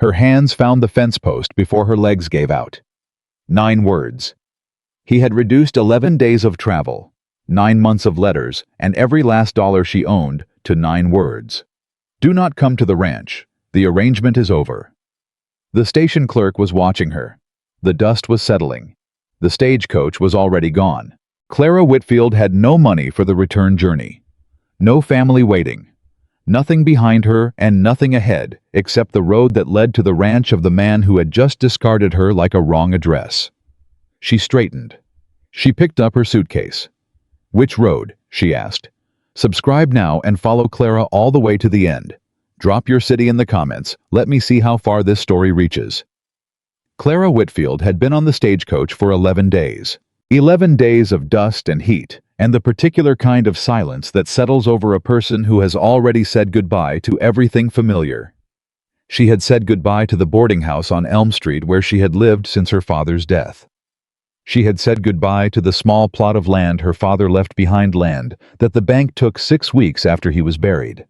Her hands found the fence post before her legs gave out. 9 words. He had reduced 11 days of travel, 9 months of letters, and every last dollar she owned to 9 words. Do not come to the ranch. The arrangement is over. The station clerk was watching her. The dust was settling. The stagecoach was already gone. Clara Whitfield had no money for the return journey. No family waiting. Nothing behind her and nothing ahead except the road that led to the ranch of the man who had just discarded her like a wrong address. She straightened. She picked up her suitcase. "Which road?" she asked. Subscribe now and follow Clara all the way to the end. Drop your city in the comments. Let me see how far this story reaches. Clara Whitfield had been on the stagecoach for 11 days. 11 days of dust and heat, and the particular kind of silence that settles over a person who has already said goodbye to everything familiar. She had said goodbye to the boarding house on Elm Street where she had lived since her father's death. She had said goodbye to the small plot of land her father left behind, land that the bank took 6 weeks after he was buried.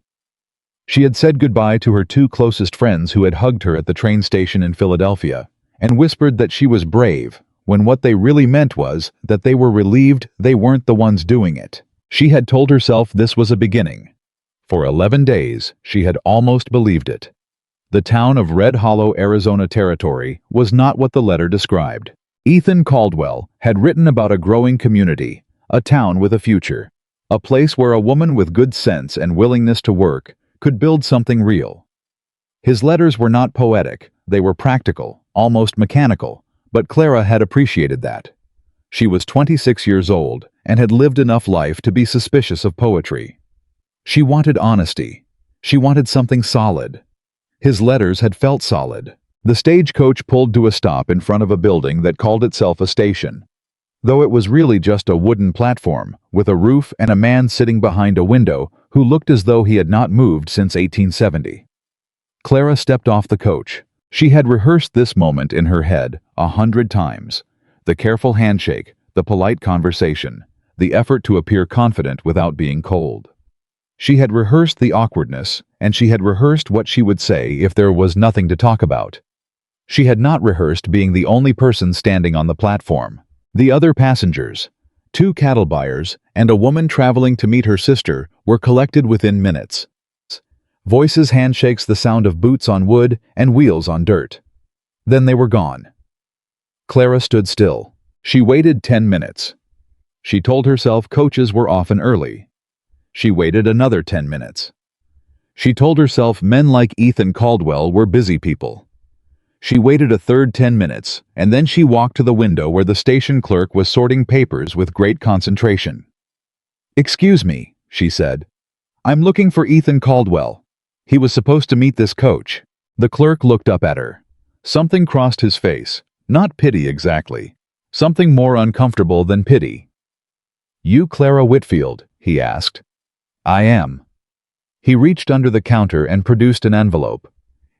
She had said goodbye to her 2 closest friends who had hugged her at the train station in Philadelphia and whispered that she was brave, when what they really meant was that they were relieved they weren't the ones doing it. She had told herself this was a beginning. For 11 days, she had almost believed it. The town of Red Hollow, Arizona Territory was not what the letter described. Ethan Caldwell had written about a growing community, a town with a future, a place where a woman with good sense and willingness to work could build something real. His letters were not poetic, they were practical, almost mechanical, but Clara had appreciated that. She was 26 years old and had lived enough life to be suspicious of poetry. She wanted honesty. She wanted something solid. His letters had felt solid. The stagecoach pulled to a stop in front of a building that called itself a station, though it was really just a wooden platform with a roof and a man sitting behind a window who looked as though he had not moved since 1870. Clara stepped off the coach. She had rehearsed this moment in her head 100 times. The careful handshake, the polite conversation, the effort to appear confident without being cold. She had rehearsed the awkwardness, and she had rehearsed what she would say if there was nothing to talk about. She had not rehearsed being the only person standing on the platform. The other passengers, 2 cattle buyers and a woman traveling to meet her sister, were collected within minutes. Voices, handshakes, the sound of boots on wood and wheels on dirt. Then they were gone. Clara stood still. She waited 10 minutes. She told herself coaches were often early. She waited another 10 minutes. She told herself men like Ethan Caldwell were busy people. She waited a third 10 minutes, and then she walked to the window where the station clerk was sorting papers with great concentration. "Excuse me," she said. "I'm looking for Ethan Caldwell. He was supposed to meet this coach." The clerk looked up at her. Something crossed his face. Not pity exactly. Something more uncomfortable than pity. "You Clara Whitfield?" he asked. "I am." He reached under the counter and produced an envelope.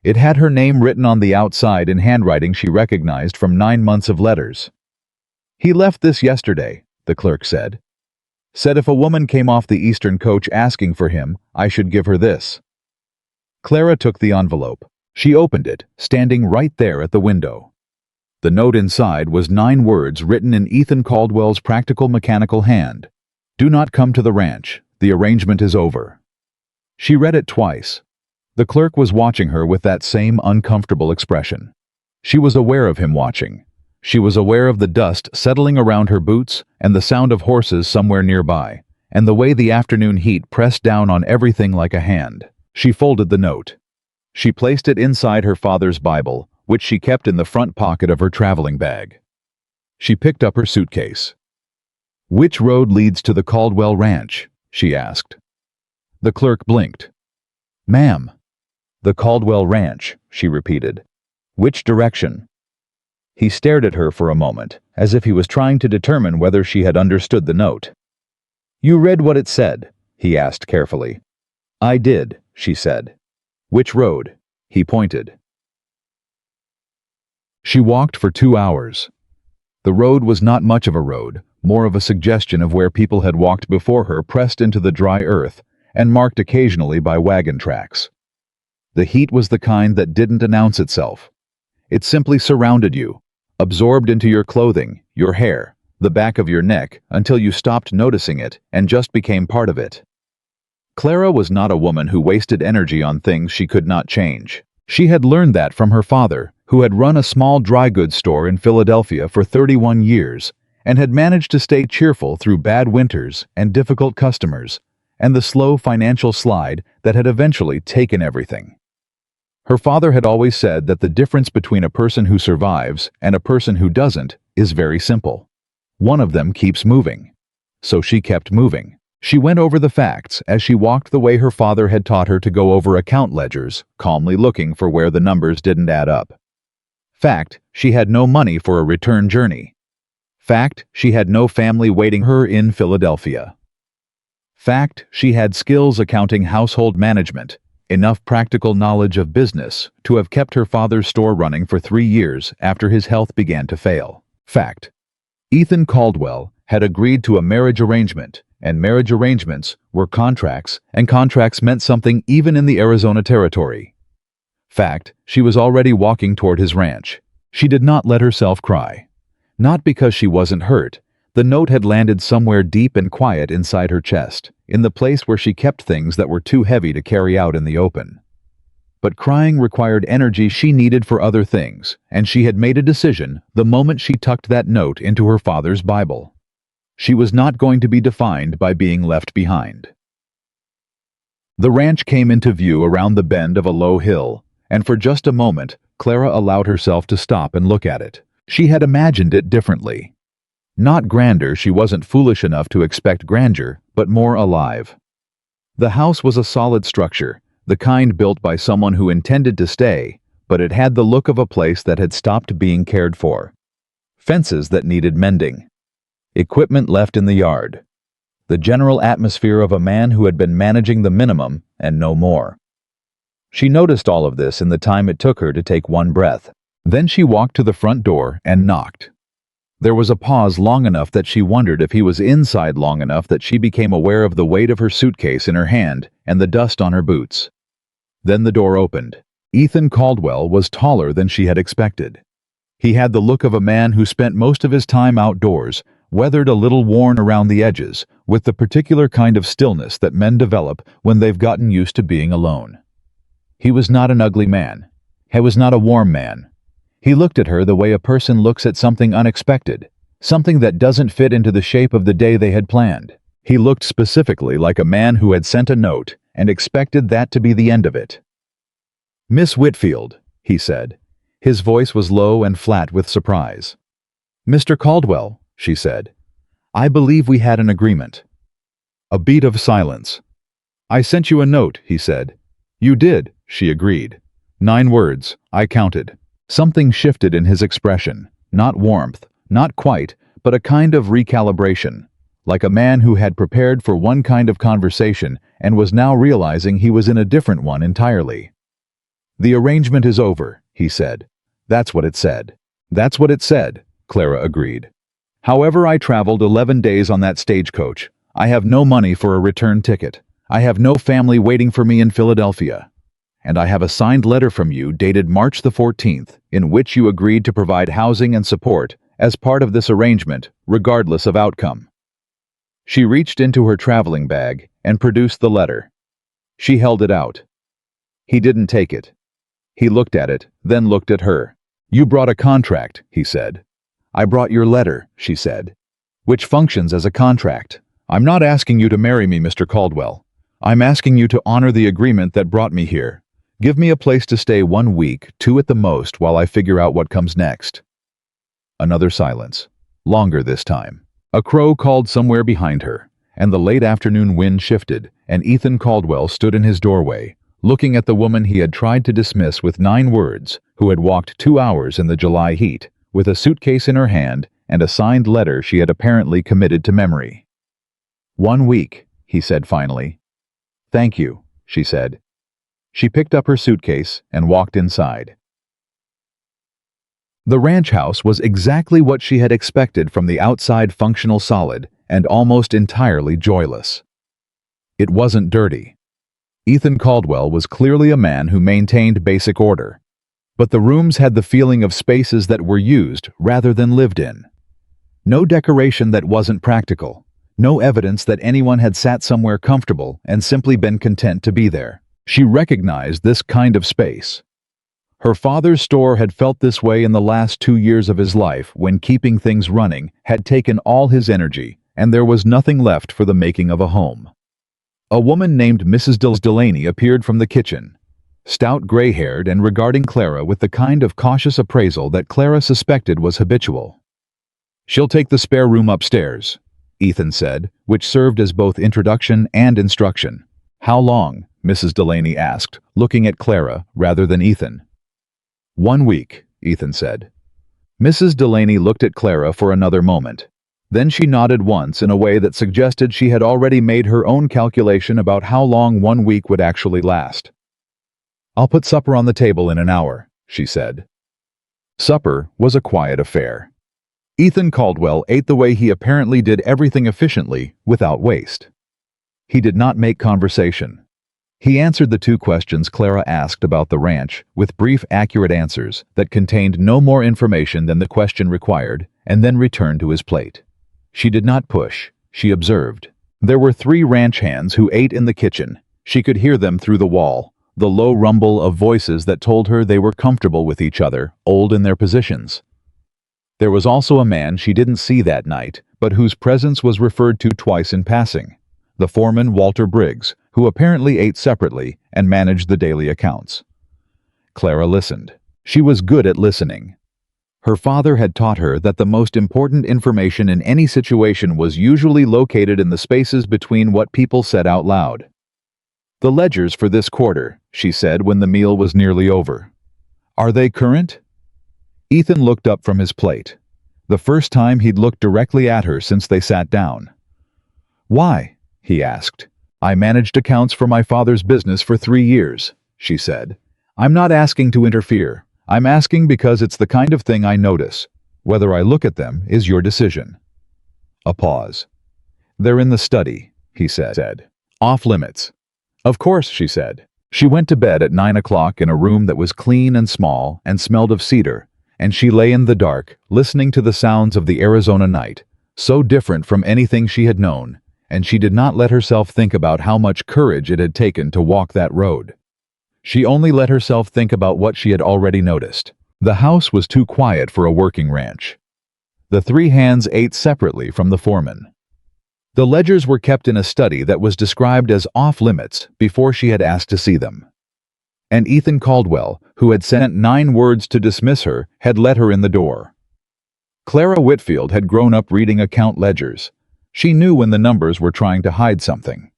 It had her name written on the outside in handwriting she recognized from 9 months of letters. "He left this yesterday," the clerk said. "Said if a woman came off the Eastern coach asking for him, I should give her this." Clara took the envelope. She opened it, standing right there at the window. The note inside was 9 words written in Ethan Caldwell's practical mechanical hand. "Do not come to the ranch. The arrangement is over." She read it twice. The clerk was watching her with that same uncomfortable expression. She was aware of him watching. She was aware of the dust settling around her boots and the sound of horses somewhere nearby, and the way the afternoon heat pressed down on everything like a hand. She folded the note. She placed it inside her father's Bible, which she kept in the front pocket of her traveling bag. She picked up her suitcase. "Which road leads to the Caldwell Ranch?" she asked. The clerk blinked. "Ma'am." "The Caldwell Ranch," she repeated. "Which direction?" He stared at her for a moment, as if he was trying to determine whether she had understood the note. "You read what it said?" he asked carefully. "I did," she said. "Which road?" He pointed. She walked for 2 hours. The road was not much of a road, more of a suggestion of where people had walked before her, pressed into the dry earth and marked occasionally by wagon tracks. The heat was the kind that didn't announce itself. It simply surrounded you, absorbed into your clothing, your hair, the back of your neck, until you stopped noticing it and just became part of it. Clara was not a woman who wasted energy on things she could not change. She had learned that from her father, who had run a small dry goods store in Philadelphia for 31 years and had managed to stay cheerful through bad winters and difficult customers, and the slow financial slide that had eventually taken everything. Her father had always said that the difference between a person who survives and a person who doesn't is very simple. One of them keeps moving. So she kept moving. She went over the facts as she walked the way her father had taught her to go over account ledgers, calmly looking for where the numbers didn't add up. Fact, she had no money for a return journey. Fact, she had no family waiting her in Philadelphia. Fact, she had skills accounting household management, enough practical knowledge of business to have kept her father's store running for 3 years after his health began to fail. Fact, Ethan Caldwell had agreed to a marriage arrangement, and marriage arrangements were contracts, and contracts meant something even in the Arizona territory. Fact, she was already walking toward his ranch. She did not let herself cry. Not because she wasn't hurt. The note had landed somewhere deep and quiet inside her chest, in the place where she kept things that were too heavy to carry out in the open. But crying required energy she needed for other things, and she had made a decision the moment she tucked that note into her father's Bible. She was not going to be defined by being left behind. The ranch came into view around the bend of a low hill, and for just a moment, Clara allowed herself to stop and look at it. She had imagined it differently. Not grander, she wasn't foolish enough to expect grandeur, but more alive. The house was a solid structure, the kind built by someone who intended to stay, but it had the look of a place that had stopped being cared for. Fences that needed mending. Equipment left in the yard. The general atmosphere of a man who had been managing the minimum and no more. She noticed all of this in the time it took her to take one breath. Then she walked to the front door and knocked. There was a pause long enough that she wondered if he was inside, long enough that she became aware of the weight of her suitcase in her hand and the dust on her boots. Then the door opened. Ethan Caldwell was taller than she had expected. He had the look of a man who spent most of his time outdoors, weathered, a little worn around the edges, with the particular kind of stillness that men develop when they've gotten used to being alone. He was not an ugly man. He was not a warm man. He looked at her the way a person looks at something unexpected, something that doesn't fit into the shape of the day they had planned. He looked specifically like a man who had sent a note and expected that to be the end of it. "Miss Whitfield," he said. His voice was low and flat with surprise. "Mr. Caldwell," she said. "I believe we had an agreement." A beat of silence. "I sent you a note," he said. "You did," she agreed. 9 words, I counted. Something shifted in his expression, not warmth, not quite, but a kind of recalibration, like a man who had prepared for one kind of conversation and was now realizing he was in a different one entirely. "The arrangement is over," he said. "That's what it said." "That's what it said," Clara agreed. "However, I traveled 11 days on that stagecoach. I have no money for a return ticket. I have no family waiting for me in Philadelphia. And I have a signed letter from you dated March the 14th, in which you agreed to provide housing and support as part of this arrangement, regardless of outcome." She reached into her traveling bag and produced the letter. She held it out. He didn't take it. He looked at it, then looked at her. "You brought a contract," he said. "I brought your letter," she said, "which functions as a contract. I'm not asking you to marry me, Mr. Caldwell. I'm asking you to honor the agreement that brought me here. Give me a place to stay 1 week, 2 at the most, while I figure out what comes next." Another silence. Longer this time. A crow called somewhere behind her, and the late afternoon wind shifted, and Ethan Caldwell stood in his doorway, looking at the woman he had tried to dismiss with 9 words, who had walked 2 hours in the July heat, with a suitcase in her hand and a signed letter she had apparently committed to memory. "1 week," he said finally. "Thank you," she said. She picked up her suitcase and walked inside. The ranch house was exactly what she had expected from the outside, functional, solid, and almost entirely joyless. It wasn't dirty. Ethan Caldwell was clearly a man who maintained basic order, but the rooms had the feeling of spaces that were used rather than lived in. No decoration that wasn't practical, no evidence that anyone had sat somewhere comfortable and simply been content to be there. She recognized this kind of space. Her father's store had felt this way in the last 2 years of his life when keeping things running had taken all his energy and there was nothing left for the making of a home. A woman named Mrs. Delaney appeared from the kitchen, stout, gray-haired, and regarding Clara with the kind of cautious appraisal that Clara suspected was habitual. "She'll take the spare room upstairs," Ethan said, which served as both introduction and instruction. "How long?" Mrs. Delaney asked, looking at Clara rather than Ethan. "1 week," Ethan said. Mrs. Delaney looked at Clara for another moment. Then she nodded once in a way that suggested she had already made her own calculation about how long 1 week would actually last. "I'll put supper on the table in an hour," she said. Supper was a quiet affair. Ethan Caldwell ate the way he apparently did everything efficiently, without waste. He did not make conversation. He answered the 2 questions Clara asked about the ranch with brief, accurate answers that contained no more information than the question required, and then returned to his plate. She did not push, she observed. There were 3 ranch hands who ate in the kitchen. She could hear them through the wall, the low rumble of voices that told her they were comfortable with each other, old in their positions. There was also a man she didn't see that night, but whose presence was referred to twice in passing. The foreman, Walter Briggs, who apparently ate separately and managed the daily accounts. Clara listened. She was good at listening. Her father had taught her that the most important information in any situation was usually located in the spaces between what people said out loud. "The ledgers for this quarter," she said when the meal was nearly over. "Are they current?" Ethan looked up from his plate. The first time he'd looked directly at her since they sat down. "Why?" he asked. "I managed accounts for my father's business for 3 years," she said. "I'm not asking to interfere. I'm asking because it's the kind of thing I notice. Whether I look at them is your decision." A pause. "They're in the study," he said. "Off limits." "Of course," she said. She went to bed at 9 o'clock in a room that was clean and small and smelled of cedar, and she lay in the dark, listening to the sounds of the Arizona night, so different from anything she had known, and she did not let herself think about how much courage it had taken to walk that road. She only let herself think about what she had already noticed. The house was too quiet for a working ranch. The 3 hands ate separately from the foreman. The ledgers were kept in a study that was described as off-limits before she had asked to see them. And Ethan Caldwell, who had sent 9 words to dismiss her, had let her in the door. Clara Whitfield had grown up reading account ledgers. She knew when the numbers were trying to hide something.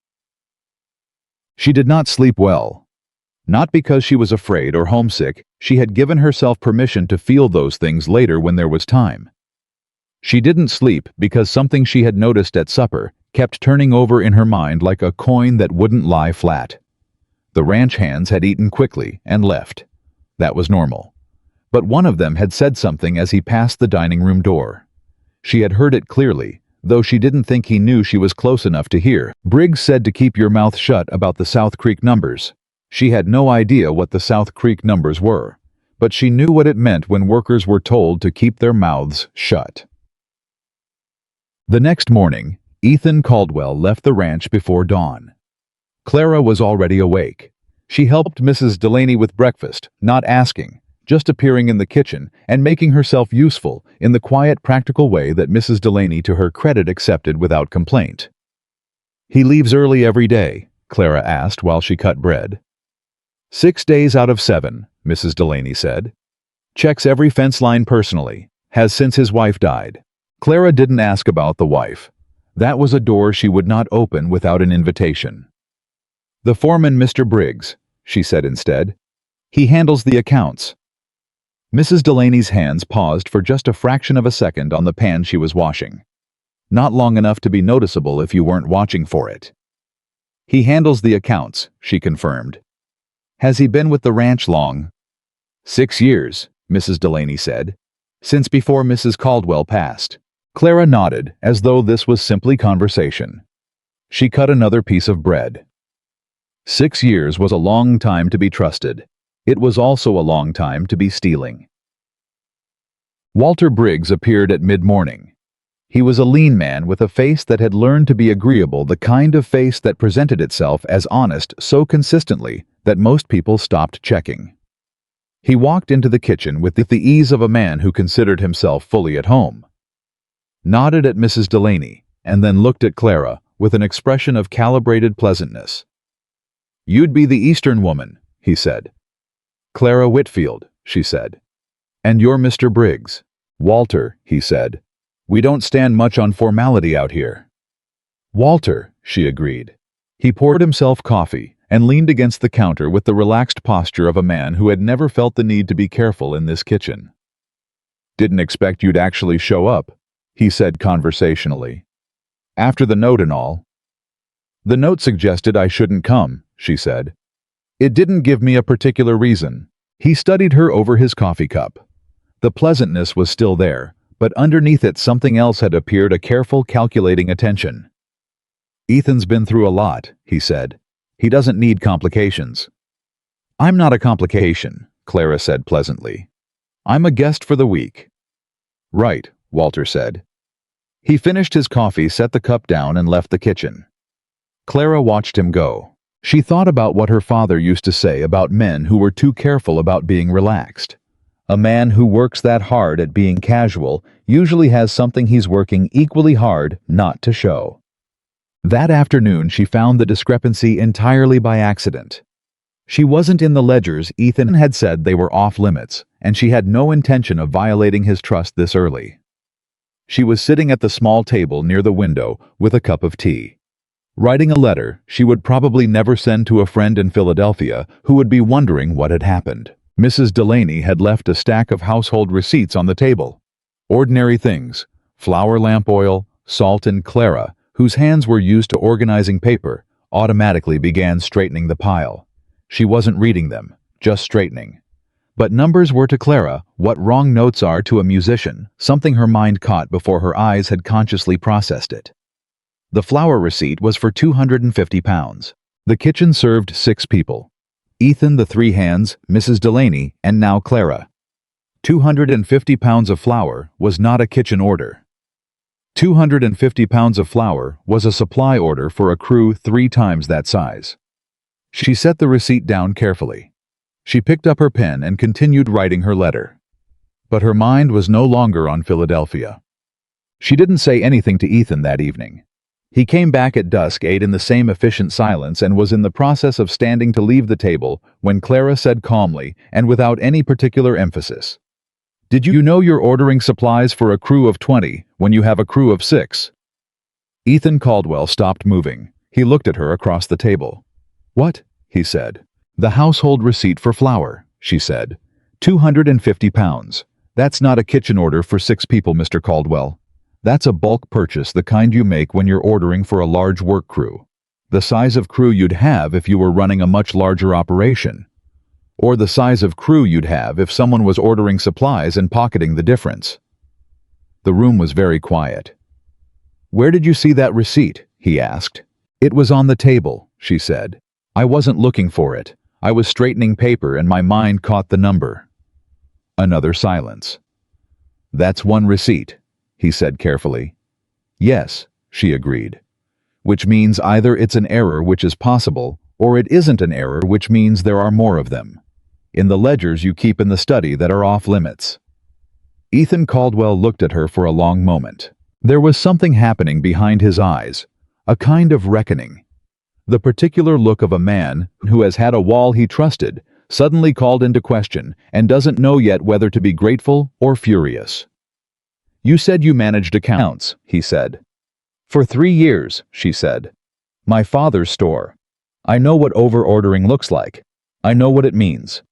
She did not sleep well. Not because she was afraid or homesick, she had given herself permission to feel those things later when there was time. She didn't sleep because something she had noticed at supper kept turning over in her mind like a coin that wouldn't lie flat. The ranch hands had eaten quickly and left. That was normal. But one of them had said something as he passed the dining room door. She had heard it clearly, though she didn't think he knew she was close enough to hear. "Briggs said to keep your mouth shut about the South Creek numbers." She had no idea what the South Creek numbers were, but she knew what it meant when workers were told to keep their mouths shut. The next morning, Ethan Caldwell left the ranch before dawn. Clara was already awake. She helped Mrs. Delaney with breakfast, not asking, just appearing in the kitchen and making herself useful in the quiet, practical way that Mrs. Delaney, to her credit, accepted without complaint. "He leaves early every day?" Clara asked while she cut bread. 6 days out of 7, Mrs. Delaney said. "Checks every fence line personally. Has since his wife died." Clara didn't ask about the wife. That was a door she would not open without an invitation. "The foreman, Mr. Briggs," she said instead. "He handles the accounts." Mrs. Delaney's hands paused for just a fraction of a second on the pan she was washing. Not long enough to be noticeable if you weren't watching for it. "He handles the accounts," she confirmed. "Has he been with the ranch long?" 6 years, Mrs. Delaney said. "Since before Mrs. Caldwell passed." Clara nodded, as though this was simply conversation. She cut another piece of bread. 6 years was a long time to be trusted. It was also a long time to be stealing. Walter Briggs appeared at mid-morning. He was a lean man with a face that had learned to be agreeable, the kind of face that presented itself as honest so consistently that most people stopped checking. He walked into the kitchen with the ease of a man who considered himself fully at home, nodded at Mrs. Delaney, and then looked at Clara with an expression of calibrated pleasantness. "You'd be the Eastern woman," he said. "Clara Whitfield," she said. "And you're Mr. Briggs." "Walter," he said. "We don't stand much on formality out here." "Walter," she agreed. He poured himself coffee and leaned against the counter with the relaxed posture of a man who had never felt the need to be careful in this kitchen. "Didn't expect you'd actually show up," he said conversationally. "After the note and all." "The note suggested I shouldn't come," she said. "It didn't give me a particular reason." He studied her over his coffee cup. The pleasantness was still there, but underneath it something else had appeared, a careful, calculating attention. "Ethan's been through a lot," he said. "He doesn't need complications." "I'm not a complication," Clara said pleasantly. "I'm a guest for the week." "Right," Walter said. He finished his coffee, set the cup down, and left the kitchen. Clara watched him go. She thought about what her father used to say about men who were too careful about being relaxed. A man who works that hard at being casual usually has something he's working equally hard not to show. That afternoon she found the discrepancy entirely by accident. She wasn't in the ledgers. Ethan had said they were off limits, and she had no intention of violating his trust this early. She was sitting at the small table near the window with a cup of tea, writing a letter she would probably never send to a friend in Philadelphia who would be wondering what had happened. Mrs. Delaney had left a stack of household receipts on the table. Ordinary things: flour, lamp oil, salt, and Clara, whose hands were used to organizing paper, automatically began straightening the pile. She wasn't reading them, just straightening. But numbers were to Clara what wrong notes are to a musician, something her mind caught before her eyes had consciously processed it. The flour receipt was for £250. The kitchen served 6 people. Ethan, the 3 hands, Mrs. Delaney, and now Clara. £250 of flour was not a kitchen order. £250 of flour was a supply order for a crew 3 times that size. She set the receipt down carefully. She picked up her pen and continued writing her letter. But her mind was no longer on Philadelphia. She didn't say anything to Ethan that evening. He came back at dusk, ate in the same efficient silence, and was in the process of standing to leave the table when Clara said calmly and without any particular emphasis, "Did you know you're ordering supplies for a crew of 20 when you have a crew of 6? Ethan Caldwell stopped moving. He looked at her across the table. "What?" he said. "The household receipt for flour," she said. £250. That's not a kitchen order for 6 people, Mr. Caldwell. That's a bulk purchase, the kind you make when you're ordering for a large work crew. The size of crew you'd have if you were running a much larger operation. Or the size of crew you'd have if someone was ordering supplies and pocketing the difference." The room was very quiet. "Where did you see that receipt?" he asked. "It was on the table," she said. "I wasn't looking for it. I was straightening paper and my mind caught the number." Another silence. "That's one receipt," he said carefully. "Yes," she agreed. "Which means either it's an error, which is possible, or it isn't an error, which means there are more of them. In the ledgers you keep in the study that are off limits." Ethan Caldwell looked at her for a long moment. There was something happening behind his eyes, a kind of reckoning. The particular look of a man who has had a wall he trusted suddenly called into question and doesn't know yet whether to be grateful or furious. "You said you managed accounts," he said. "For 3 years," she said. "My father's store. I know what over-ordering looks like. I know what it means."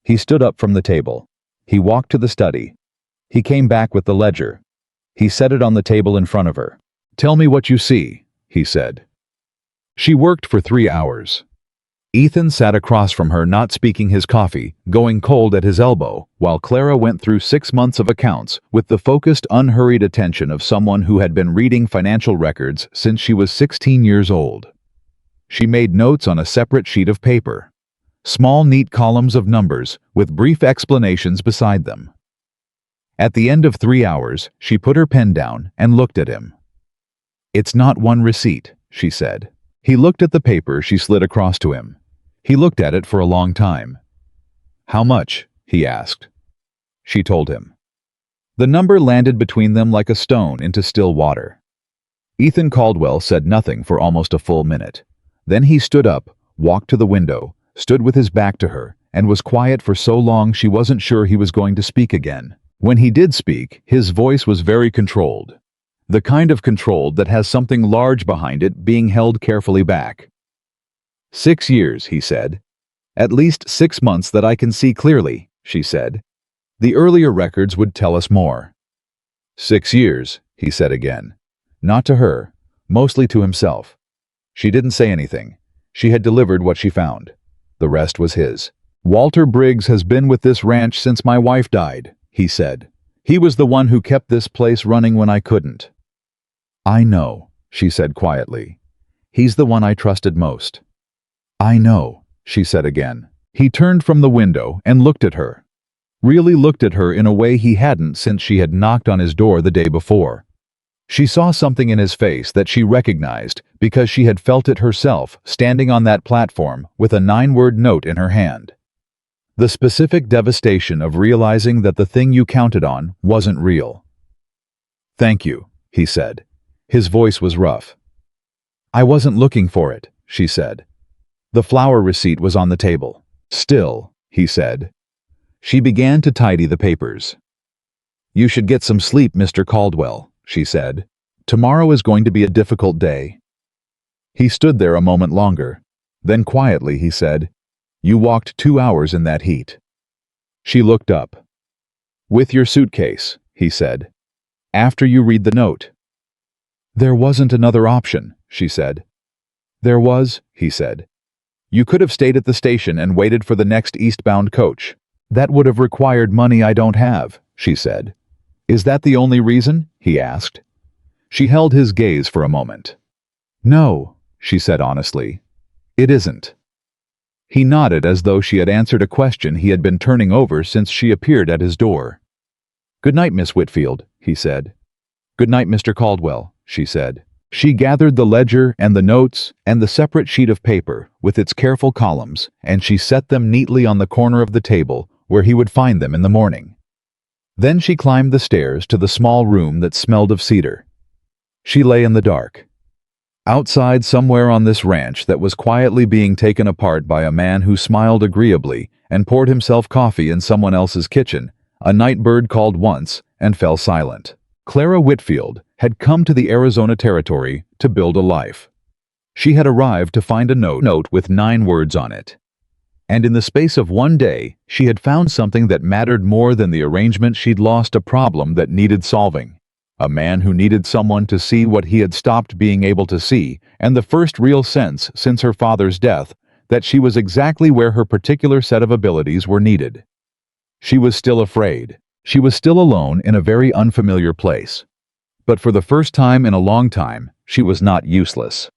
He stood up from the table. He walked to the study. He came back with the ledger. He set it on the table in front of her. "Tell me what you see," he said. She worked for 3 hours. Ethan sat across from her, not speaking, his coffee going cold at his elbow, while Clara went through 6 months of accounts with the focused, unhurried attention of someone who had been reading financial records since she was 16 years old. She made notes on a separate sheet of paper. Small, neat columns of numbers with brief explanations beside them. At the end of 3 hours, she put her pen down and looked at him. "It's not one receipt," she said. He looked at the paper she slid across to him. He looked at it for a long time. "How much?" he asked. She told him. The number landed between them like a stone into still water. Ethan Caldwell said nothing for almost a full minute. Then he stood up, walked to the window, stood with his back to her, and was quiet for so long she wasn't sure he was going to speak again. When he did speak, his voice was very controlled. The kind of controlled that has something large behind it being held carefully back. 6 years, he said. "At least 6 months that I can see clearly," she said. "The earlier records would tell us more." 6 years, he said again. Not to her, mostly to himself. She didn't say anything. She had delivered what she found. The rest was his. "Walter Briggs has been with this ranch since my wife died," he said. "He was the one who kept this place running when I couldn't." "I know," she said quietly. "He's the one I trusted most." "I know," she said again. He turned from the window and looked at her. Really looked at her in a way he hadn't since she had knocked on his door the day before. She saw something in his face that she recognized because she had felt it herself standing on that platform with a 9-word note in her hand. The specific devastation of realizing that the thing you counted on wasn't real. "Thank you," he said. His voice was rough. "I wasn't looking for it," she said. The flower receipt was on the table. "Still," he said. She began to tidy the papers. "You should get some sleep, Mr. Caldwell," she said. "Tomorrow is going to be a difficult day." He stood there a moment longer. Then quietly he said, "You walked 2 hours in that heat." She looked up. "With your suitcase," he said. "After you read the note." "There wasn't another option," she said. "There was," he said. "You could have stayed at the station and waited for the next eastbound coach. That would have required money I don't have," she said. "Is that the only reason?" he asked. She held his gaze for a moment. "No," she said honestly. "It isn't." He nodded as though she had answered a question he had been turning over since she appeared at his door. "Good night, Miss Whitfield," he said. "Good night, Mr. Caldwell," she said. She gathered the ledger and the notes and the separate sheet of paper with its careful columns, and she set them neatly on the corner of the table where he would find them in the morning. Then she climbed the stairs to the small room that smelled of cedar. She lay in the dark. Outside somewhere on this ranch that was quietly being taken apart by a man who smiled agreeably and poured himself coffee in someone else's kitchen, a night bird called once and fell silent. Clara Whitfield had come to the Arizona Territory to build a life. She had arrived to find a note with 9 words on it. And in the space of 1 day, she had found something that mattered more than the arrangement. She'd lost a problem that needed solving. A man who needed someone to see what he had stopped being able to see, and the first real sense since her father's death that she was exactly where her particular set of abilities were needed. She was still afraid. She was still alone in a very unfamiliar place. But for the first time in a long time, she was not useless.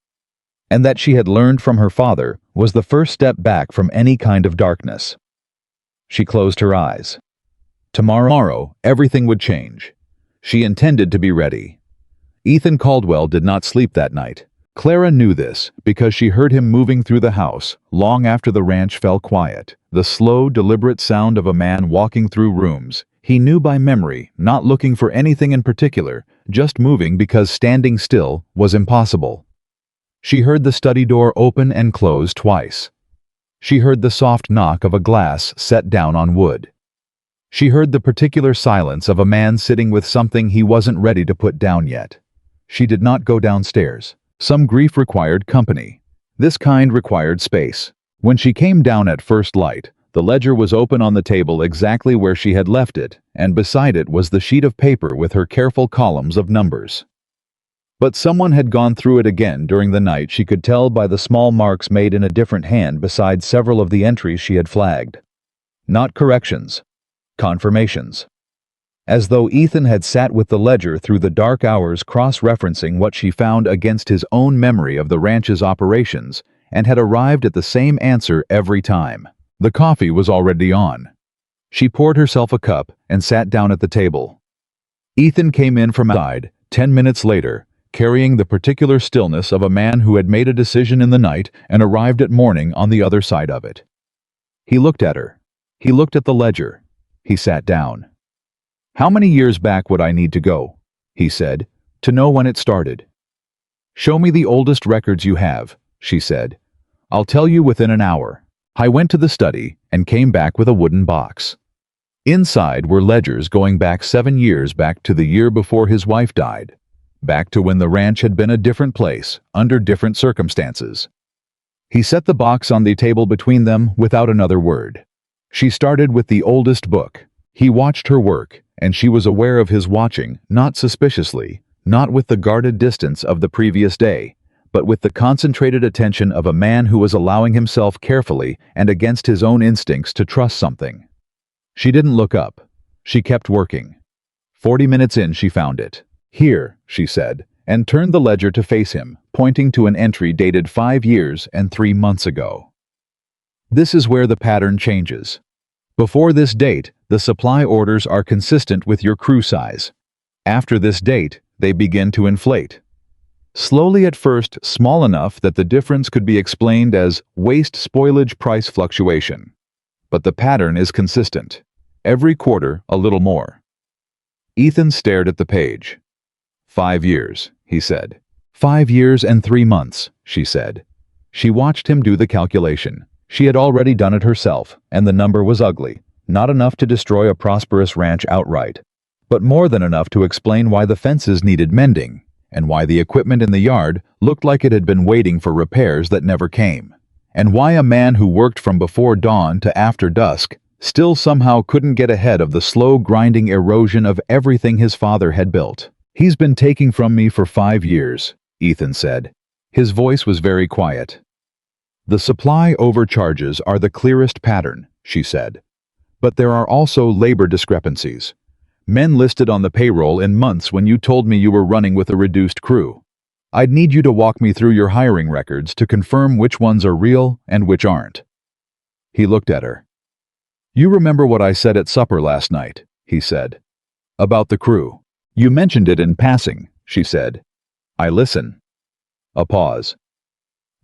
And that she had learned from her father was the first step back from any kind of darkness. She closed her eyes. Tomorrow, everything would change. She intended to be ready. Ethan Caldwell did not sleep that night. Clara knew this because she heard him moving through the house long after the ranch fell quiet. The slow, deliberate sound of a man walking through rooms. He knew by memory, not looking for anything in particular, just moving because standing still was impossible. She heard the study door open and close twice. She heard the soft knock of a glass set down on wood. She heard the particular silence of a man sitting with something he wasn't ready to put down yet. She did not go downstairs. Some grief required company. This kind required space. When she came down at first light, the ledger was open on the table exactly where she had left it, and beside it was the sheet of paper with her careful columns of numbers. But someone had gone through it again during the night. She could tell by the small marks made in a different hand beside several of the entries she had flagged. Not corrections. Confirmations. As though Ethan had sat with the ledger through the dark hours cross-referencing what she found against his own memory of the ranch's operations and had arrived at the same answer every time. The coffee was already on. She poured herself a cup and sat down at the table. Ethan came in from outside 10 minutes later, carrying the particular stillness of a man who had made a decision in the night and arrived at morning on the other side of it. He looked at her. He looked at the ledger. He sat down. "How many years back would I need to go," he said, "to know when it started?" "Show me the oldest records you have," she said. "I'll tell you within an hour." I went to the study and came back with a wooden box. Inside were ledgers going back 7 years, back to the year before his wife died, back to when the ranch had been a different place, under different circumstances. He set the box on the table between them without another word. She started with the oldest book. He watched her work, and she was aware of his watching, not suspiciously, not with the guarded distance of the previous day, but with the concentrated attention of a man who was allowing himself carefully and against his own instincts to trust something. She didn't look up. She kept working. 40 minutes in, she found it. "Here," she said, and turned the ledger to face him, pointing to an entry dated 5 years and 3 months ago. "This is where the pattern changes. Before this date, the supply orders are consistent with your crew size. After this date, they begin to inflate. Slowly at first, small enough that the difference could be explained as waste spoilage price fluctuation. But the pattern is consistent. Every quarter, a little more." Ethan stared at the page. 5 years, he said. 5 years and 3 months, she said. She watched him do the calculation. She had already done it herself, and the number was ugly. Not enough to destroy a prosperous ranch outright, but more than enough to explain why the fences needed mending, and why the equipment in the yard looked like it had been waiting for repairs that never came, and why a man who worked from before dawn to after dusk still somehow couldn't get ahead of the slow grinding erosion of everything his father had built. "He's been taking from me for 5 years, Ethan said. His voice was very quiet. "The supply overcharges are the clearest pattern," she said. "But there are also labor discrepancies. Men listed on the payroll in months when you told me you were running with a reduced crew. I'd need you to walk me through your hiring records to confirm which ones are real and which aren't." He looked at her. "You remember what I said at supper last night," he said. "About the crew. You mentioned it in passing," she said. "I listen." A pause.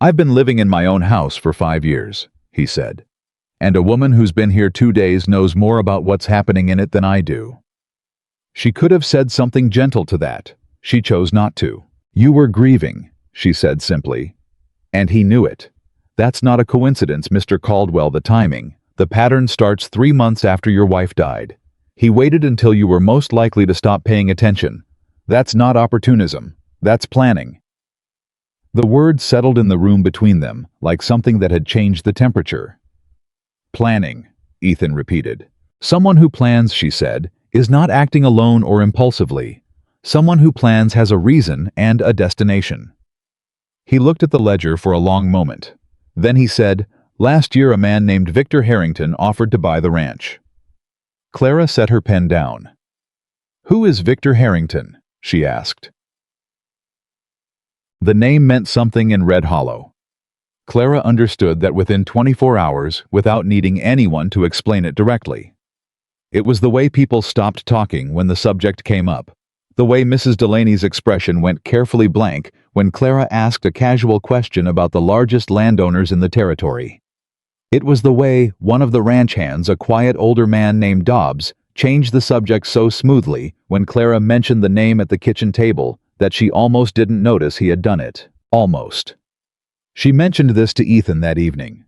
"I've been living in my own house for 5 years," he said. "And a woman who's been here 2 days knows more about what's happening in it than I do." She could have said something gentle to that. She chose not to. "You were grieving," she said simply. "And he knew it. That's not a coincidence, Mr. Caldwell, the timing. The pattern starts 3 months after your wife died. He waited until you were most likely to stop paying attention. That's not opportunism. That's planning." The word settled in the room between them, like something that had changed the temperature. "Planning," Ethan repeated. "Someone who plans," she said, "is not acting alone or impulsively. Someone who plans has a reason and a destination." He looked at the ledger for a long moment. Then he said, "Last year a man named Victor Harrington offered to buy the ranch." Clara set her pen down. "Who is Victor Harrington?" she asked. The name meant something in Red Hollow. Clara understood that within 24 hours, without needing anyone to explain it directly. It was the way people stopped talking when the subject came up, the way Mrs. Delaney's expression went carefully blank when Clara asked a casual question about the largest landowners in the territory. It was the way one of the ranch hands, a quiet older man named Dobbs, changed the subject so smoothly when Clara mentioned the name at the kitchen table that she almost didn't notice he had done it. Almost. She mentioned this to Ethan that evening.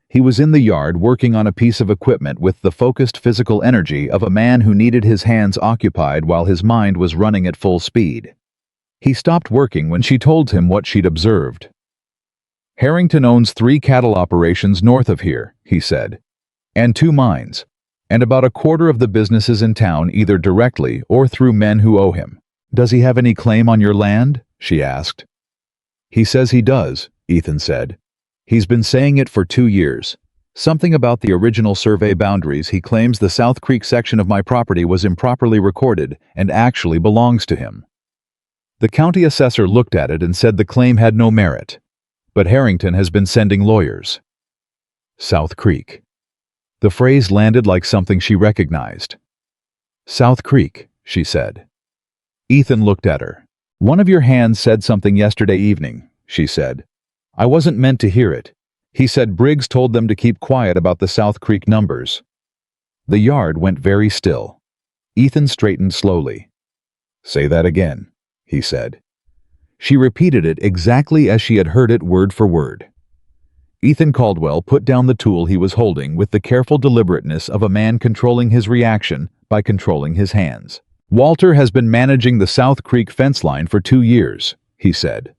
He was in the yard working on a piece of equipment with the focused physical energy of a man who needed his hands occupied while his mind was running at full speed. He stopped working when she told him what she'd observed. "Harrington owns 3 cattle operations north of here," he said, "and 2 mines, and about a quarter of the businesses in town either directly or through men who owe him." "Does he have any claim on your land?" she asked. "He says he does," Ethan said. "He's been saying it for 2 years. Something about the original survey boundaries. He claims the South Creek section of my property was improperly recorded and actually belongs to him." The county assessor looked at it and said the claim had no merit. but Harrington has been sending lawyers. South Creek. The phrase landed like something she recognized. South Creek, she said. Ethan looked at her. One of your hands said something yesterday evening, she said. I wasn't meant to hear it. He said Briggs told them to keep quiet about the South Creek numbers. The yard went very still. Ethan straightened slowly. Say that again, he said. She repeated it exactly as she had heard it word for word. Ethan Caldwell put down the tool he was holding with the careful deliberateness of a man controlling his reaction by controlling his hands. Walter has been managing the South Creek fence line for 2 years, he said.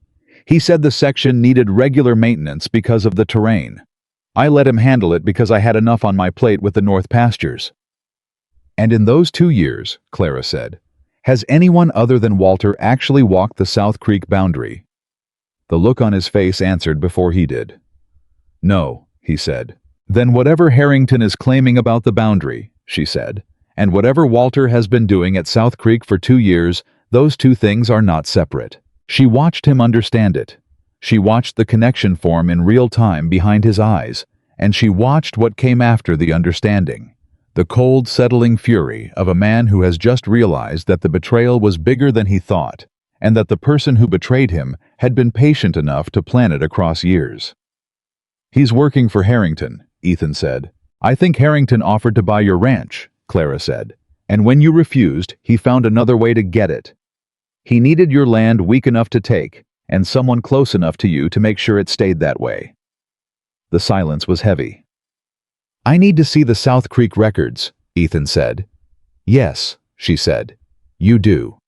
He said the section needed regular maintenance because of the terrain. I let him handle it because I had enough on my plate with the North Pastures. And in those 2 years, Clara said, has anyone other than Walter actually walked the South Creek boundary? The look on his face answered before he did. No, he said. Then whatever Harrington is claiming about the boundary, she said, and whatever Walter has been doing at South Creek for 2 years, those two things are not separate. She watched him understand it. She watched the connection form in real time behind his eyes, and she watched what came after the understanding. The cold, settling fury of a man who has just realized that the betrayal was bigger than he thought, and that the person who betrayed him had been patient enough to plan it across years. He's working for Harrington, Ethan said. I think Harrington offered to buy your ranch, Clara said, and when you refused, he found another way to get it. He needed your land weak enough to take, and someone close enough to you to make sure it stayed that way. The silence was heavy. I need to see the South Creek records, Ethan said. Yes, she said. You do.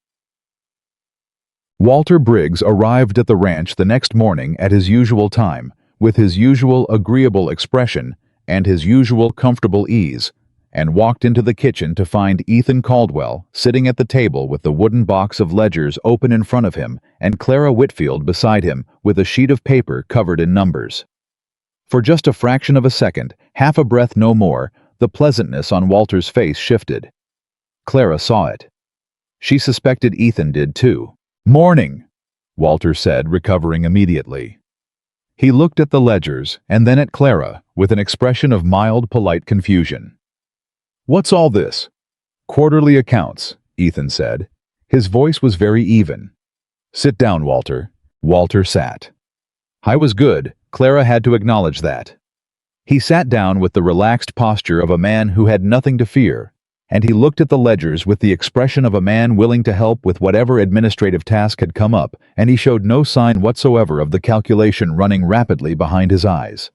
Walter Briggs arrived at the ranch the next morning at his usual time, with his usual agreeable expression and his usual comfortable ease, and walked into the kitchen to find Ethan Caldwell sitting at the table with the wooden box of ledgers open in front of him and Clara Whitfield beside him with a sheet of paper covered in numbers. For just a fraction of a second, half a breath no more, the pleasantness on Walter's face shifted. Clara saw it. She suspected Ethan did too. Morning, Walter said, recovering immediately. He looked at the ledgers and then at Clara with an expression of mild, polite confusion. What's all this? Quarterly accounts, Ethan said. His voice was very even. Sit down, Walter. Walter sat. I was good. Clara had to acknowledge that. He sat down with the relaxed posture of a man who had nothing to fear, and he looked at the ledgers with the expression of a man willing to help with whatever administrative task had come up, and he showed no sign whatsoever of the calculation running rapidly behind his eyes.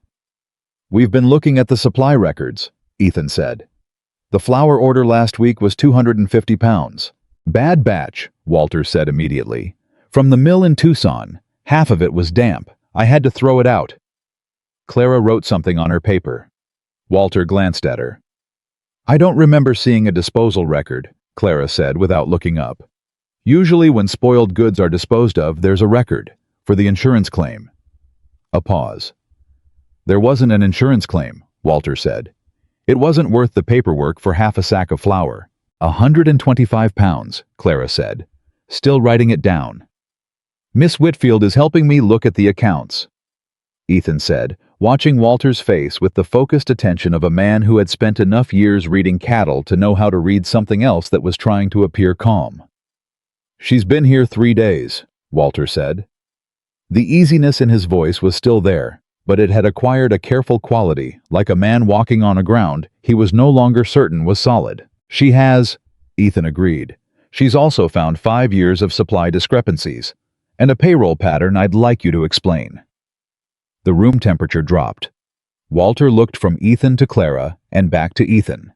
We've been looking at the supply records, Ethan said. The flour order last week was 250 pounds. Bad batch, Walter said immediately. From the mill in Tucson, half of it was damp. I had to throw it out. Clara wrote something on her paper. Walter glanced at her. I don't remember seeing a disposal record, Clara said without looking up. Usually when spoiled goods are disposed of, there's a record, for the insurance claim. A pause. There wasn't an insurance claim, Walter said. It wasn't worth the paperwork for half a sack of flour. 125 pounds, Clara said, still writing it down. Miss Whitfield is helping me look at the accounts, Ethan said, watching Walter's face with the focused attention of a man who had spent enough years reading cattle to know how to read something else that was trying to appear calm. She's been here 3 days, Walter said. The easiness in his voice was still there, but it had acquired a careful quality, like a man walking on a ground he was no longer certain was solid. She has, Ethan agreed. She's also found 5 years of supply discrepancies, and a payroll pattern I'd like you to explain. The room temperature dropped. Walter looked from Ethan to Clara and back to Ethan.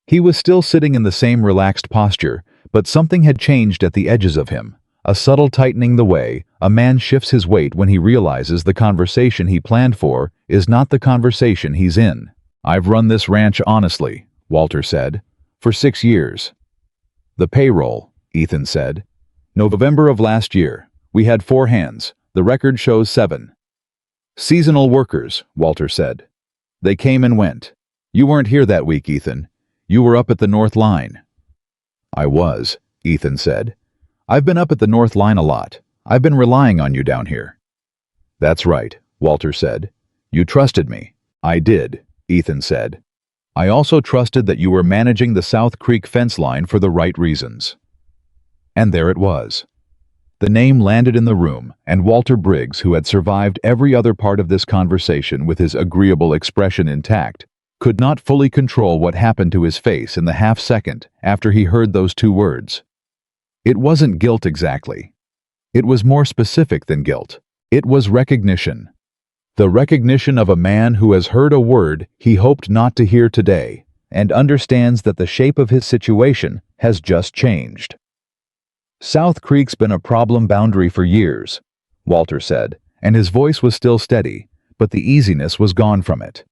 He was still sitting in the same relaxed posture, but something had changed at the edges of him, a subtle tightening the way a man shifts his weight when he realizes the conversation he planned for is not the conversation he's in. I've run this ranch honestly, Walter said, for 6 years. The payroll, Ethan said. November of last year. We had 4 hands. The record shows 7. Seasonal workers, Walter said. They came and went. You weren't here that week, Ethan. You were up at the North Line. I was, Ethan said. I've been up at the North Line a lot. I've been relying on you down here. That's right, Walter said. You trusted me. I did, Ethan said. I also trusted that you were managing the South Creek fence line for the right reasons. And there it was. The name landed in the room, and Walter Briggs, who had survived every other part of this conversation with his agreeable expression intact, could not fully control what happened to his face in the half-second after he heard those two words. It wasn't guilt exactly. It was more specific than guilt. It was recognition. The recognition of a man who has heard a word he hoped not to hear today and understands that the shape of his situation has just changed. South Creek's been a problem boundary for years, Walter said, and his voice was still steady, but the easiness was gone from it.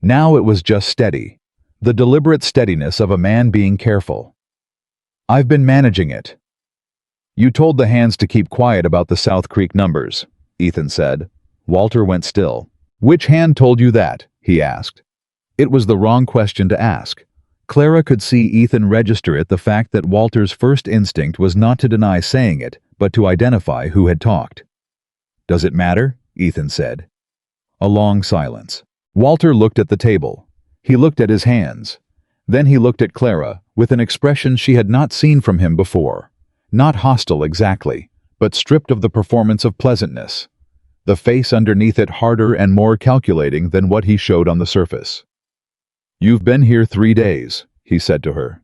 Now it was just steady, the deliberate steadiness of a man being careful. I've been managing it. You told the hands to keep quiet about the South Creek numbers, Ethan said. Walter went still. Which hand told you that? He asked. It was the wrong question to ask. Clara could see Ethan register it, the fact that Walter's first instinct was not to deny saying it, but to identify who had talked. Does it matter? Ethan said. A long silence. Walter looked at the table. He looked at his hands. Then he looked at Clara, with an expression she had not seen from him before. Not hostile exactly, but stripped of the performance of pleasantness. The face underneath it harder and more calculating than what he showed on the surface. You've been here 3 days, he said to her.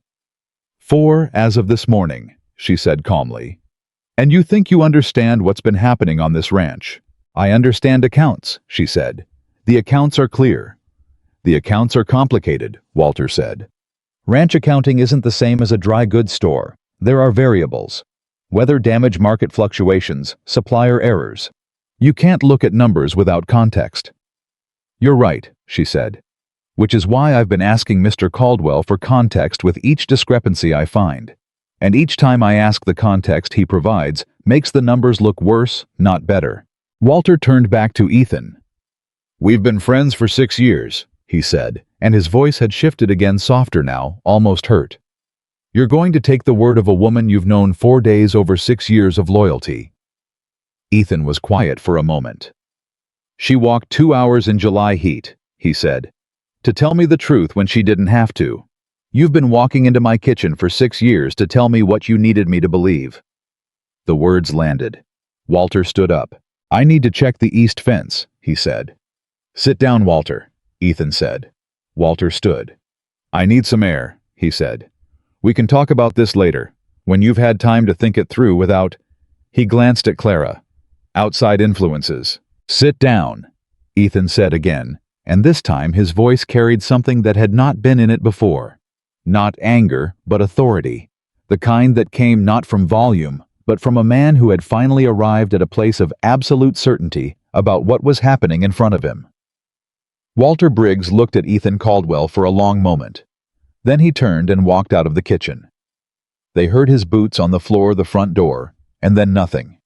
4 as of this morning, she said calmly. And you think you understand what's been happening on this ranch. I understand accounts, she said. The accounts are clear. The accounts are complicated, Walter said. Ranch accounting isn't the same as a dry goods store. There are variables. Weather damage, market fluctuations, supplier errors. You can't look at numbers without context. You're right, she said. Which is why I've been asking Mr. Caldwell for context with each discrepancy I find. And each time I ask, the context he provides makes the numbers look worse, not better. Walter turned back to Ethan. We've been friends for 6 years, he said, and his voice had shifted again, softer now, almost hurt. You're going to take the word of a woman you've known 4 days over 6 years of loyalty. Ethan was quiet for a moment. She walked 2 hours in July heat, he said. To tell me the truth when she didn't have to. You've been walking into my kitchen for 6 years to tell me what you needed me to believe. The words landed. Walter stood up. I need to check the east fence, he said. Sit down, Walter, Ethan said. Walter stood. I need some air, he said. We can talk about this later, when you've had time to think it through without... He glanced at Clara. Outside influences. Sit down, Ethan said again. And this time his voice carried something that had not been in it before. Not anger, but authority. The kind that came not from volume, but from a man who had finally arrived at a place of absolute certainty about what was happening in front of him. Walter Briggs looked at Ethan Caldwell for a long moment. Then he turned and walked out of the kitchen. They heard his boots on the floor of the front door, and then nothing.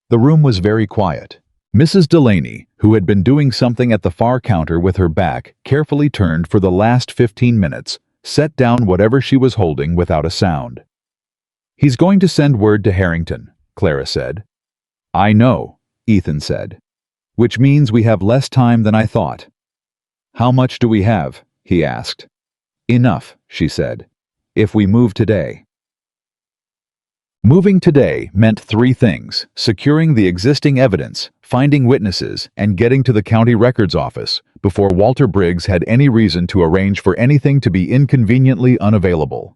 The room was very quiet. Mrs. Delaney, who had been doing something at the far counter with her back carefully turned for the last 15 minutes, set down whatever she was holding without a sound. He's going to send word to Harrington, Clara said. I know, Ethan said. Which means we have less time than I thought. How much do we have? He asked. Enough, she said. If we move today. Moving today meant 3 things: securing the existing evidence, finding witnesses, and getting to the county records office before Walter Briggs had any reason to arrange for anything to be inconveniently unavailable.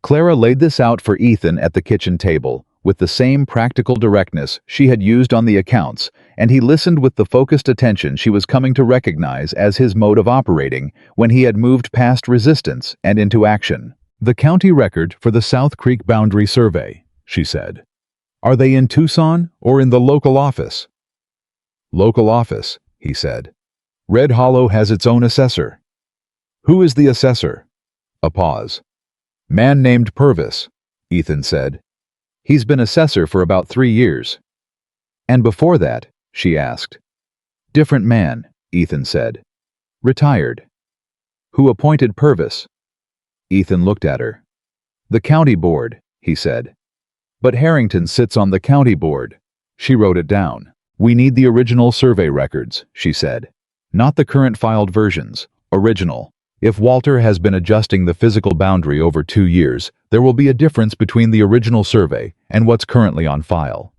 Clara laid this out for Ethan at the kitchen table with the same practical directness she had used on the accounts, and he listened with the focused attention she was coming to recognize as his mode of operating when he had moved past resistance and into action. The county record for the South Creek Boundary Survey, she said. Are they in Tucson or in the local office? Local office, he said. Red Hollow has its own assessor. Who is the assessor? A pause. Man named Purvis, Ethan said. He's been assessor for about 3 years. And before that? She asked. Different man, Ethan said. Retired. Who appointed Purvis? Ethan looked at her. The county board, he said. But Harrington sits on the county board. She wrote it down. "We need the original survey records," she said. "Not the current filed versions. Original. If Walter has been adjusting the physical boundary over 2 years, there will be a difference between the original survey and what's currently on file.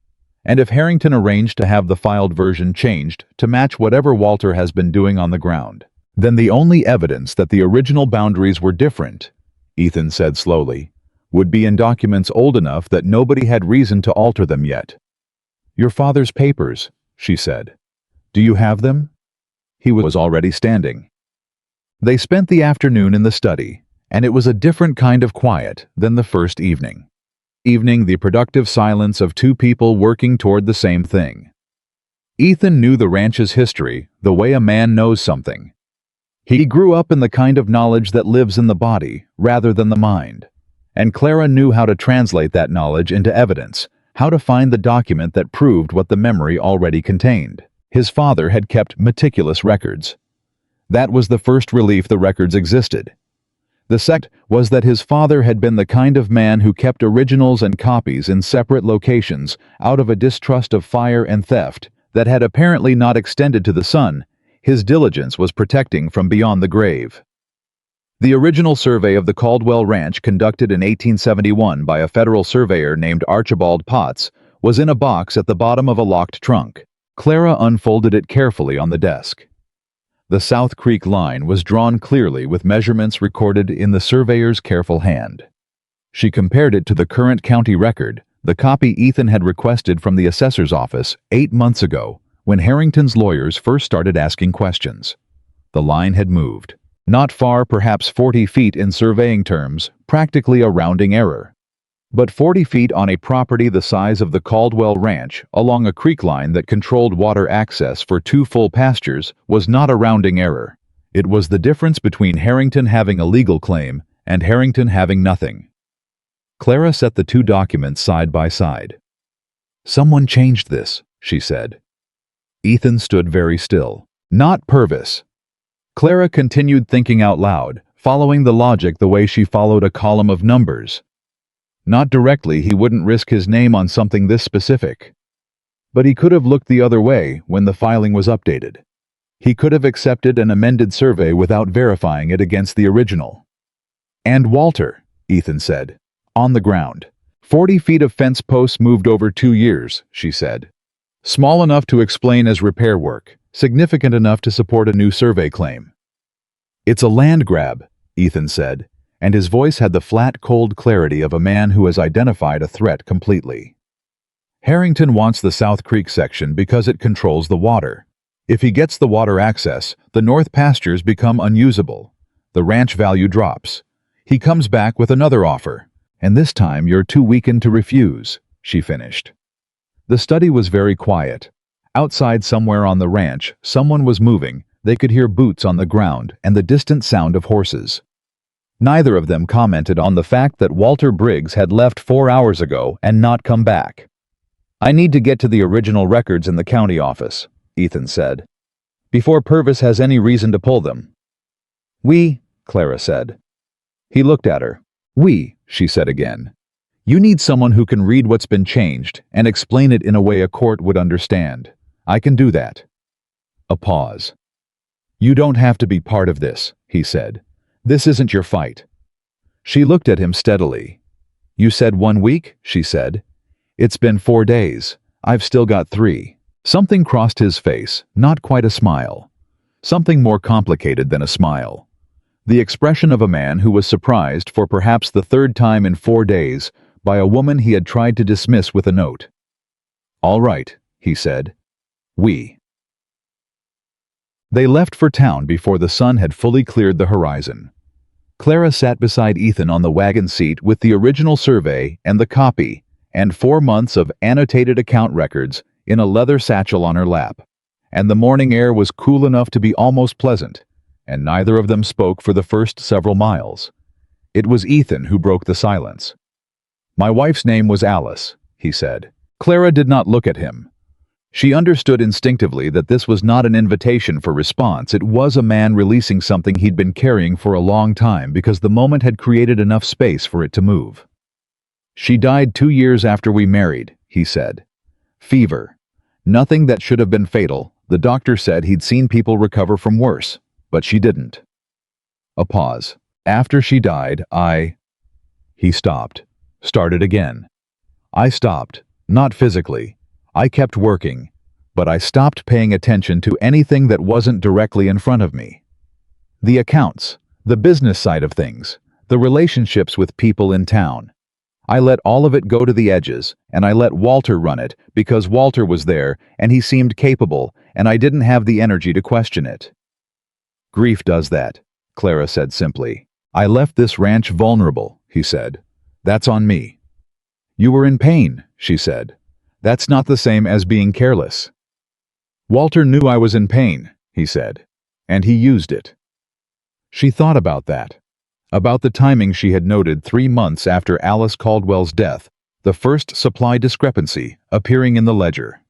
And if Harrington arranged to have the filed version changed to match whatever Walter has been doing on the ground, then the only evidence that the original boundaries were different," Ethan said slowly, "would be in documents old enough that nobody had reason to alter them yet." "Your father's papers," she said. "Do you have them?" He was already standing. They spent the afternoon in the study, and it was a different kind of quiet than the first evening. The productive silence of two people working toward the same thing. Ethan knew the ranch's history the way a man knows something. He grew up in the kind of knowledge that lives in the body rather than the mind. And Clara knew how to translate that knowledge into evidence, how to find the document that proved what the memory already contained. His father had kept meticulous records. That was the first relief the records existed. The second was that his father had been the kind of man who kept originals and copies in separate locations out of a distrust of fire and theft that had apparently not extended to the son. His diligence was protecting from beyond the grave. The original survey of the Caldwell Ranch, conducted in 1871 by a federal surveyor named Archibald Potts, was in a box at the bottom of a locked trunk. Clara unfolded it carefully on the desk. The South Creek line was drawn clearly with measurements recorded in the surveyor's careful hand. She compared it to the current county record, the copy Ethan had requested from the assessor's office 8 months ago, when Harrington's lawyers first started asking questions. The line had moved. Not far, perhaps 40 feet in surveying terms, practically a rounding error. But 40 feet on a property the size of the Caldwell Ranch, along a creek line that controlled water access for 2 full pastures, was not a rounding error. It was the difference between Harrington having a legal claim and Harrington having nothing. Clara set the 2 documents side by side. "Someone changed this," she said. Ethan stood very still. "Not Purvis." Clara continued thinking out loud, following the logic the way she followed a column of numbers. Not directly, he wouldn't risk his name on something this specific. But he could have looked the other way when the filing was updated. He could have accepted an amended survey without verifying it against the original. "And Walter," Ethan said. "On the ground. 40 feet of fence posts moved over 2 years, she said. Small enough to explain as repair work, significant enough to support a new survey claim." "It's a land grab," Ethan said, and his voice had the flat, cold clarity of a man who has identified a threat completely. "Harrington wants the South Creek section because it controls the water. If he gets the water access, the north pastures become unusable. The ranch value drops. He comes back with another offer, and this time you're too weakened to refuse," she finished. The study was very quiet. Outside somewhere on the ranch, someone was moving. They could hear boots on the ground and the distant sound of horses. Neither of them commented on the fact that Walter Briggs had left 4 hours ago and not come back. "I need to get to the original records in the county office," Ethan said, "before Purvis has any reason to pull them." Clara said. He looked at her. She said again. "You need someone who can read what's been changed and explain it in a way a court would understand. I can do that." A pause. "You don't have to be part of this," he said. "This isn't your fight." She looked at him steadily. "You said 1 week?" she said. "It's been 4 days. I've still got 3. Something crossed his face, not quite a smile. Something more complicated than a smile. The expression of a man who was surprised for perhaps the 3rd time in 4 days by a woman he had tried to dismiss with a note. "All right," he said. They left for town before the sun had fully cleared the horizon. Clara sat beside Ethan on the wagon seat with the original survey and the copy, and 4 months of annotated account records in a leather satchel on her lap. And the morning air was cool enough to be almost pleasant, and neither of them spoke for the first several miles. It was Ethan who broke the silence. "My wife's name was Alice," he said. Clara did not look at him. She understood instinctively that this was not an invitation for response. It was a man releasing something he'd been carrying for a long time because the moment had created enough space for it to move. "She died 2 years after we married," he said. "Fever. Nothing that should have been fatal. The doctor said he'd seen people recover from worse, but she didn't. A pause. After she died, He stopped. Started again. I stopped. Not physically. I kept working. But I stopped paying attention to anything that wasn't directly in front of me. The accounts, the business side of things, the relationships with people in town. I let all of it go to the edges, and I let Walter run it because Walter was there and he seemed capable, and I didn't have the energy to question it. Grief does that, Clara said simply. I left this ranch vulnerable, he said. That's on me. You were in pain, she said. That's not the same as being careless. Walter knew I was in pain, he said, and he used it. She thought about that. About the timing she had noted 3 months after Alice Caldwell's death, the first supply discrepancy appearing in the ledger.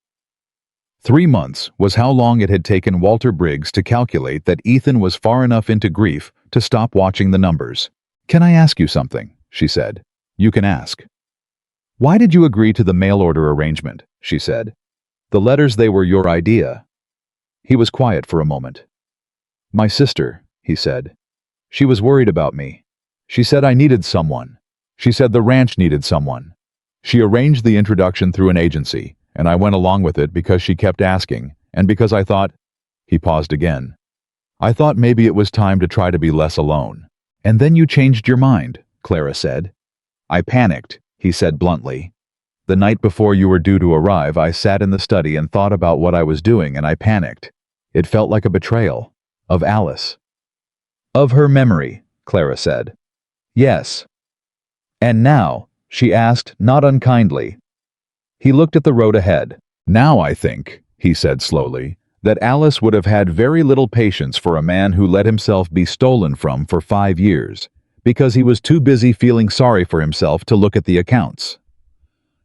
3 months was how long it had taken Walter Briggs to calculate that Ethan was far enough into grief to stop watching the numbers. Can I ask you something? She said. You can ask. Why did you agree to the mail order arrangement? She said. The letters, they were your idea. He was quiet for a moment. My sister, he said. She was worried about me. She said I needed someone. She said the ranch needed someone. She arranged the introduction through an agency, and I went along with it because she kept asking, and because I thought... He paused again. I thought maybe it was time to try to be less alone. And then you changed your mind, Clara said. I panicked, he said bluntly. The night before you were due to arrive, I sat in the study and thought about what I was doing, and I panicked. It felt like a betrayal. Of Alice. Of her memory, Clara said. Yes. And now, she asked, not unkindly. He looked at the road ahead. Now I think, he said slowly, that Alice would have had very little patience for a man who let himself be stolen from for 5 years, because he was too busy feeling sorry for himself to look at the accounts.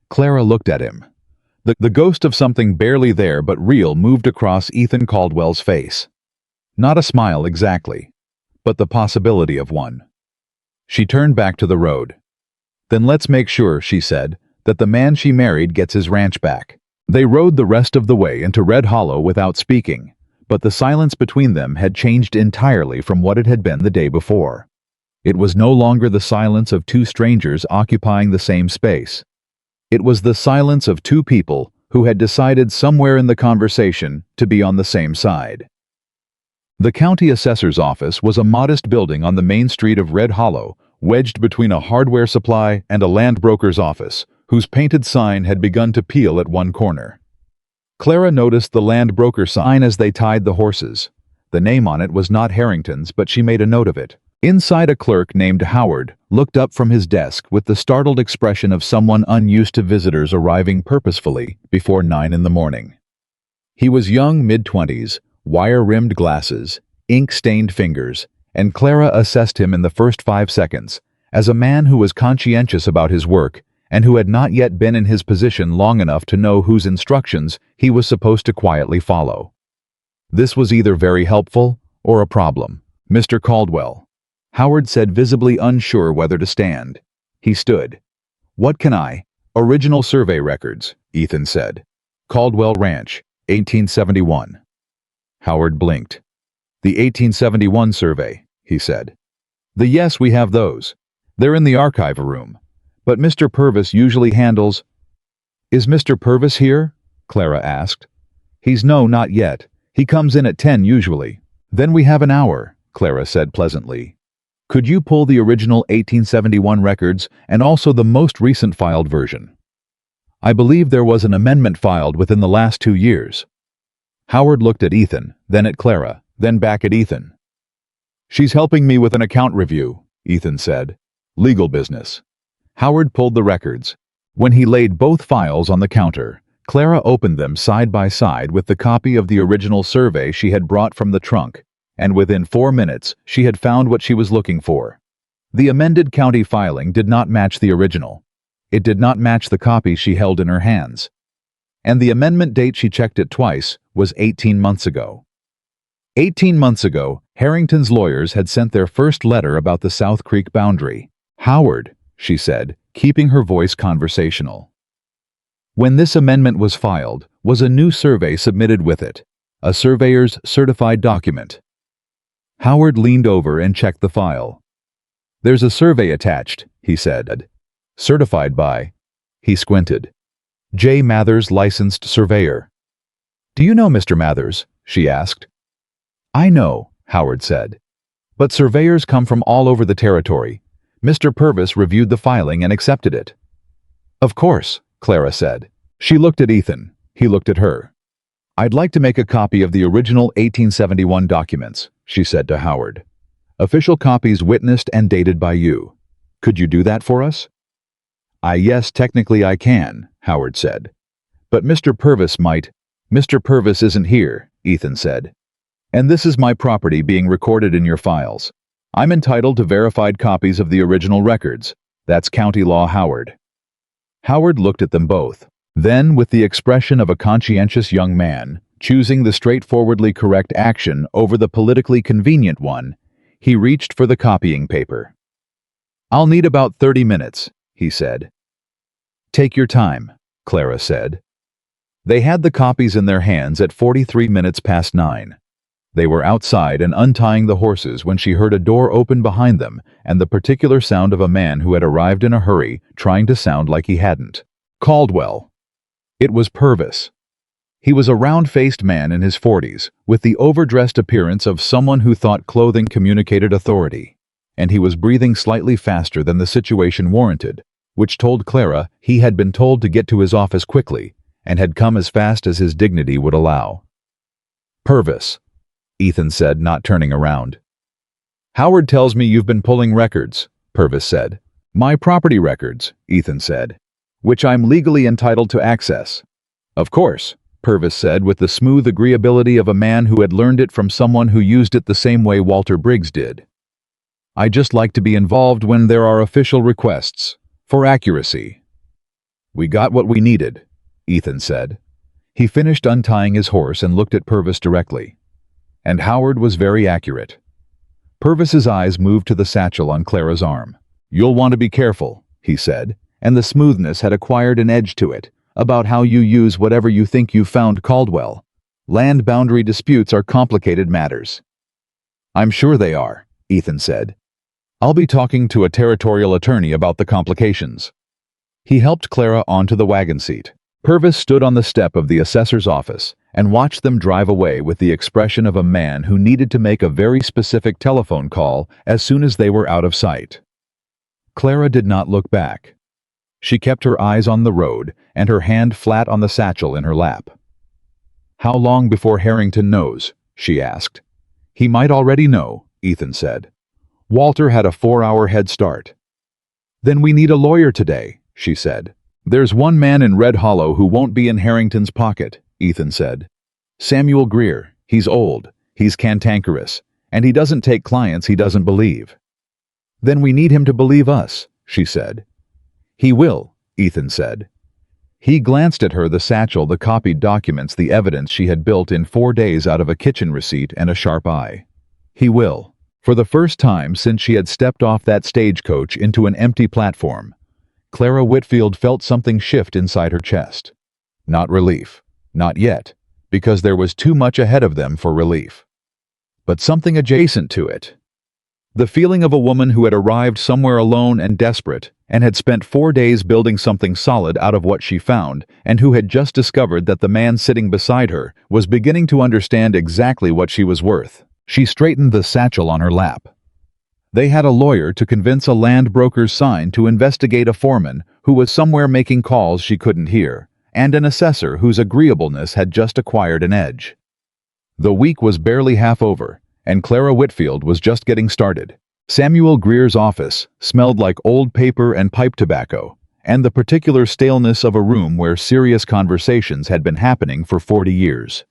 Clara looked at him. The ghost of something barely there but real moved across Ethan Caldwell's face. Not a smile exactly, but the possibility of one. She turned back to the road. Then let's make sure, she said, that the man she married gets his ranch back. They rode the rest of the way into Red Hollow without speaking, but the silence between them had changed entirely from what it had been the day before. It was no longer the silence of two strangers occupying the same space. It was the silence of two people who had decided somewhere in the conversation to be on the same side. The county assessor's office was a modest building on the main street of Red Hollow, wedged between a hardware supply and a land broker's office, whose painted sign had begun to peel at one corner. Clara noticed the land broker sign as they tied the horses. The name on it was not Harrington's, but she made a note of it. Inside, a clerk named Howard looked up from his desk with the startled expression of someone unused to visitors arriving purposefully before 9 in the morning. He was young, mid-20s, wire-rimmed glasses, ink-stained fingers, and Clara assessed him in the first 5 seconds as a man who was conscientious about his work and who had not yet been in his position long enough to know whose instructions he was supposed to quietly follow. This was either very helpful or a problem. Mr. Caldwell, Howard said, visibly unsure whether to stand. He stood. What can I? Original survey records, Ethan said. Caldwell Ranch, 1871. Howard blinked. The 1871 survey, he said. Yes, we have those. They're in the archive room. But Mr. Purvis usually handles... Is Mr. Purvis here? Clara asked. He's no, not yet. He comes in at 10 usually. Then we have an hour, Clara said pleasantly. Could you pull the original 1871 records and also the most recent filed version? I believe there was an amendment filed within the last 2 years. Howard looked at Ethan, then at Clara, then back at Ethan. She's helping me with an account review, Ethan said. Legal business. Howard pulled the records. When he laid both files on the counter, Clara opened them side by side with the copy of the original survey she had brought from the trunk, and within 4 minutes she had found what she was looking for. The amended county filing did not match the original. It did not match the copy she held in her hands. And the amendment date, she checked it twice, was 18 months ago. 18 months ago, Harrington's lawyers had sent their first letter about the South Creek boundary. Howard, she said, keeping her voice conversational. When this amendment was filed, was a new survey submitted with it, a surveyor's certified document. Howard leaned over and checked the file. "There's a survey attached," he said. "Certified by," he squinted, "J. Mathers, licensed surveyor." "Do you know Mr. Mathers?" she asked. "I know," Howard said. "But surveyors come from all over the territory. Mr. Purvis reviewed the filing and accepted it." "Of course," Clara said. She looked at Ethan. He looked at her. "I'd like to make a copy of the original 1871 documents," she said to Howard. "Official copies witnessed and dated by you. Could you do that for us?" Yes, technically I can," Howard said. "But Mr. Purvis might—" "Mr. Purvis isn't here," Ethan said. "And this is my property being recorded in your files. I'm entitled to verified copies of the original records. That's county law, Howard." Howard looked at them both. Then, with the expression of a conscientious young man, choosing the straightforwardly correct action over the politically convenient one, he reached for the copying paper. "I'll need about 30 minutes, he said. "Take your time," Clara said. They had the copies in their hands at 43 minutes past 9. They were outside and untying the horses when she heard a door open behind them and the particular sound of a man who had arrived in a hurry, trying to sound like he hadn't. Caldwell. It was Purvis. He was a round-faced man in his 40s, with the overdressed appearance of someone who thought clothing communicated authority, and he was breathing slightly faster than the situation warranted, which told Clara he had been told to get to his office quickly and had come as fast as his dignity would allow. "Purvis," Ethan said, not turning around. "Howard tells me you've been pulling records," Purvis said. "My property records," Ethan said, "which I'm legally entitled to access." "Of course," Purvis said with the smooth agreeability of a man who had learned it from someone who used it the same way Walter Briggs did. "I just like to be involved when there are official requests, for accuracy." "We got what we needed," Ethan said. He finished untying his horse and looked at Purvis directly. And Howard was very accurate. Purvis's eyes moved to the satchel on Clara's arm. "You'll want to be careful," he said, and the smoothness had acquired an edge to it, "about how you use whatever you think you've found, Caldwell. Land boundary disputes are complicated matters." "I'm sure they are," Ethan said. "I'll be talking to a territorial attorney about the complications." He helped Clara onto the wagon seat. Purvis stood on the step of the assessor's office and watched them drive away with the expression of a man who needed to make a very specific telephone call as soon as they were out of sight. Clara did not look back. She kept her eyes on the road and her hand flat on the satchel in her lap. "How long before Harrington knows?" she asked. "He might already know," Ethan said. "Walter had a 4-hour head start." "Then we need a lawyer today," she said. "There's one man in Red Hollow who won't be in Harrington's pocket," Ethan said. "Samuel Greer. He's old, he's cantankerous, and he doesn't take clients he doesn't believe." "Then we need him to believe us," she said. "He will," Ethan said. He glanced at her, the satchel, the copied documents, the evidence she had built in 4 days out of a kitchen receipt, and a sharp eye. "He will." For the first time since she had stepped off that stagecoach into an empty platform, Clara Whitfield felt something shift inside her chest. Not relief. Not yet, because there was too much ahead of them for relief. But something adjacent to it. The feeling of a woman who had arrived somewhere alone and desperate, and had spent 4 days building something solid out of what she found, and who had just discovered that the man sitting beside her was beginning to understand exactly what she was worth. She straightened the satchel on her lap. They had a lawyer to convince a land broker's sign to investigate a foreman who was somewhere making calls she couldn't hear, and an assessor whose agreeableness had just acquired an edge. The week was barely half over, and Clara Whitfield was just getting started. Samuel Greer's office smelled like old paper and pipe tobacco, and the particular staleness of a room where serious conversations had been happening for 40 years.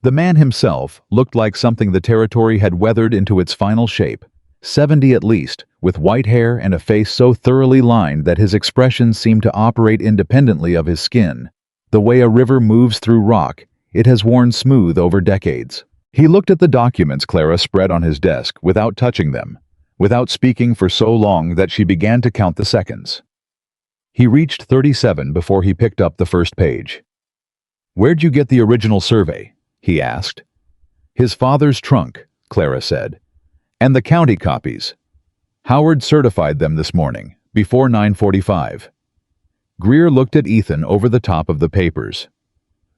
The man himself looked like something the territory had weathered into its final shape, 70 at least, with white hair and a face so thoroughly lined that his expression seemed to operate independently of his skin. The way a river moves through rock, it has worn smooth over decades. He looked at the documents Clara spread on his desk without touching them, without speaking for so long that she began to count the seconds. He reached 37 before he picked up the first page. "Where'd you get the original survey?" he asked. "His father's trunk," Clara said. "And the county copies. Howard certified them this morning, before 9:45. Greer looked at Ethan over the top of the papers.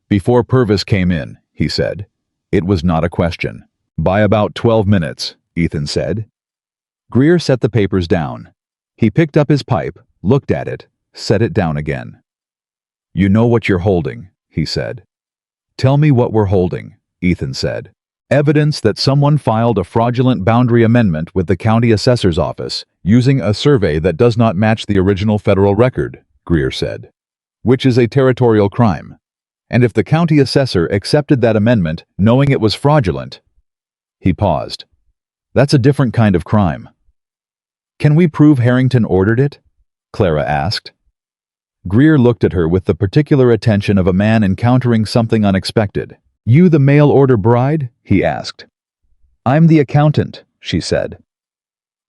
"Before Purvis came in," he said. It was not a question. "By about 12 minutes, Ethan said. Greer set the papers down. He picked up his pipe, looked at it, set it down again. "You know what you're holding," he said. "Tell me what we're holding," Ethan said. "Evidence that someone filed a fraudulent boundary amendment with the county assessor's office using a survey that does not match the original federal record," Greer said. "Which is a territorial crime. And if the county assessor accepted that amendment knowing it was fraudulent..." He paused. "That's a different kind of crime." "Can we prove Harrington ordered it?" Clara asked. Greer looked at her with the particular attention of a man encountering something unexpected. "You the mail-order bride?" he asked. "I'm the accountant," she said.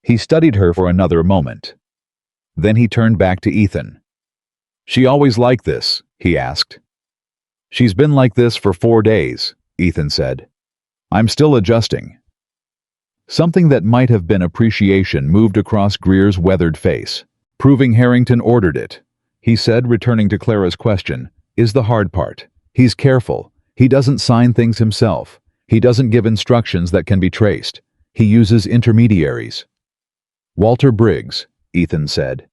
He studied her for another moment. Then he turned back to Ethan. "She always like this?" he asked. "She's been like this for 4 days," Ethan said. "I'm still adjusting." Something that might have been appreciation moved across Greer's weathered face. "Proving Harrington ordered it," he said, returning to Clara's question, "is the hard part. He's careful. He doesn't sign things himself. He doesn't give instructions that can be traced. He uses intermediaries." "Walter Briggs," Ethan said.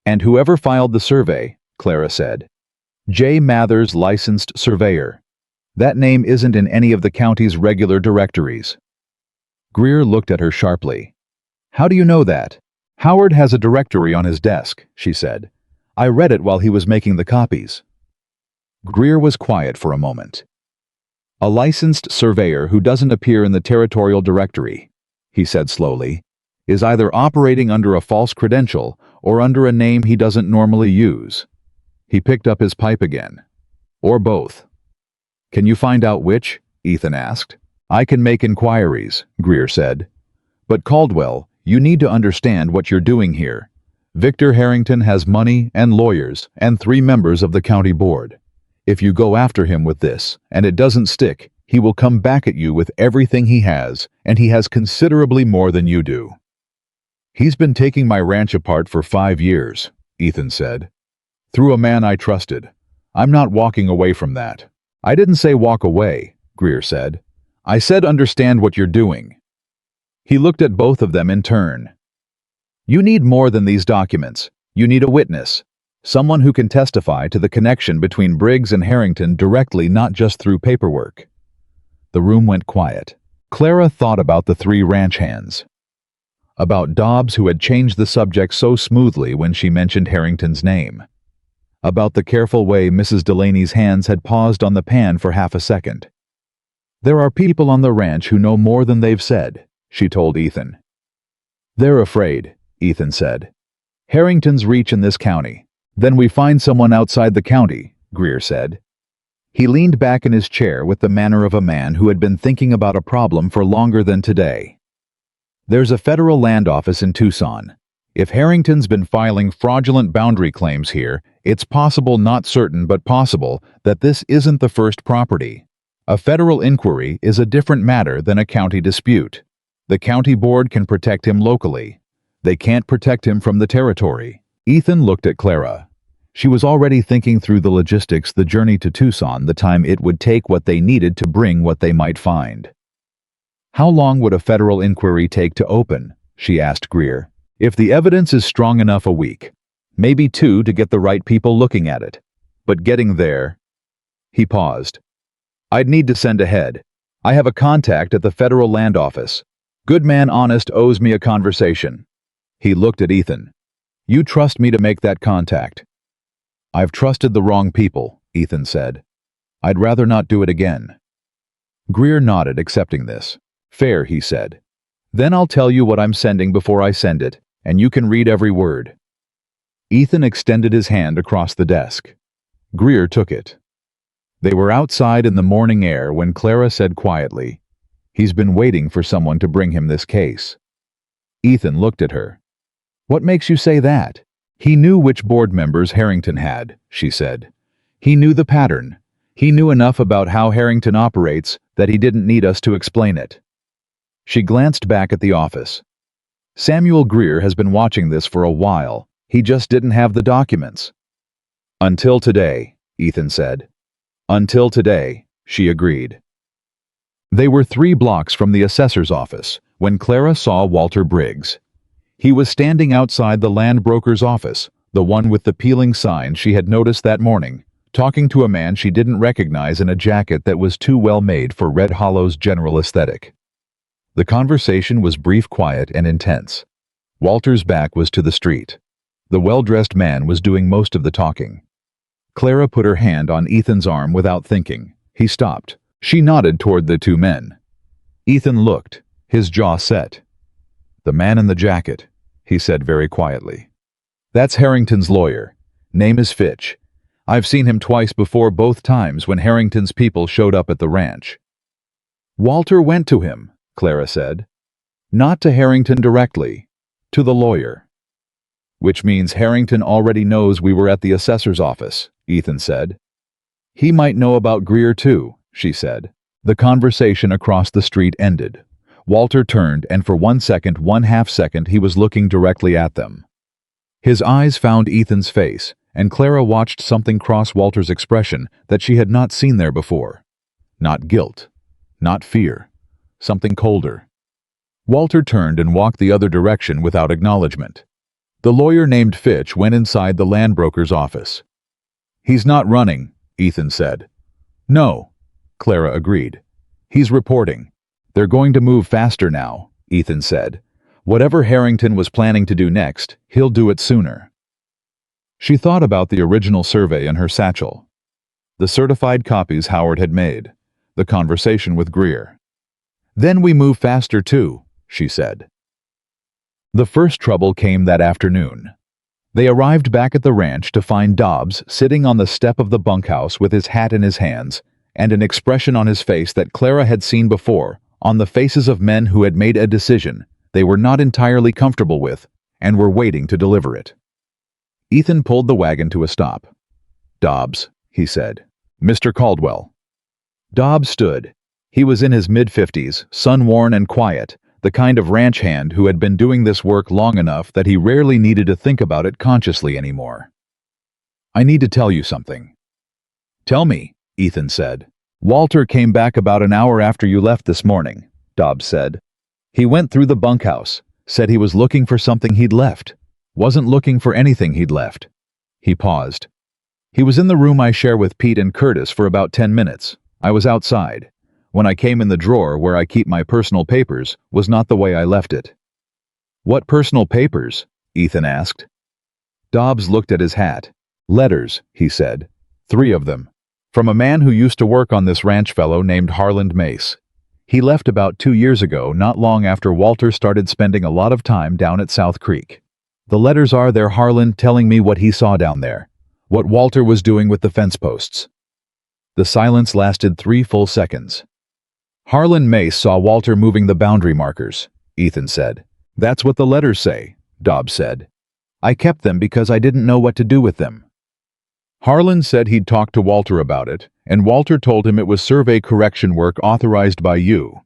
"And whoever filed the survey," Clara said. "J. Mathers, licensed surveyor. That name isn't in any of the county's regular directories." Greer looked at her sharply. "How do you know that?" "Howard has a directory on his desk," she said. "I read it while he was making the copies." Greer was quiet for a moment. "A licensed surveyor who doesn't appear in the territorial directory," he said slowly, "is either operating under a false credential or under a name he doesn't normally use." He picked up his pipe again. "Or both." "Can you find out which?" Ethan asked. "I can make inquiries," Greer said. "But Caldwell, you need to understand what you're doing here. Victor Harrington has money and lawyers and 3 members of the county board. If you go after him with this, and it doesn't stick, he will come back at you with everything he has, and he has considerably more than you do." "He's been taking my ranch apart for 5 years," Ethan said. "Through a man I trusted. I'm not walking away from that." "I didn't say walk away," Greer said. "I said understand what you're doing." He looked at both of them in turn. "You need more than these documents. You need a witness. Someone who can testify to the connection between Briggs and Harrington directly, not just through paperwork." The room went quiet. Clara thought about the 3 ranch hands. About Dobbs, who had changed the subject so smoothly when she mentioned Harrington's name. About the careful way Mrs. Delaney's hands had paused on the pan for half a second. "There are people on the ranch who know more than they've said," she told Ethan. "They're afraid," Ethan said. "Harrington's reach in this county. Then we find someone outside the county," Greer said. He leaned back in his chair with the manner of a man who had been thinking about a problem for longer than today. "There's a federal land office in Tucson. If Harrington's been filing fraudulent boundary claims here, it's possible, not certain but possible, that this isn't the first property. A federal inquiry is a different matter than a county dispute. The county board can protect him locally. They can't protect him from the territory." Ethan looked at Clara. She was already thinking through the logistics, the journey to Tucson, the time it would take, what they needed to bring, what they might find. "How long would a federal inquiry take to open?" she asked Greer. "If the evidence is strong enough, a week. Maybe 2 to get the right people looking at it. But getting there..." He paused. "I'd need to send ahead. I have a contact at the federal land office. Good man honest owes me a conversation." He looked at Ethan. "You trust me to make that contact?" "I've trusted the wrong people," Ethan said. "I'd rather not do it again." Greer nodded, accepting this. "Fair," he said. "Then I'll tell you what I'm sending before I send it, and you can read every word." Ethan extended his hand across the desk. Greer took it. They were outside in the morning air when Clara said quietly, "He's been waiting for someone to bring him this case." Ethan looked at her. "What makes you say that?" He knew which board members Harrington had, she said. He knew the pattern. He knew enough about how Harrington operates that he didn't need us to explain it. She glanced back at the office. Samuel Greer has been watching this for a while. He just didn't have the documents. Until today, Ethan said. Until today, she agreed. They were 3 blocks from the assessor's office when Clara saw Walter Briggs. He was standing outside the land broker's office, the one with the peeling sign she had noticed that morning, talking to a man she didn't recognize in a jacket that was too well made for Red Hollow's general aesthetic. The conversation was brief, quiet, and intense. Walter's back was to the street. The well-dressed man was doing most of the talking. Clara put her hand on Ethan's arm without thinking. He stopped. She nodded toward the 2 men. Ethan looked, his jaw set. "The man in the jacket," he said very quietly. "That's Harrington's lawyer. Name is Fitch. I've seen him twice before, both times when Harrington's people showed up at the ranch." "Walter went to him," Clara said. "Not to Harrington directly, to the lawyer." "Which means Harrington already knows we were at the assessor's office," Ethan said. "He might know about Greer too," she said. The conversation across the street ended. Walter turned, and for 1 second he was looking directly at them. His eyes found Ethan's face, and Clara watched something cross Walter's expression that she had not seen there before. Not guilt, not fear, something colder. Walter turned and walked the other direction without acknowledgement. The lawyer named Fitch went inside the land broker's office. "He's not running," Ethan said. "No," Clara agreed. "He's reporting. They're going to move faster now," Ethan said. "Whatever Harrington was planning to do next, he'll do it sooner." She thought about the original survey in her satchel. The certified copies Howard had made. The conversation with Greer. "Then we move faster too," she said. The first trouble came that afternoon. They arrived back at the ranch to find Dobbs sitting on the step of the bunkhouse with his hat in his hands and an expression on his face that Clara had seen before, on the faces of men who had made a decision they were not entirely comfortable with and were waiting to deliver it. Ethan pulled the wagon to a stop. "Dobbs," he said. "Mr. Caldwell." Dobbs stood. He was in his mid-50s, sun-worn and quiet, the kind of ranch hand who had been doing this work long enough that he rarely needed to think about it consciously anymore. "I need to tell you something." "Tell me," Ethan said. "Walter came back about an hour after you left this morning," Dobbs said. "He went through the bunkhouse, said he was looking for something he'd left. Wasn't looking for anything he'd left." He paused. "He was in the room I share with Pete and Curtis for about 10 minutes. I was outside. When I came in, the drawer where I keep my personal papers was not the way I left it." "What personal papers?" Ethan asked. Dobbs looked at his hat. "Letters," he said. 3 of them. From a man who used to work on this ranch, fellow named Harland Mace. He left about 2 years ago, not long after Walter started spending a lot of time down at South Creek. The letters are there, Harland telling me what he saw down there, what Walter was doing with the fence posts." The silence lasted 3 full seconds. "Harland Mace saw Walter moving the boundary markers," Ethan said. "That's what the letters say," Dobbs said. "I kept them because I didn't know what to do with them." Harland said he'd talked to Walter about it, and Walter told him it was survey correction work authorized by you.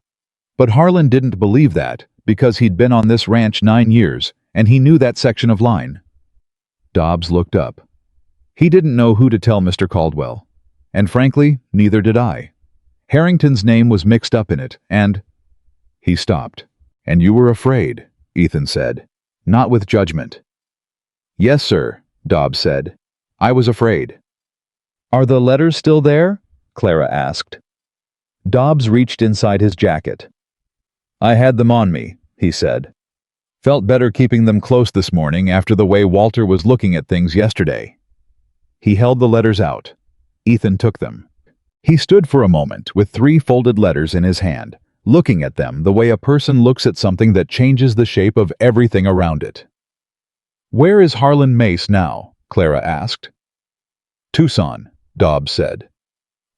But Harland didn't believe that, because he'd been on this ranch 9 years, and he knew that section of line. Dobbs looked up. He didn't know who to tell Mr. Caldwell. And frankly, neither did I. Harrington's name was mixed up in it, and... He stopped. "And you were afraid," Ethan said. "Not with judgment." "Yes, sir," Dobbs said. "I was afraid." "Are the letters still there?" Clara asked. Dobbs reached inside his jacket. "I had them on me," he said. "Felt better keeping them close this morning after the way Walter was looking at things yesterday." He held the letters out. Ethan took them. He stood for a moment with 3 folded letters in his hand, looking at them the way a person looks at something that changes the shape of everything around it. "Where is Harland Mace now?" Clara asked. "Tucson," Dobbs said.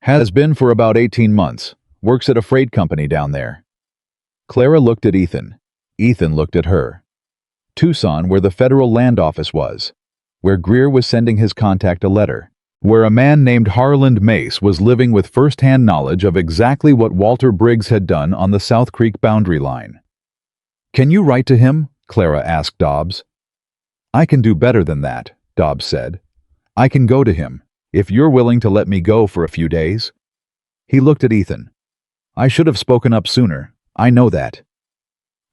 "Has been for about 18 months. Works at a freight company down there." Clara looked at Ethan. Ethan looked at her. "Tucson, where the federal land office was." where Greer was sending his contact a letter, where a man named Harland Mace was living with first-hand knowledge of exactly what Walter Briggs had done on the South Creek boundary line. "Can you write to him?" Clara asked Dobbs. "I can do better than that," Dobbs said. "I can go to him, if you're willing to let me go for a few days." He looked at Ethan. "I should have spoken up sooner. I know that."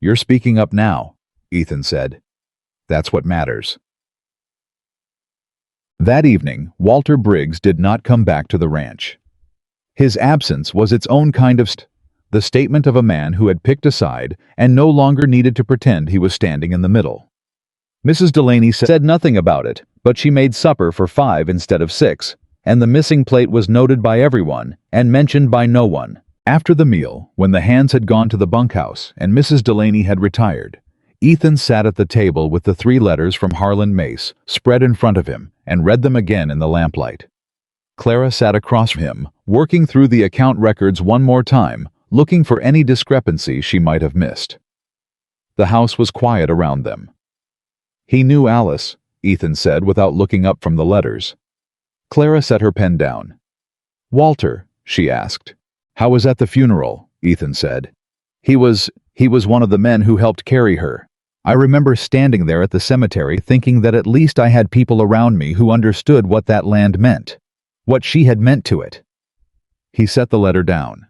"You're speaking up now," Ethan said. "That's what matters." That evening, Walter Briggs did not come back to the ranch. His absence was its own kind of the statement of a man who had picked a side and no longer needed to pretend he was standing in the middle. Mrs. Delaney said nothing about it, but she made supper for 5 instead of 6, and the missing plate was noted by everyone and mentioned by no one. After the meal, when the hands had gone to the bunkhouse and Mrs. Delaney had retired, Ethan sat at the table with the 3 letters from Harland Mace spread in front of him and read them again in the lamplight. Clara sat across from him, working through the account records one more time, looking for any discrepancy she might have missed. The house was quiet around them. "He knew Alice," Ethan said without looking up from the letters. Clara set her pen down. "Walter," she asked. "How was at the funeral?" Ethan said. He was one of the men who helped carry her. I remember standing there at the cemetery thinking that at least I had people around me who understood what that land meant, what she had meant to it." He set the letter down.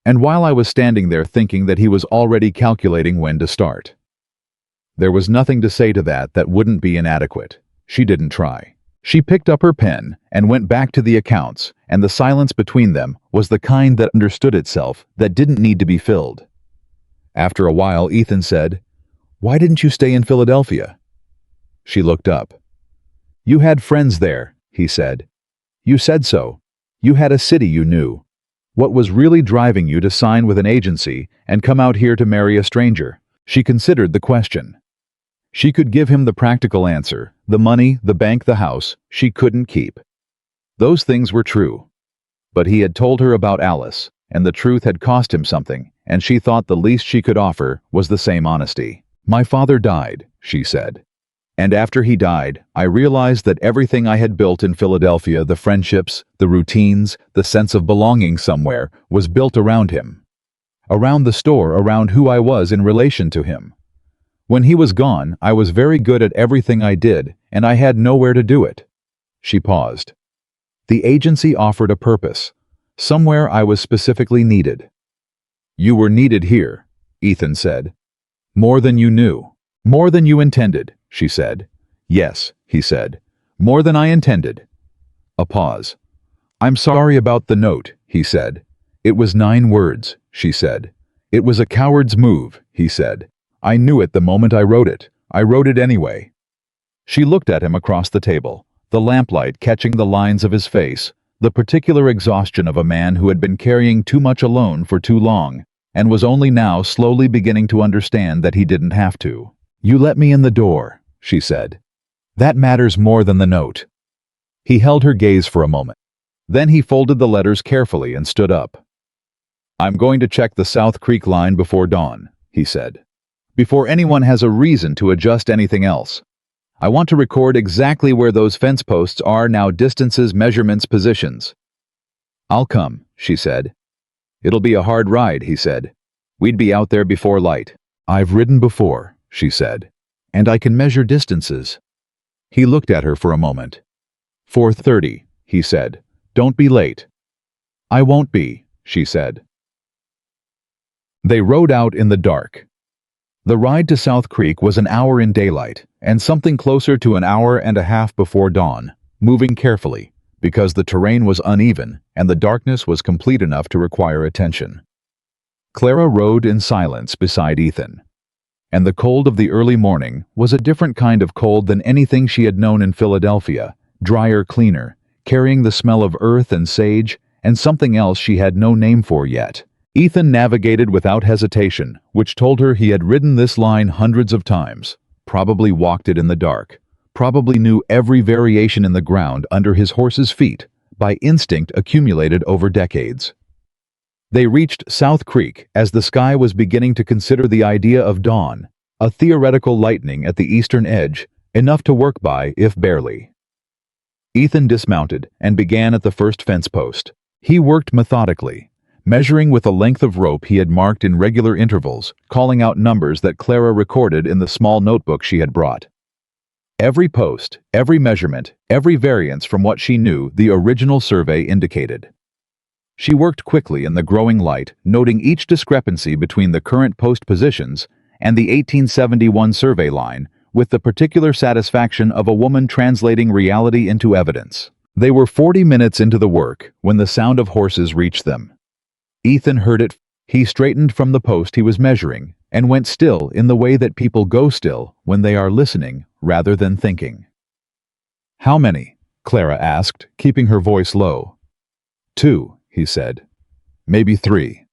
"And while I was standing there thinking that he was already calculating when to start." There was nothing to say to that wouldn't be inadequate. She didn't try. She picked up her pen and went back to the accounts, and the silence between them was the kind that understood itself, that didn't need to be filled. After a while, Ethan said, "Why didn't you stay in Philadelphia?" She looked up. "You had friends there," he said. "You said so. You had a city you knew. What was really driving you to sign with an agency and come out here to marry a stranger?" She considered the question. She could give him the practical answer: the money, the bank, the house, she couldn't keep. Those things were true. But he had told her about Alice, and the truth had cost him something, and she thought the least she could offer was the same honesty. "My father died," she said. "And after he died, I realized that everything I had built in Philadelphia, the friendships, the routines, the sense of belonging somewhere, was built around him. Around the store, around who I was in relation to him. When he was gone, I was very good at everything I did, and I had nowhere to do it." She paused. "The agency offered a purpose. Somewhere I was specifically needed." "You were needed here," Ethan said. "More than you knew. More than you intended," she said. "Yes," he said. "More than I intended." A pause. "I'm sorry about the note," he said. "It was 9 words," she said. "It was a coward's move," he said. "I knew it the moment I wrote it. I wrote it anyway." She looked at him across the table, the lamplight catching the lines of his face, the particular exhaustion of a man who had been carrying too much alone for too long, and was only now slowly beginning to understand that he didn't have to. "You let me in the door," she said. "That matters more than the note." He held her gaze for a moment. Then he folded the letters carefully and stood up. "I'm going to check the South Creek line before dawn," he said. "Before anyone has a reason to adjust anything else. I want to record exactly where those fence posts are now, distances, measurements, positions." "I'll come," she said. "It'll be a hard ride," he said. "We'd be out there before light." "I've ridden before," she said, "and I can measure distances." He looked at her for a moment. 4:30, he said. "Don't be late." "I won't be," she said. They rode out in the dark. The ride to South Creek was an hour in daylight, and something closer to an hour and a half before dawn, moving carefully, because the terrain was uneven and the darkness was complete enough to require attention. Clara rode in silence beside Ethan, and the cold of the early morning was a different kind of cold than anything she had known in Philadelphia, drier, cleaner, carrying the smell of earth and sage, and something else she had no name for yet. Ethan navigated without hesitation, which told her he had ridden this line hundreds of times, probably walked it in the dark, probably knew every variation in the ground under his horse's feet, by instinct accumulated over decades. They reached South Creek as the sky was beginning to consider the idea of dawn, a theoretical lightening at the eastern edge, Enough to work by, if barely. Ethan dismounted and began at the first fence post. He worked methodically, measuring with a length of rope he had marked in regular intervals, calling out numbers that Clara recorded in the small notebook she had brought. Every post, every measurement, every variance from what she knew the original survey indicated. She worked quickly in the growing light, noting each discrepancy between the current post positions and the 1871 survey line, with the particular satisfaction of a woman translating reality into evidence. They were 40 minutes into the work when the sound of horses reached them. Ethan heard it. He straightened from the post he was measuring and went still in the way that people go still when they are listening rather than thinking. "How many?" Clara asked, keeping her voice low. "2," he said. "Maybe 3.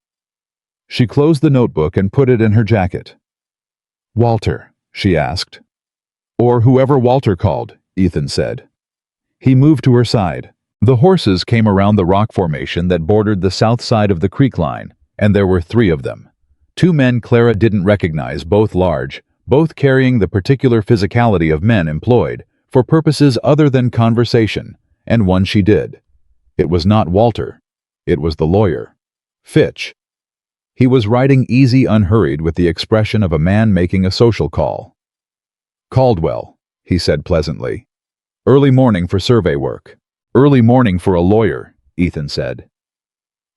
She closed the notebook and put it in her jacket. "Walter?" she asked. "Or whoever Walter called," Ethan said. He moved to her side. The horses came around the rock formation that bordered the south side of the creek line, and there were 3 of them. 2 men Clara didn't recognize, both large, both carrying the particular physicality of men employed for purposes other than conversation, and one she did. It was not Walter. It was the lawyer. Fitch. He was riding easy, unhurried, with the expression of a man making a social call. "Caldwell," he said pleasantly. "Early morning for survey work." "Early morning for a lawyer," Ethan said.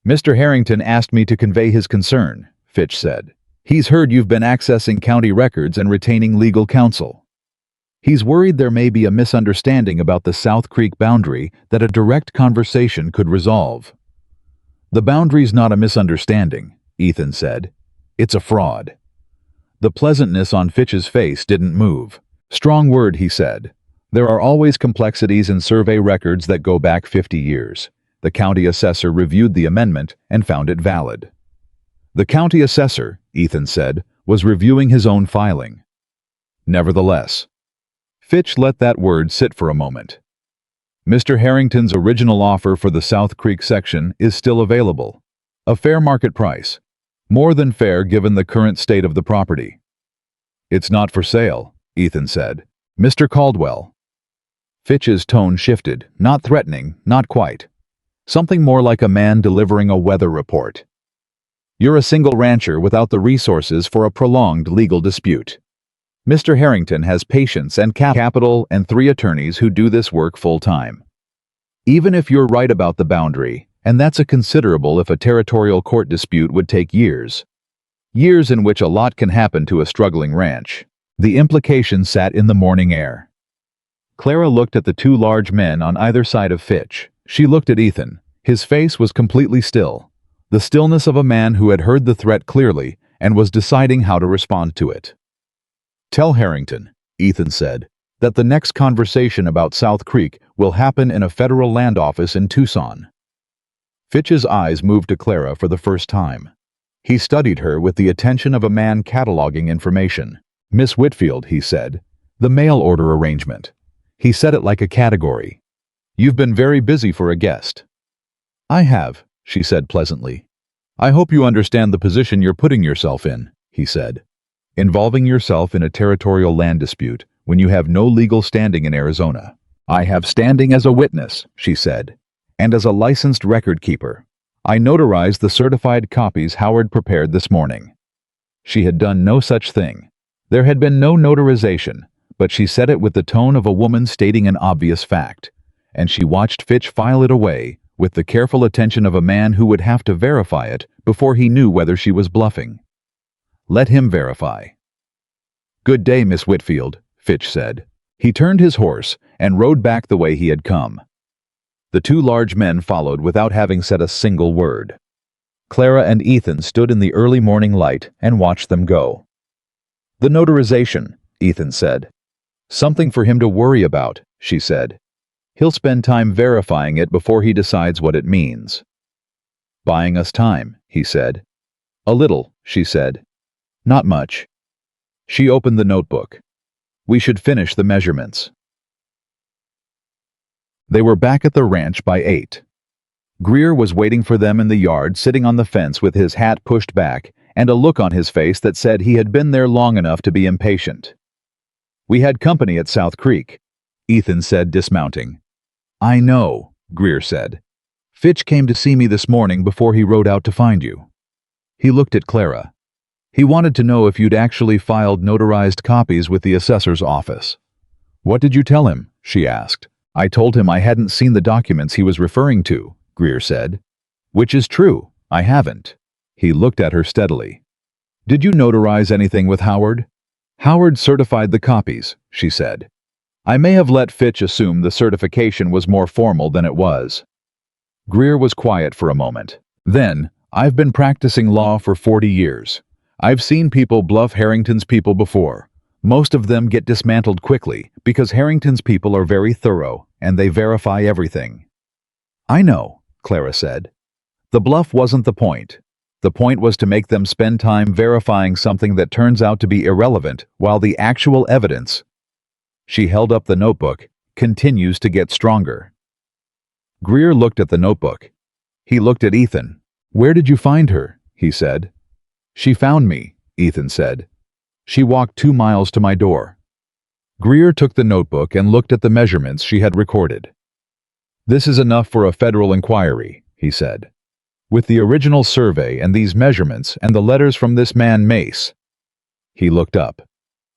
"Mr. Harrington asked me to convey his concern," Fitch said. "He's heard you've been accessing county records and retaining legal counsel. He's worried there may be a misunderstanding about the South Creek boundary that a direct conversation could resolve." "The boundary's not a misunderstanding," Ethan said. "It's a fraud." The pleasantness on Fitch's face didn't move. "Strong word," he said. "There are always complexities in survey records that go back 50 years. The county assessor reviewed the amendment and found it valid." The county assessor, Ethan said, was reviewing his own filing. "Nevertheless." Fitch let that word sit for a moment. "Mr. Harrington's original offer for the South Creek section is still available. A fair market price. More than fair given the current state of the property." "It's not for sale," Ethan said. "Mr. Caldwell." Fitch's tone shifted, not threatening, not quite. Something more like a man delivering a weather report. "You're a single rancher without the resources for a prolonged legal dispute. Mr. Harrington has patience and capital and 3 attorneys who do this work full-time. Even if you're right about the boundary, and that's a considerable if a territorial court dispute would take years. Years in which a lot can happen to a struggling ranch." The implication sat in the morning air. Clara looked at the 2 large men on either side of Fitch. She looked at Ethan. His face was completely still. The stillness of a man who had heard the threat clearly and was deciding how to respond to it. "Tell Harrington," Ethan said, "that the next conversation about South Creek will happen in a federal land office in Tucson." Fitch's eyes moved to Clara for the first time. He studied her with the attention of a man cataloging information. "Miss Whitfield," he said, "the mail order arrangement." He said it like a category. "You've been very busy for a guest." "I have," she said pleasantly. "I hope you understand the position you're putting yourself in," he said. "Involving yourself in a territorial land dispute when you have no legal standing in Arizona." "I have standing as a witness," she said, "and as a licensed record keeper. I notarized the certified copies Howard prepared this morning." She had done no such thing. There had been no notarization, but she said it with the tone of a woman stating an obvious fact, and she watched Fitch file it away with the careful attention of a man who would have to verify it before he knew whether she was bluffing. Let him verify. "Good day, Miss Whitfield," Fitch said. He turned his horse and rode back the way he had come. The 2 large men followed without having said a single word. Clara and Ethan stood in the early morning light and watched them go. "The notarization," Ethan said. "Something for him to worry about," she said. "He'll spend time verifying it before he decides what it means." "Buying us time," he said. "A little," she said. "Not much." She opened the notebook. "We should finish the measurements." They were back at the ranch by 8. Greer was waiting for them in the yard, sitting on the fence with his hat pushed back and a look on his face that said he had been there long enough to be impatient. We had company at South Creek, Ethan said, dismounting. I know, Greer said. Fitch came to see me this morning before he rode out to find you. He looked at Clara. He wanted to know if you'd actually filed notarized copies with the assessor's office. What did you tell him? She asked. I told him I hadn't seen the documents he was referring to, Greer said. Which is true, I haven't. He looked at her steadily. Did you notarize anything with Howard? Howard certified the copies, she said. I may have let Fitch assume the certification was more formal than it was. Greer was quiet for a moment. Then, I've been practicing law for 40 years. I've seen people bluff Harrington's people before. Most of them get dismantled quickly because Harrington's people are very thorough and they verify everything. I know, Clara said. The bluff wasn't the point. The point was to make them spend time verifying something that turns out to be irrelevant while the actual evidence, she held up the notebook, continues to get stronger. Greer looked at the notebook. He looked at Ethan. Where did you find her? He said. She found me, Ethan said. She walked 2 miles to my door. Greer took the notebook and looked at the measurements she had recorded. This is enough for a federal inquiry, he said. With the original survey and these measurements and the letters from this man Mace. He looked up.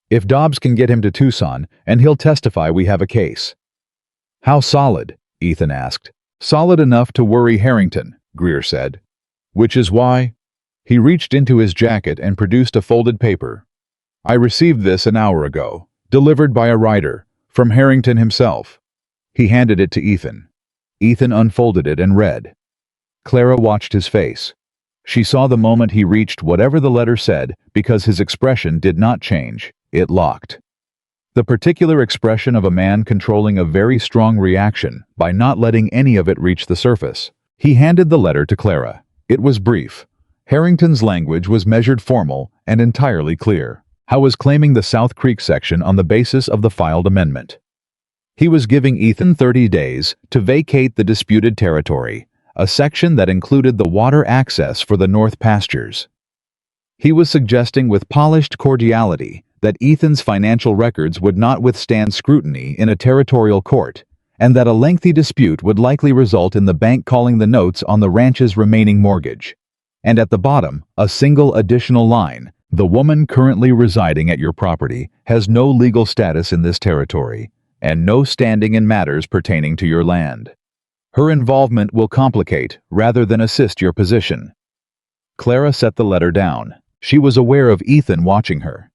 If Dobbs can get him to Tucson, and he'll testify, we have a case. How solid? Ethan asked. Solid enough to worry Harrington, Greer said. Which is why? He reached into his jacket and produced a folded paper. I received this an hour ago, delivered by a writer, from Harrington himself. He handed it to Ethan. Ethan unfolded it and read. Clara watched his face. She saw the moment he reached whatever the letter said because his expression did not change. It locked. The particular expression of a man controlling a very strong reaction by not letting any of it reach the surface. He handed the letter to Clara. It was brief. Harrington's language was measured, formal, and entirely clear. Howe was claiming the South Creek section on the basis of the filed amendment. He was giving Ethan 30 days to vacate the disputed territory, a section that included the water access for the North Pastures. He was suggesting with polished cordiality that Ethan's financial records would not withstand scrutiny in a territorial court, and that a lengthy dispute would likely result in the bank calling the notes on the ranch's remaining mortgage. And at the bottom, a single additional line: the woman currently residing at your property has no legal status in this territory, and no standing in matters pertaining to your land. Her involvement will complicate rather than assist your position. Clara set the letter down. She was aware of Ethan watching her.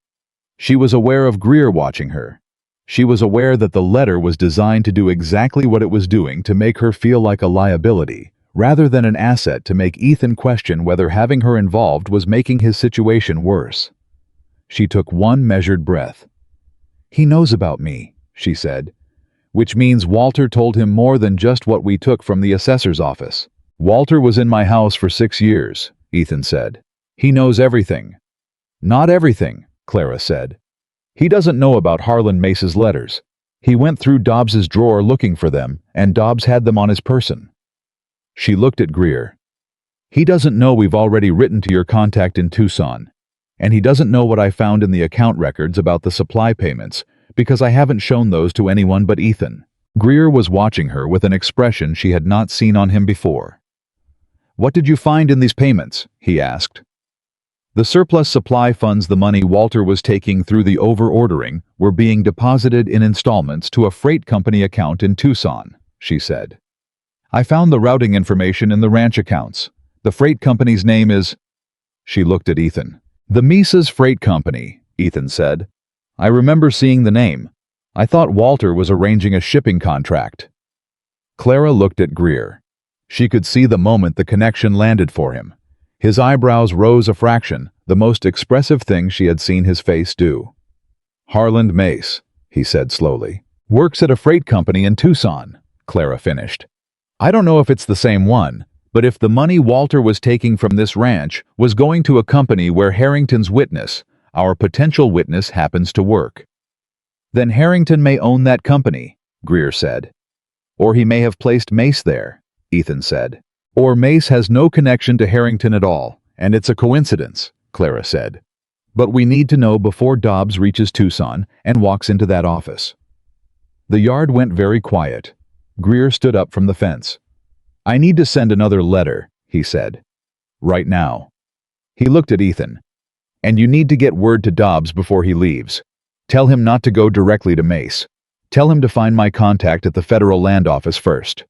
She was aware of Greer watching her. She was aware that the letter was designed to do exactly what it was doing, to make her feel like a liability, rather than an asset, to make Ethan question whether having her involved was making his situation worse. She took one measured breath. He knows about me, she said, which means Walter told him more than just what we took from the assessor's office. Walter was in my house for 6 years, Ethan said. He knows everything. Not everything, Clara said. He doesn't know about Harlan Mace's letters. He went through Dobbs's drawer looking for them, and Dobbs had them on his person. She looked at Greer. He doesn't know we've already written to your contact in Tucson, and he doesn't know what I found in the account records about the supply payments, because I haven't shown those to anyone but Ethan. Greer was watching her with an expression she had not seen on him before. What did you find in these payments? He asked. The surplus supply funds, the money Walter was taking through the over-ordering, were being deposited in installments to a freight company account in Tucson, she said. I found the routing information in the ranch accounts. The freight company's name is... She looked at Ethan. The Mises Freight Company, Ethan said. I remember seeing the name. I thought Walter was arranging a shipping contract. Clara looked at Greer. She could see the moment the connection landed for him. His eyebrows rose a fraction, the most expressive thing she had seen his face do. Harlan Mace, he said slowly. Works at a freight company in Tucson, Clara finished. I don't know if it's the same one, but if the money Walter was taking from this ranch was going to a company where Harrington's witness, our potential witness, happens to work, then Harrington may own that company, Greer said. Or he may have placed Mace there, Ethan said. Or Mace has no connection to Harrington at all, and it's a coincidence, Clara said. But we need to know before Dobbs reaches Tucson and walks into that office." The yard went very quiet. Greer stood up from the fence. "I need to send another letter," he said. "Right now." He looked at Ethan. "And you need to get word to Dobbs before he leaves. Tell him not to go directly to Mace. Tell him to find my contact at the federal land office first."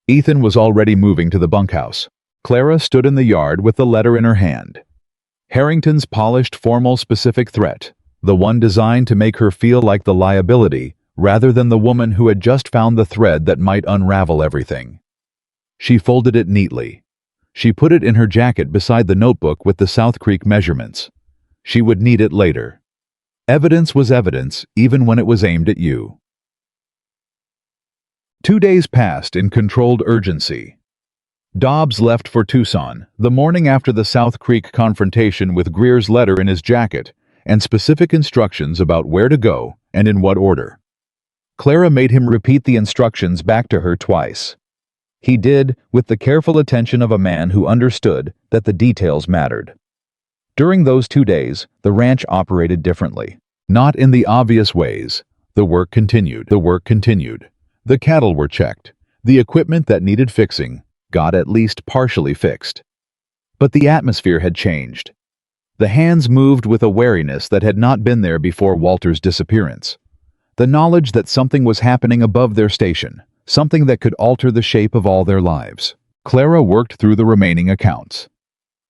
Ethan was already moving to the bunkhouse. Clara stood in the yard with the letter in her hand. Harrington's polished, formal, specific threat, the one designed to make her feel like the liability rather than the woman who had just found the thread that might unravel everything. She folded it neatly. She put it in her jacket beside the notebook with the South Creek measurements. She would need it later. Evidence was evidence, even when it was aimed at you. 2 days passed in controlled urgency. Dobbs left for Tucson the morning after the South Creek confrontation with Greer's letter in his jacket and specific instructions about where to go and in what order. Clara made him repeat the instructions back to her twice. He did, with the careful attention of a man who understood that the details mattered. During those 2 days, the ranch operated differently. Not in the obvious ways. The work continued. The cattle were checked. The equipment that needed fixing got at least partially fixed. But the atmosphere had changed. The hands moved with a wariness that had not been there before Walter's disappearance. The knowledge that something was happening above their station, something that could alter the shape of all their lives. Clara worked through the remaining accounts.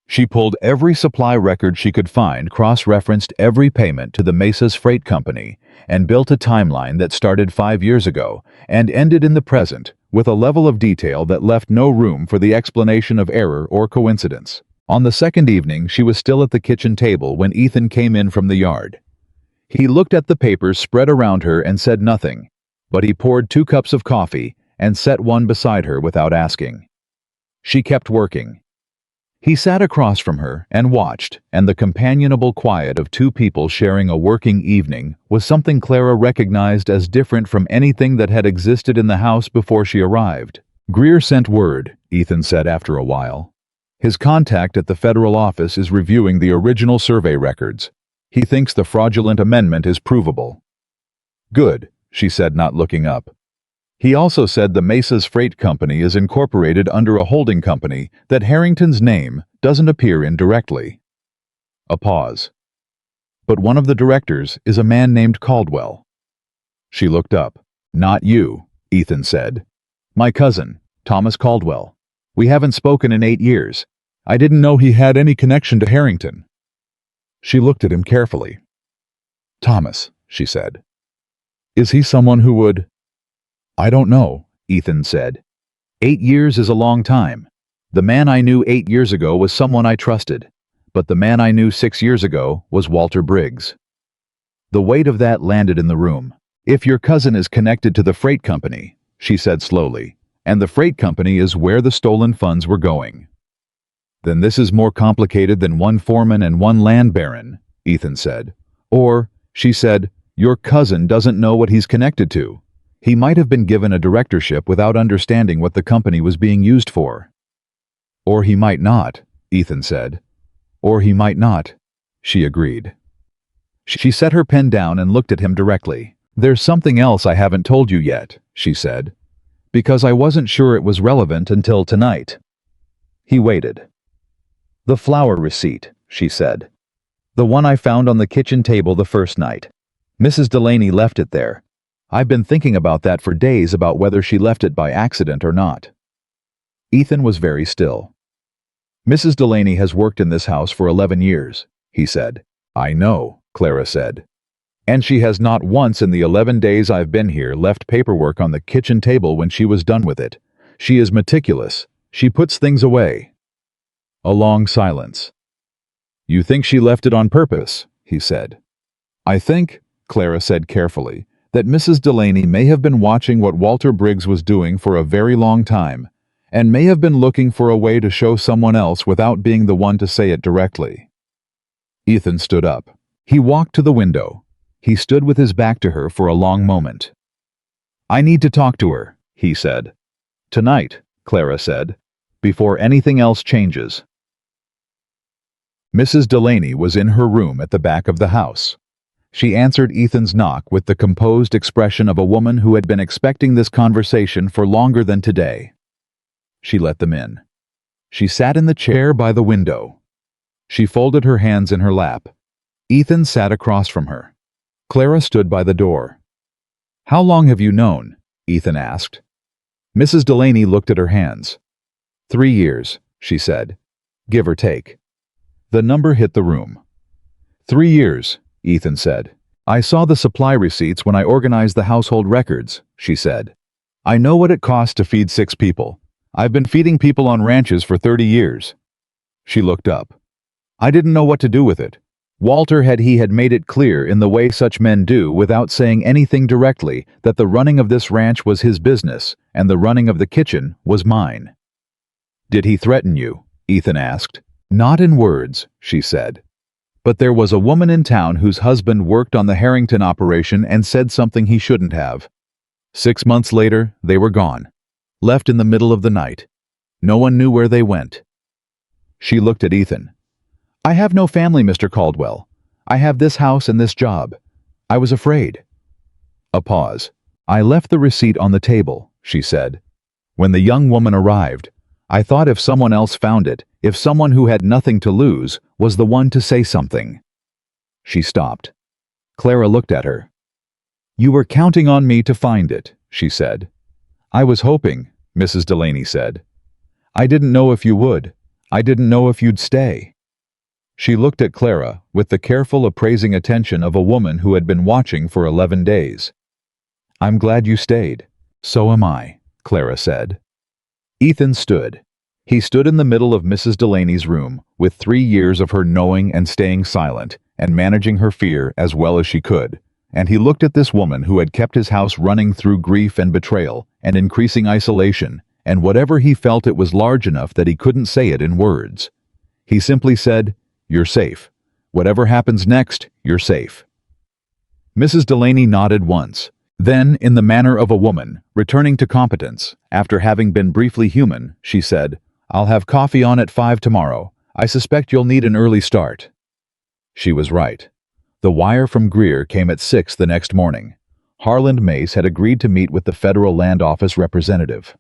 She pulled every supply record she could find, cross-referenced every payment to the Mesa's freight company, and built a timeline that started 5 years ago and ended in the present with a level of detail that left no room for the explanation of error or coincidence. On the second evening, she was still at the kitchen table when Ethan came in from the yard. He looked at the papers spread around her and said nothing, but he poured 2 cups of coffee and set one beside her without asking. She kept working. He sat across from her and watched, and the companionable quiet of 2 people sharing a working evening was something Clara recognized as different from anything that had existed in the house before she arrived. "Greer sent word," Ethan said after a while. "His contact at the federal office is reviewing the original survey records. He thinks the fraudulent amendment is provable." "Good," she said, not looking up. "He also said the Mesa's freight company is incorporated under a holding company that Harrington's name doesn't appear in directly." A pause. "But one of the directors is a man named Caldwell." She looked up. "Not you," Ethan said. "My cousin, Thomas Caldwell. We haven't spoken in 8 years. I didn't know he had any connection to Harrington." She looked at him carefully. "Thomas," she said. "Is he someone who would—" "I don't know," Ethan said. 8 years is a long time. The man I knew 8 years ago was someone I trusted, but the man I knew 6 years ago was Walter Briggs." The weight of that landed in the room. "If your cousin is connected to the freight company," she said slowly, "and the freight company is where the stolen funds were going, then this is more complicated than one foreman and one land baron," Ethan said. "Or," she said, "your cousin doesn't know what he's connected to. He might have been given a directorship without understanding what the company was being used for." "Or he might not," Ethan said. "Or he might not," she agreed. She set her pen down and looked at him directly. "There's something else I haven't told you yet," she said, "because I wasn't sure it was relevant until tonight." He waited. "The flower receipt," she said. "The one I found on the kitchen table the first night. Mrs. Delaney left it there. I've been thinking about that for days, about whether she left it by accident or not." Ethan was very still. "Mrs. Delaney has worked in this house for 11 years, he said. "I know," Clara said. "And she has not once in the 11 days I've been here left paperwork on the kitchen table when she was done with it. She is meticulous. She puts things away." A long silence. "You think she left it on purpose?" he said. "I think," Clara said carefully, "that Mrs. Delaney may have been watching what Walter Briggs was doing for a very long time, and may have been looking for a way to show someone else without being the one to say it directly." Ethan stood up. He walked to the window. He stood with his back to her for a long moment. "I need to talk to her," he said. "Tonight," Clara said, "before anything else changes." Mrs. Delaney was in her room at the back of the house. She answered Ethan's knock with the composed expression of a woman who had been expecting this conversation for longer than today. She let them in. She sat in the chair by the window. She folded her hands in her lap. Ethan sat across from her. Clara stood by the door. "How long have you known?" Ethan asked. Mrs. Delaney looked at her hands. 3 years, she said, give or take. The number hit the room. 3 years, Ethan said. I saw the supply receipts when I organized the household records, she said. I know what it costs to feed 6 people. I've been feeding people on ranches for 30 years. She looked up. I didn't know what to do with it. Walter had made it clear in the way such men do without saying anything directly that the running of this ranch was his business and the running of the kitchen was mine. Did he threaten you? Ethan asked. Not in words, she said. But there was a woman in town whose husband worked on the Harrington operation and said something he shouldn't have. 6 months later, they were gone. Left in the middle of the night. No one knew where they went. She looked at Ethan. I have no family, Mr. Caldwell. I have this house and this job. I was afraid. A pause. I left the receipt on the table, she said. When the young woman arrived, I thought if someone else found it, if someone who had nothing to lose was the one to say something. She stopped. Clara looked at her. You were counting on me to find it, she said. I was hoping, Mrs. Delaney said. I didn't know if you would. I didn't know if you'd stay. She looked at Clara with the careful appraising attention of a woman who had been watching for 11 days. I'm glad you stayed. So am I, Clara said. Ethan stood. He stood in the middle of Mrs. Delaney's room, with 3 years of her knowing and staying silent, and managing her fear as well as she could, and he looked at this woman who had kept his house running through grief and betrayal and increasing isolation, and whatever he felt it was large enough that he couldn't say it in words. He simply said, You're safe. Whatever happens next, you're safe. Mrs. Delaney nodded once. Then, in the manner of a woman, returning to competence, after having been briefly human, she said, I'll have coffee on at 5 tomorrow. I suspect you'll need an early start. She was right. The wire from Greer came at 6 the next morning. Harland Mace had agreed to meet with the Federal Land Office representative.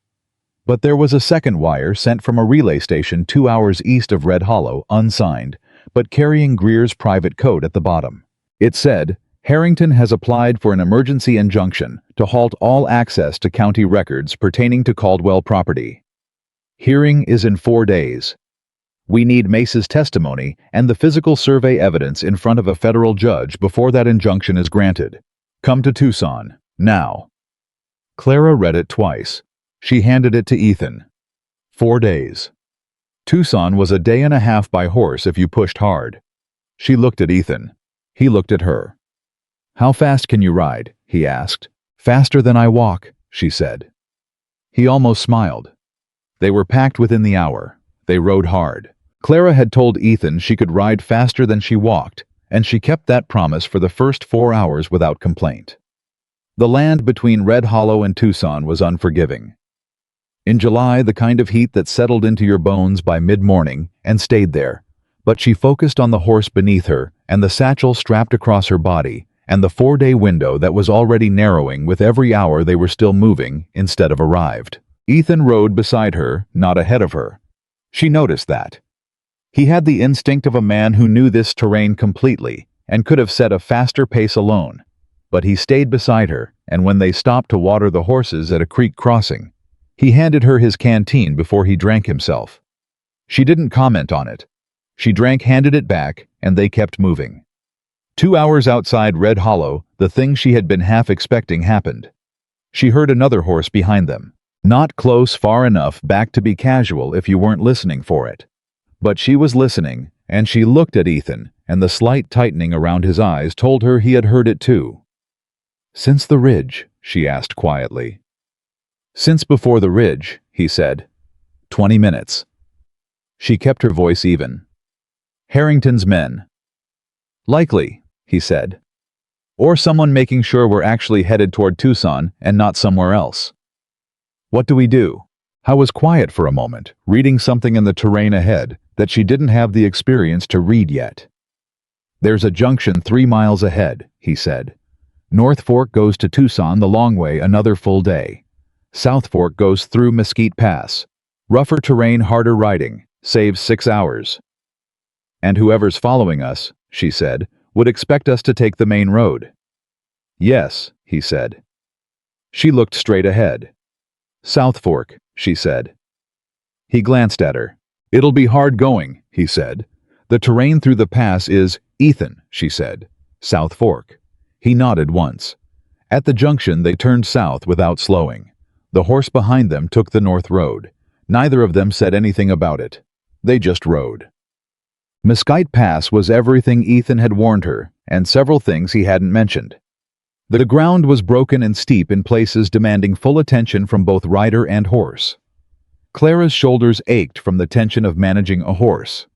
But there was a second wire sent from a relay station 2 hours east of Red Hollow, unsigned, but carrying Greer's private code at the bottom. It said, Harrington has applied for an emergency injunction to halt all access to county records pertaining to Caldwell property. Hearing is in 4 days. We need Mace's testimony and the physical survey evidence in front of a federal judge before that injunction is granted. Come to Tucson, now. Clara read it twice. She handed it to Ethan. 4 days. Tucson was a day and a half by horse if you pushed hard. She looked at Ethan. He looked at her. How fast can you ride? He asked. Faster than I walk, she said. He almost smiled. They were packed within the hour. They rode hard. Clara had told Ethan she could ride faster than she walked, and she kept that promise for the first 4 hours without complaint. The land between Red Hollow and Tucson was unforgiving. In July, the kind of heat that settled into your bones by mid-morning and stayed there, but she focused on the horse beneath her and the satchel strapped across her body and the 4-day window that was already narrowing with every hour they were still moving instead of arrived. Ethan rode beside her, not ahead of her. She noticed that. He had the instinct of a man who knew this terrain completely and could have set a faster pace alone, but he stayed beside her, and when they stopped to water the horses at a creek crossing, he handed her his canteen before he drank himself. She didn't comment on it. She drank, handed it back, and they kept moving. 2 hours outside Red Hollow, the thing she had been half expecting happened. She heard another horse behind them. Not close far enough back to be casual if you weren't listening for it. But she was listening, and she looked at Ethan, and the slight tightening around his eyes told her he had heard it too. Since the ridge, she asked quietly. Since before the ridge, he said. 20 minutes. She kept her voice even. Harrington's men. Likely, he said. Or someone making sure we're actually headed toward Tucson and not somewhere else. What do we do? I was quiet for a moment, reading something in the terrain ahead, that she didn't have the experience to read yet. "There's a junction 3 miles ahead," he said. "North Fork goes to Tucson the long way, another full day. South Fork goes through Mesquite Pass. Rougher terrain, harder riding, saves 6 hours. And whoever's following us," she said, "would expect us to take the main road." "Yes," he said. She looked straight ahead. "South Fork," she said. He glanced at her. "It'll be hard going," he said. "The terrain through the pass is—" "Ethan," she said. "South Fork." He nodded once. At the junction, they turned south without slowing. The horse behind them took the north road. Neither of them said anything about it. They just rode. Mesquite Pass was everything Ethan had warned her, and several things he hadn't mentioned. The ground was broken and steep in places, demanding full attention from both rider and horse. Clara's shoulders ached from the tension of managing a horse.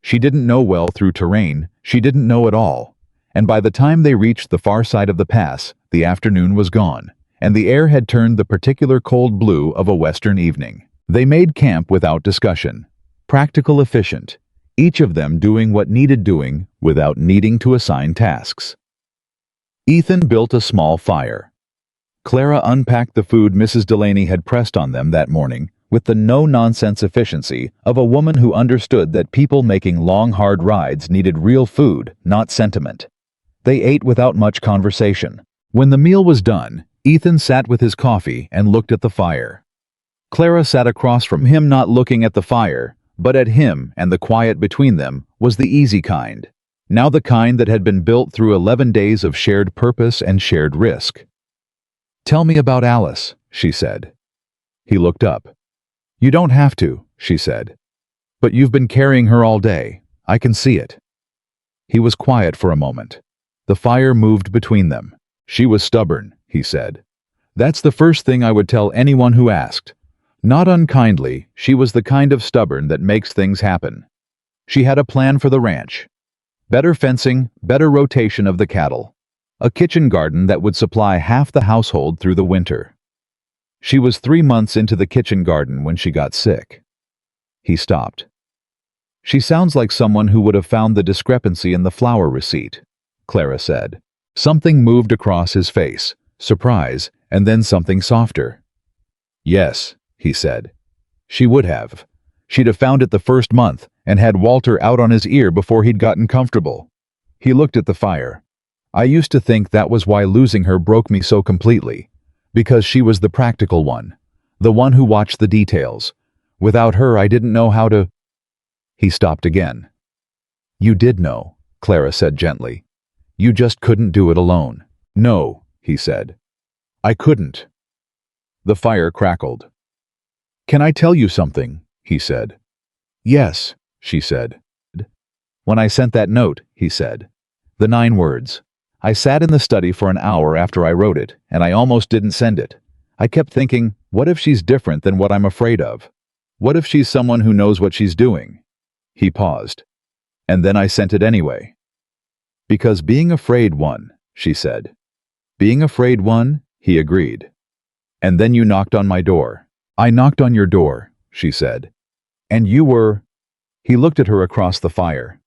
She didn't know well through terrain, she didn't know at all, and by the time they reached the far side of the pass, the afternoon was gone, and the air had turned the particular cold blue of a western evening. They made camp without discussion. Practical, efficient, each of them doing what needed doing without needing to assign tasks. Ethan built a small fire. Clara unpacked the food Mrs. Delaney had pressed on them that morning with the no-nonsense efficiency of a woman who understood that people making long, hard rides needed real food, not sentiment. They ate without much conversation. When the meal was done, Ethan sat with his coffee and looked at the fire. Clara sat across from him, not looking at the fire, but at him, and the quiet between them was the easy kind. Now the kind that had been built through 11 days of shared purpose and shared risk. "Tell me about Alice," she said. He looked up. "You don't have to," she said. "But you've been carrying her all day. I can see it." He was quiet for a moment. The fire moved between them. "She was stubborn," he said. "That's the first thing I would tell anyone who asked. Not unkindly, she was the kind of stubborn that makes things happen. She had a plan for the ranch. Better fencing, better rotation of the cattle. A kitchen garden that would supply half the household through the winter. She was 3 months into the kitchen garden when she got sick." He stopped. "She sounds like someone who would have found the discrepancy in the flour receipt," Clara said. Something moved across his face, surprise, and then something softer. "Yes," he said. "She would have. She'd have found it the first month and had Walter out on his ear before he'd gotten comfortable." He looked at the fire. "I used to think that was why losing her broke me so completely. Because she was the practical one, the one who watched the details. Without her, I didn't know how to—" He stopped again. "You did know," Clara said gently. "You just couldn't do it alone." "No," he said. "I couldn't." The fire crackled. "Can I tell you something?" he said. "Yes," she said. "When I sent that note," he said. "The 9 words. I sat in the study for an hour after I wrote it, and I almost didn't send it. I kept thinking, what if she's different than what I'm afraid of? What if she's someone who knows what she's doing?" He paused. "And then I sent it anyway." "Because being afraid won," she said. "Being afraid won," he agreed. "And then you knocked on my door." "I knocked on your door," she said. "And you were—" He looked at her across the fire.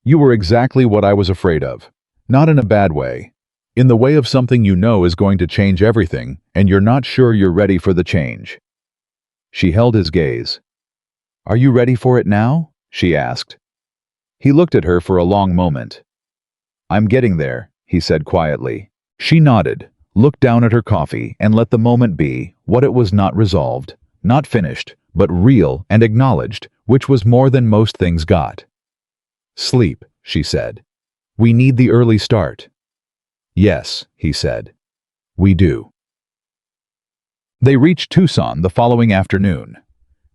"You were exactly what I was afraid of. Not in a bad way. In the way of something you know is going to change everything, and you're not sure you're ready for the change." She held his gaze. "Are you ready for it now?" she asked. He looked at her for a long moment. "I'm getting there," he said quietly. She nodded, looked down at her coffee, and let the moment be what it was: not resolved, not finished, but real and acknowledged, which was more than most things got. "Sleep," she said. "We need the early start." "Yes," he said. "We do." They reached Tucson the following afternoon.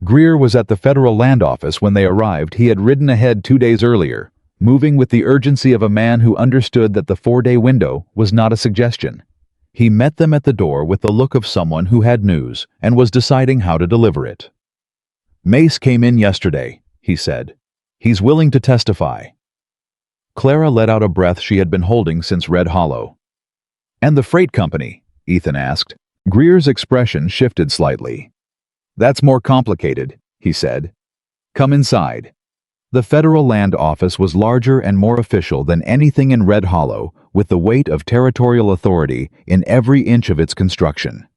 Greer was at the federal land office when they arrived. He had ridden ahead 2 days earlier, moving with the urgency of a man who understood that the 4-day window was not a suggestion. He met them at the door with the look of someone who had news and was deciding how to deliver it. "Mace came in yesterday," he said. "He's willing to testify." Clara let out a breath she had been holding since Red Hollow. "And the freight company?" Ethan asked. Greer's expression shifted slightly. "That's more complicated," he said. "Come inside." The federal land office was larger and more official than anything in Red Hollow, with the weight of territorial authority in every inch of its construction.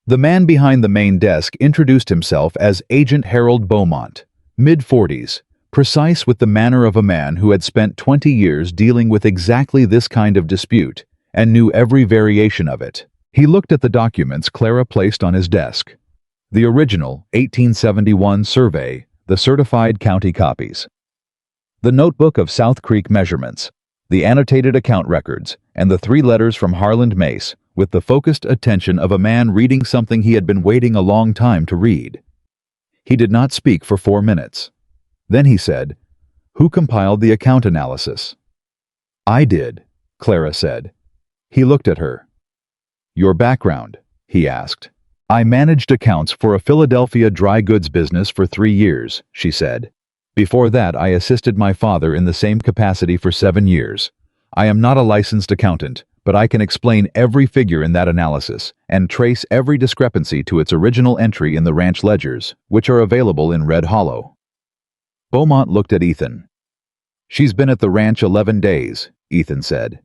The man behind the main desk introduced himself as Agent Harold Beaumont, mid-40s, precise with the manner of a man who had spent 20 years dealing with exactly this kind of dispute and knew every variation of it. He looked at the documents Clara placed on his desk. The original 1871 survey, the certified county copies, the notebook of South Creek measurements, the annotated account records, and the 3 letters from Harland Mace, with the focused attention of a man reading something he had been waiting a long time to read. He did not speak for 4 minutes. Then he said, "Who compiled the account analysis?" "I did," Clara said. He looked at her. "Your background?" he asked. "I managed accounts for a Philadelphia dry goods business for 3 years," she said. "Before that, I assisted my father in the same capacity for 7 years. I am not a licensed accountant, but I can explain every figure in that analysis and trace every discrepancy to its original entry in the ranch ledgers, which are available in Red Hollow." Beaumont looked at Ethan. "She's been at the ranch 11 days, Ethan said.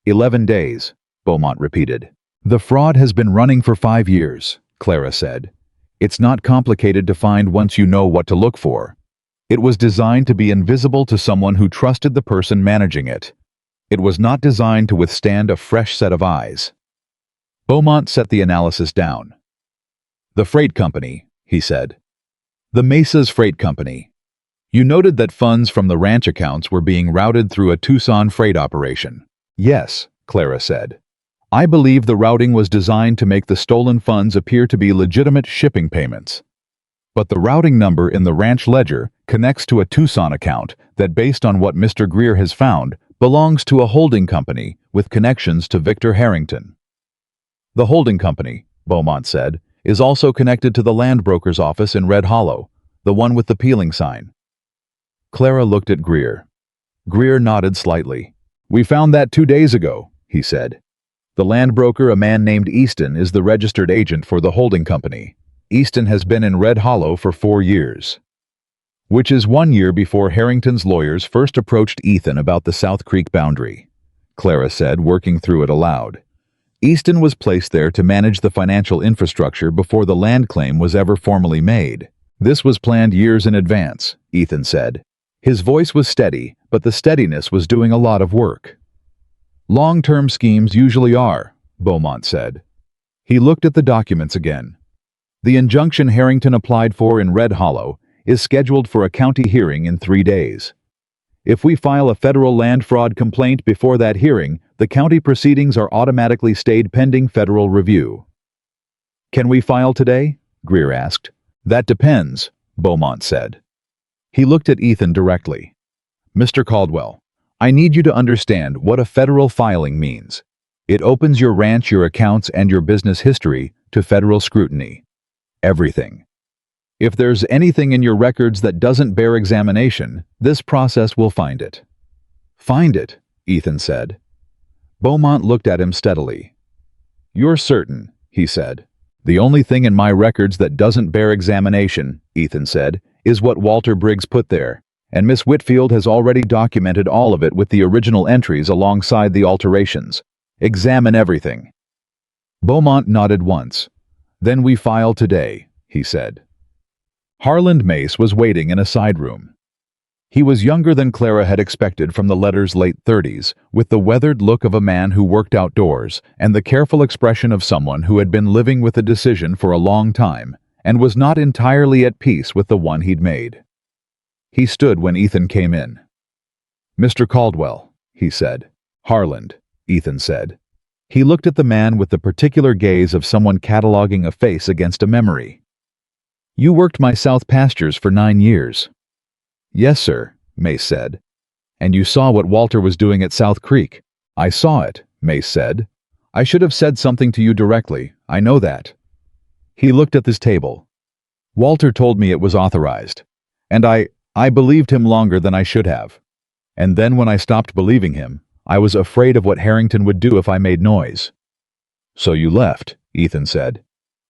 11 days, Beaumont repeated. "The fraud has been running for 5 years, Clara said. "It's not complicated to find once you know what to look for. It was designed to be invisible to someone who trusted the person managing it. It was not designed to withstand a fresh set of eyes." Beaumont set the analysis down. "The freight company," he said. "The Mesa's freight company. You noted that funds from the ranch accounts were being routed through a Tucson freight operation." "Yes," Clara said. "I believe the routing was designed to make the stolen funds appear to be legitimate shipping payments. But the routing number in the ranch ledger connects to a Tucson account that, based on what Mr. Greer has found, belongs to a holding company with connections to Victor Harrington. The holding company," Beaumont said, "is also connected to the land broker's office in Red Hollow, the one with the peeling sign." Clara looked at Greer. Greer nodded slightly. "We found that 2 days ago," he said. "The land broker, a man named Easton, is the registered agent for the holding company. Easton has been in Red Hollow for 4 years. Which is 1 year before Harrington's lawyers first approached Ethan about the South Creek boundary," Clara said, working through it aloud. "Easton was placed there to manage the financial infrastructure before the land claim was ever formally made. This was planned years in advance," Ethan said. His voice was steady, but the steadiness was doing a lot of work. "Long-term schemes usually are," Beaumont said. He looked at the documents again. "The injunction Harrington applied for in Red Hollow is scheduled for a county hearing in 3 days. If we file a federal land fraud complaint before that hearing, the county proceedings are automatically stayed pending federal review." "Can we file today?" Greer asked. "That depends," Beaumont said. He looked at Ethan directly. "Mr. Caldwell, I need you to understand what a federal filing means. It opens your ranch, your accounts, and your business history to federal scrutiny. Everything. If there's anything in your records that doesn't bear examination, this process will find it." "Find it?" Ethan said. Beaumont looked at him steadily. "You're certain," he said. "The only thing in my records that doesn't bear examination," Ethan said, "is what Walter Briggs put there, and Miss Whitfield has already documented all of it with the original entries alongside the alterations. Examine everything." Beaumont nodded once. "Then we file today," he said. Harland Mace was waiting in a side room. He was younger than Clara had expected from the letter's late 30s, with the weathered look of a man who worked outdoors and the careful expression of someone who had been living with a decision for a long time and was not entirely at peace with the one he'd made. He stood when Ethan came in. "Mr. Caldwell," he said. "Harland," Ethan said. He looked at the man with the particular gaze of someone cataloging a face against a memory. "You worked my south pastures for 9 years." "Yes, sir," Mace said. "And you saw what Walter was doing at South Creek." "I saw it," Mace said. "I should have said something to you directly, I know that." He looked at this table. "Walter told me it was authorized. And I believed him longer than I should have. And then when I stopped believing him, I was afraid of what Harrington would do if I made noise." "So you left," Ethan said.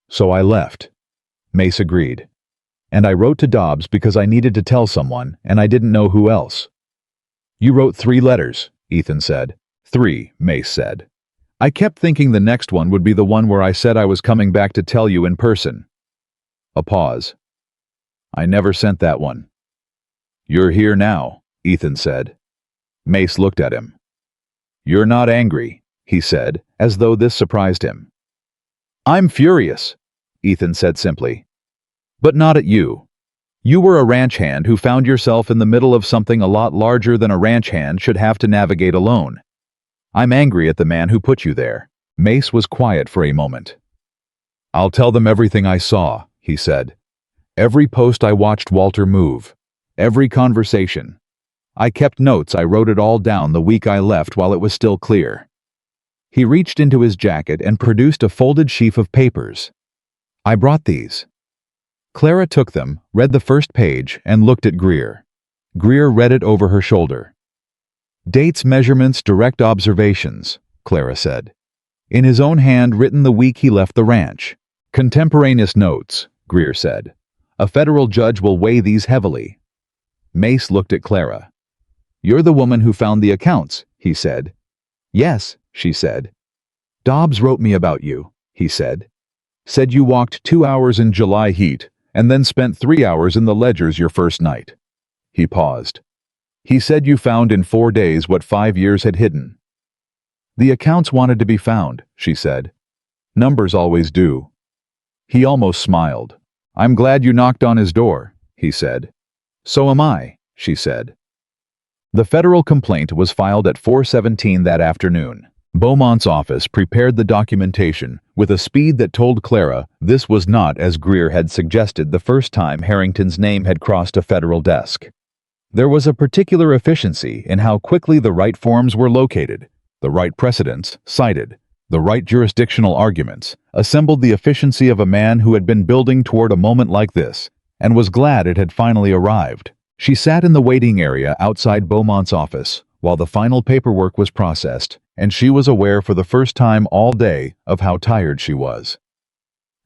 "So I left," Mace agreed. And I wrote to Dobbs because I needed to tell someone, and I didn't know who else. You wrote 3 letters, Ethan said. 3, Mace said. I kept thinking the next one would be the one where I said I was coming back to tell you in person. A pause. I never sent that one. You're here now, Ethan said. Mace looked at him. You're not angry, he said, as though this surprised him. I'm furious, Ethan said simply. But not at you. You were a ranch hand who found yourself in the middle of something a lot larger than a ranch hand should have to navigate alone. I'm angry at the man who put you there. Mace was quiet for a moment. I'll tell them everything I saw, he said. Every post I watched Walter move. Every conversation. I kept notes. I wrote it all down the week I left while it was still clear. He reached into his jacket and produced a folded sheaf of papers. I brought these. Clara took them, read the first page, and looked at Greer. Greer read it over her shoulder. Dates, measurements, direct observations, Clara said. In his own hand, written the week he left the ranch. Contemporaneous notes, Greer said. A federal judge will weigh these heavily. Mace looked at Clara. You're the woman who found the accounts, he said. Yes, she said. Dobbs wrote me about you, he said. Said you walked 2 hours in July heat, and then spent 3 hours in the ledgers your first night. He paused. He said you found in 4 days what 5 years had hidden. The accounts wanted to be found, she said. Numbers always do. He almost smiled. I'm glad you knocked on his door, he said. So am I, she said. The federal complaint was filed at 4:17 that afternoon. Beaumont's office prepared the documentation with a speed that told Clara this was not as Greer had suggested the first time Harrington's name had crossed a federal desk. There was a particular efficiency in how quickly the right forms were located, the right precedents cited, the right jurisdictional arguments, assembled the efficiency of a man who had been building toward a moment like this, and was glad it had finally arrived. She sat in the waiting area outside Beaumont's office while the final paperwork was processed, and she was aware for the first time all day of how tired she was.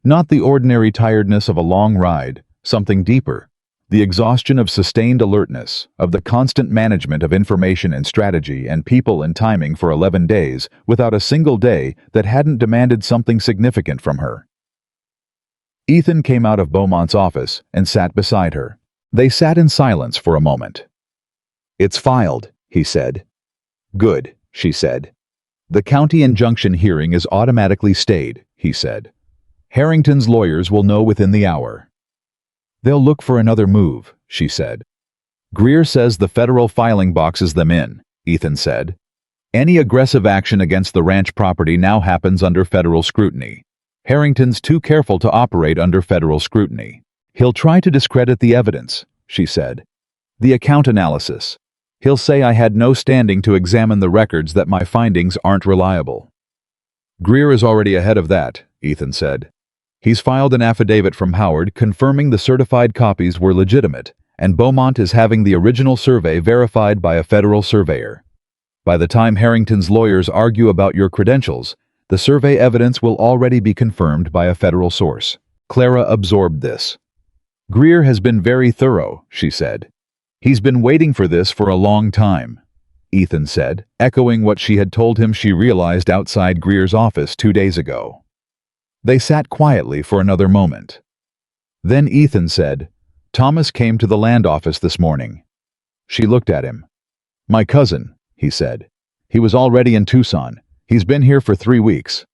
Not the ordinary tiredness of a long ride, something deeper. The exhaustion of sustained alertness, of the constant management of information and strategy and people and timing for 11 days without a single day that hadn't demanded something significant from her. Ethan came out of Beaumont's office and sat beside her. They sat in silence for a moment. It's filed, he said. Good, she said. The county injunction hearing is automatically stayed, he said. Harrington's lawyers will know within the hour. They'll look for another move, she said. Greer says the federal filing boxes them in, Ethan said. Any aggressive action against the ranch property now happens under federal scrutiny. Harrington's too careful to operate under federal scrutiny. He'll try to discredit the evidence, she said. The account analysis. He'll say I had no standing to examine the records, that my findings aren't reliable. Greer is already ahead of that, Ethan said. He's filed an affidavit from Howard confirming the certified copies were legitimate, and Beaumont is having the original survey verified by a federal surveyor. By the time Harrington's lawyers argue about your credentials, the survey evidence will already be confirmed by a federal source. Clara absorbed this. Greer has been very thorough, she said. He's been waiting for this for a long time, Ethan said, echoing what she had told him she realized outside Greer's office 2 days ago. They sat quietly for another moment. Then Ethan said, Thomas came to the land office this morning. She looked at him. My cousin, he said. He was already in Tucson. He's been here for 3 weeks.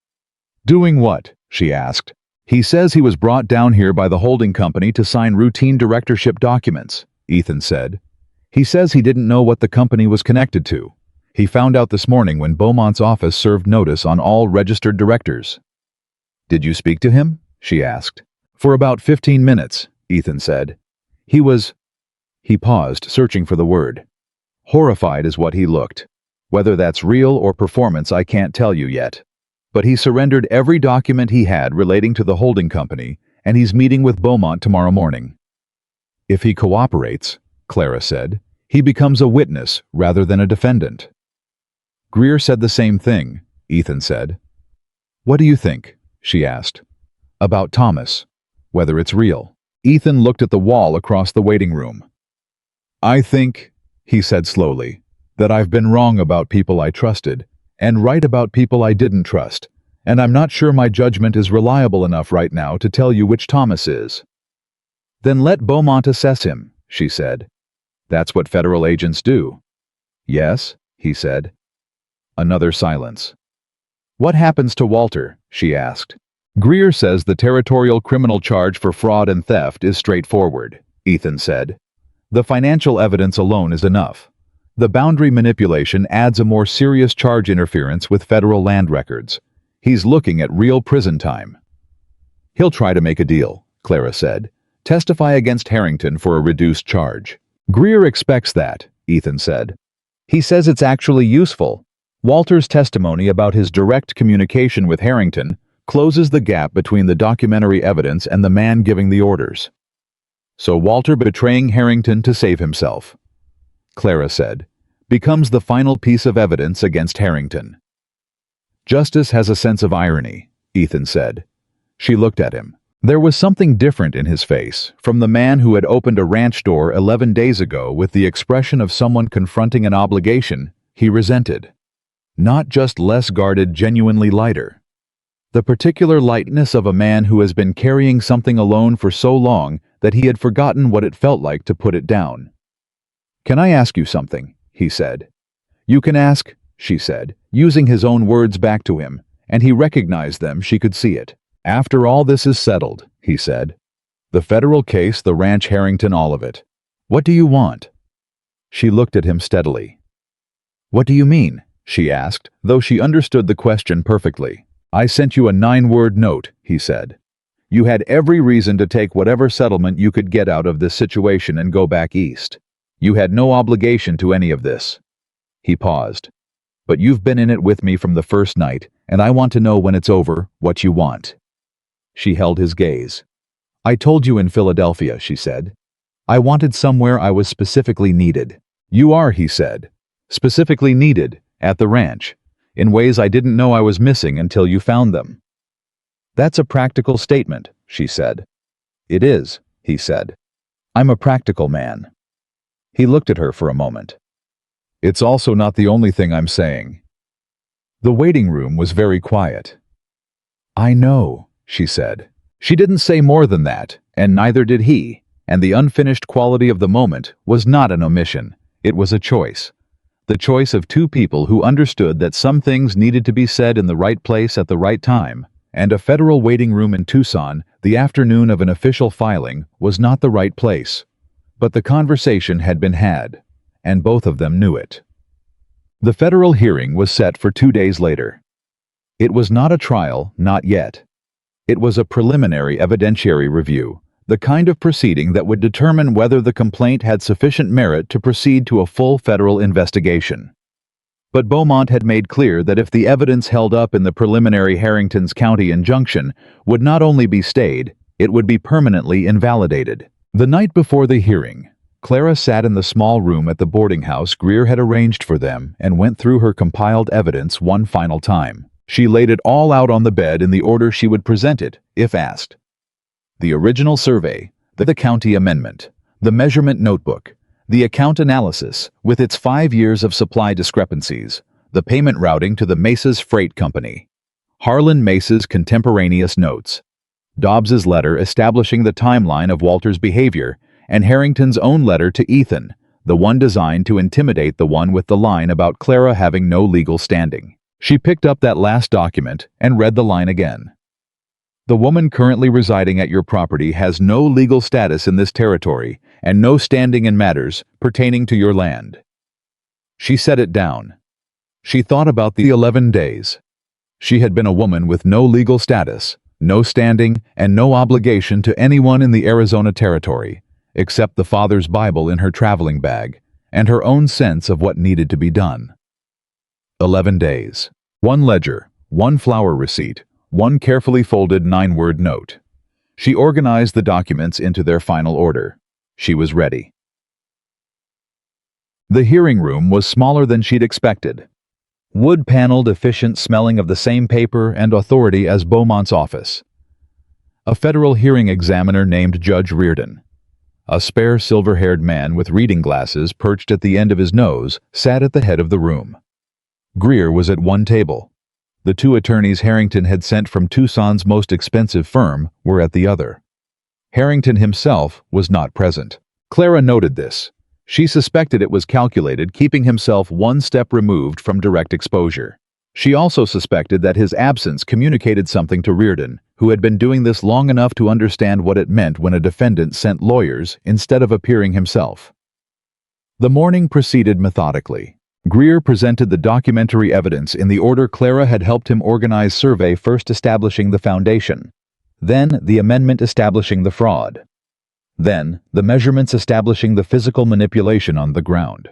Doing what? She asked. He says he was brought down here by the holding company to sign routine directorship documents, Ethan said. He says he didn't know what the company was connected to. He found out this morning when Beaumont's office served notice on all registered directors. Did you speak to him? She asked. For about 15 minutes, Ethan said. He paused, searching for the word. Horrified is what he looked. Whether that's real or performance I can't tell you yet. But he surrendered every document he had relating to the holding company, and he's meeting with Beaumont tomorrow morning. If he cooperates, Clara said, he becomes a witness rather than a defendant. Greer said the same thing, Ethan said. What do you think? She asked. About Thomas. Whether it's real. Ethan looked at the wall across the waiting room. "I think," he said slowly, "that I've been wrong about people I trusted, and right about people I didn't trust, and I'm not sure my judgment is reliable enough right now to tell you which Thomas is." "Then let Beaumont assess him," she said. "That's what federal agents do." "Yes," he said. Another silence. "What happens to Walter?" she asked. "Greer says the territorial criminal charge for fraud and theft is straightforward," Ethan said. "The financial evidence alone is enough. The boundary manipulation adds a more serious charge: interference with federal land records. He's looking at real prison time." "He'll try to make a deal," Clara said. "Testify against Harrington for a reduced charge." "Greer expects that," Ethan said. "He says it's actually useful. Walter's testimony about his direct communication with Harrington closes the gap between the documentary evidence and the man giving the orders." "So Walter betraying Harrington to save himself," Clara said, "becomes the final piece of evidence against Harrington." "Justice has a sense of irony," Ethan said. She looked at him. There was something different in his face, from the man who had opened a ranch door 11 days ago with the expression of someone confronting an obligation he resented. Not just less guarded, genuinely lighter. The particular lightness of a man who has been carrying something alone for so long that he had forgotten what it felt like to put it down. "Can I ask you something?" he said. "You can ask," she said, using his own words back to him, and he recognized them. She could see it. "After all this is settled," he said. "The federal case, the ranch, Harrington, all of it. What do you want?" She looked at him steadily. "What do you mean?" she asked, though she understood the question perfectly. "I sent you a 9-word note," he said. "You had every reason to take whatever settlement you could get out of this situation and go back east. You had no obligation to any of this." He paused. "But you've been in it with me from the first night, and I want to know when it's over, what you want." She held his gaze. "I told you in Philadelphia," she said. "I wanted somewhere I was specifically needed." "You are," he said. "Specifically needed, at the ranch, in ways I didn't know I was missing until you found them." "That's a practical statement," she said. "It is," he said. "I'm a practical man." He looked at her for a moment. "It's also not the only thing I'm saying." The waiting room was very quiet. "I know," she said. She didn't say more than that, and neither did he, and the unfinished quality of the moment was not an omission, it was a choice. The choice of two people who understood that some things needed to be said in the right place at the right time, and a federal waiting room in Tucson, the afternoon of an official filing, was not the right place. But the conversation had been had, and both of them knew it. The federal hearing was set for 2 days later. It was not a trial, not yet. It was a preliminary evidentiary review, the kind of proceeding that would determine whether the complaint had sufficient merit to proceed to a full federal investigation. But Beaumont had made clear that if the evidence held up in the preliminary Harrington's County injunction would not only be stayed, it would be permanently invalidated. The night before the hearing, Clara sat in the small room at the boarding house Greer had arranged for them and went through her compiled evidence one final time. She laid it all out on the bed in the order she would present it, if asked. The original survey, the county amendment, the measurement notebook, the account analysis with its 5 years of supply discrepancies, the payment routing to the Mesa's Freight Company, Harlan Mesa's contemporaneous notes, Dobbs's letter establishing the timeline of Walter's behavior, and Harrington's own letter to Ethan, the one designed to intimidate the one with the line about Clara having no legal standing. She picked up that last document and read the line again. "The woman currently residing at your property has no legal status in this territory and no standing in matters pertaining to your land." She set it down. She thought about the 11 days. She had been a woman with no legal status, no standing, and no obligation to anyone in the Arizona territory, except the father's Bible in her traveling bag and her own sense of what needed to be done. 11 days. 1 ledger, 1 flour receipt, 1 carefully folded 9-word note. She organized the documents into their final order. She was ready. The hearing room was smaller than she'd expected. Wood-paneled, efficient, smelling of the same paper and authority as Beaumont's office. A federal hearing examiner named Judge Reardon. A spare silver-haired man with reading glasses perched at the end of his nose sat at the head of the room. Greer was at one table. The two attorneys Harrington had sent from Tucson's most expensive firm were at the other. Harrington himself was not present. Clara noted this. She suspected it was calculated, keeping himself one step removed from direct exposure. She also suspected that his absence communicated something to Reardon, who had been doing this long enough to understand what it meant when a defendant sent lawyers instead of appearing himself. The morning proceeded methodically. Greer presented the documentary evidence in the order Clara had helped him organize, survey first establishing the foundation, then the amendment establishing the fraud, then the measurements establishing the physical manipulation on the ground.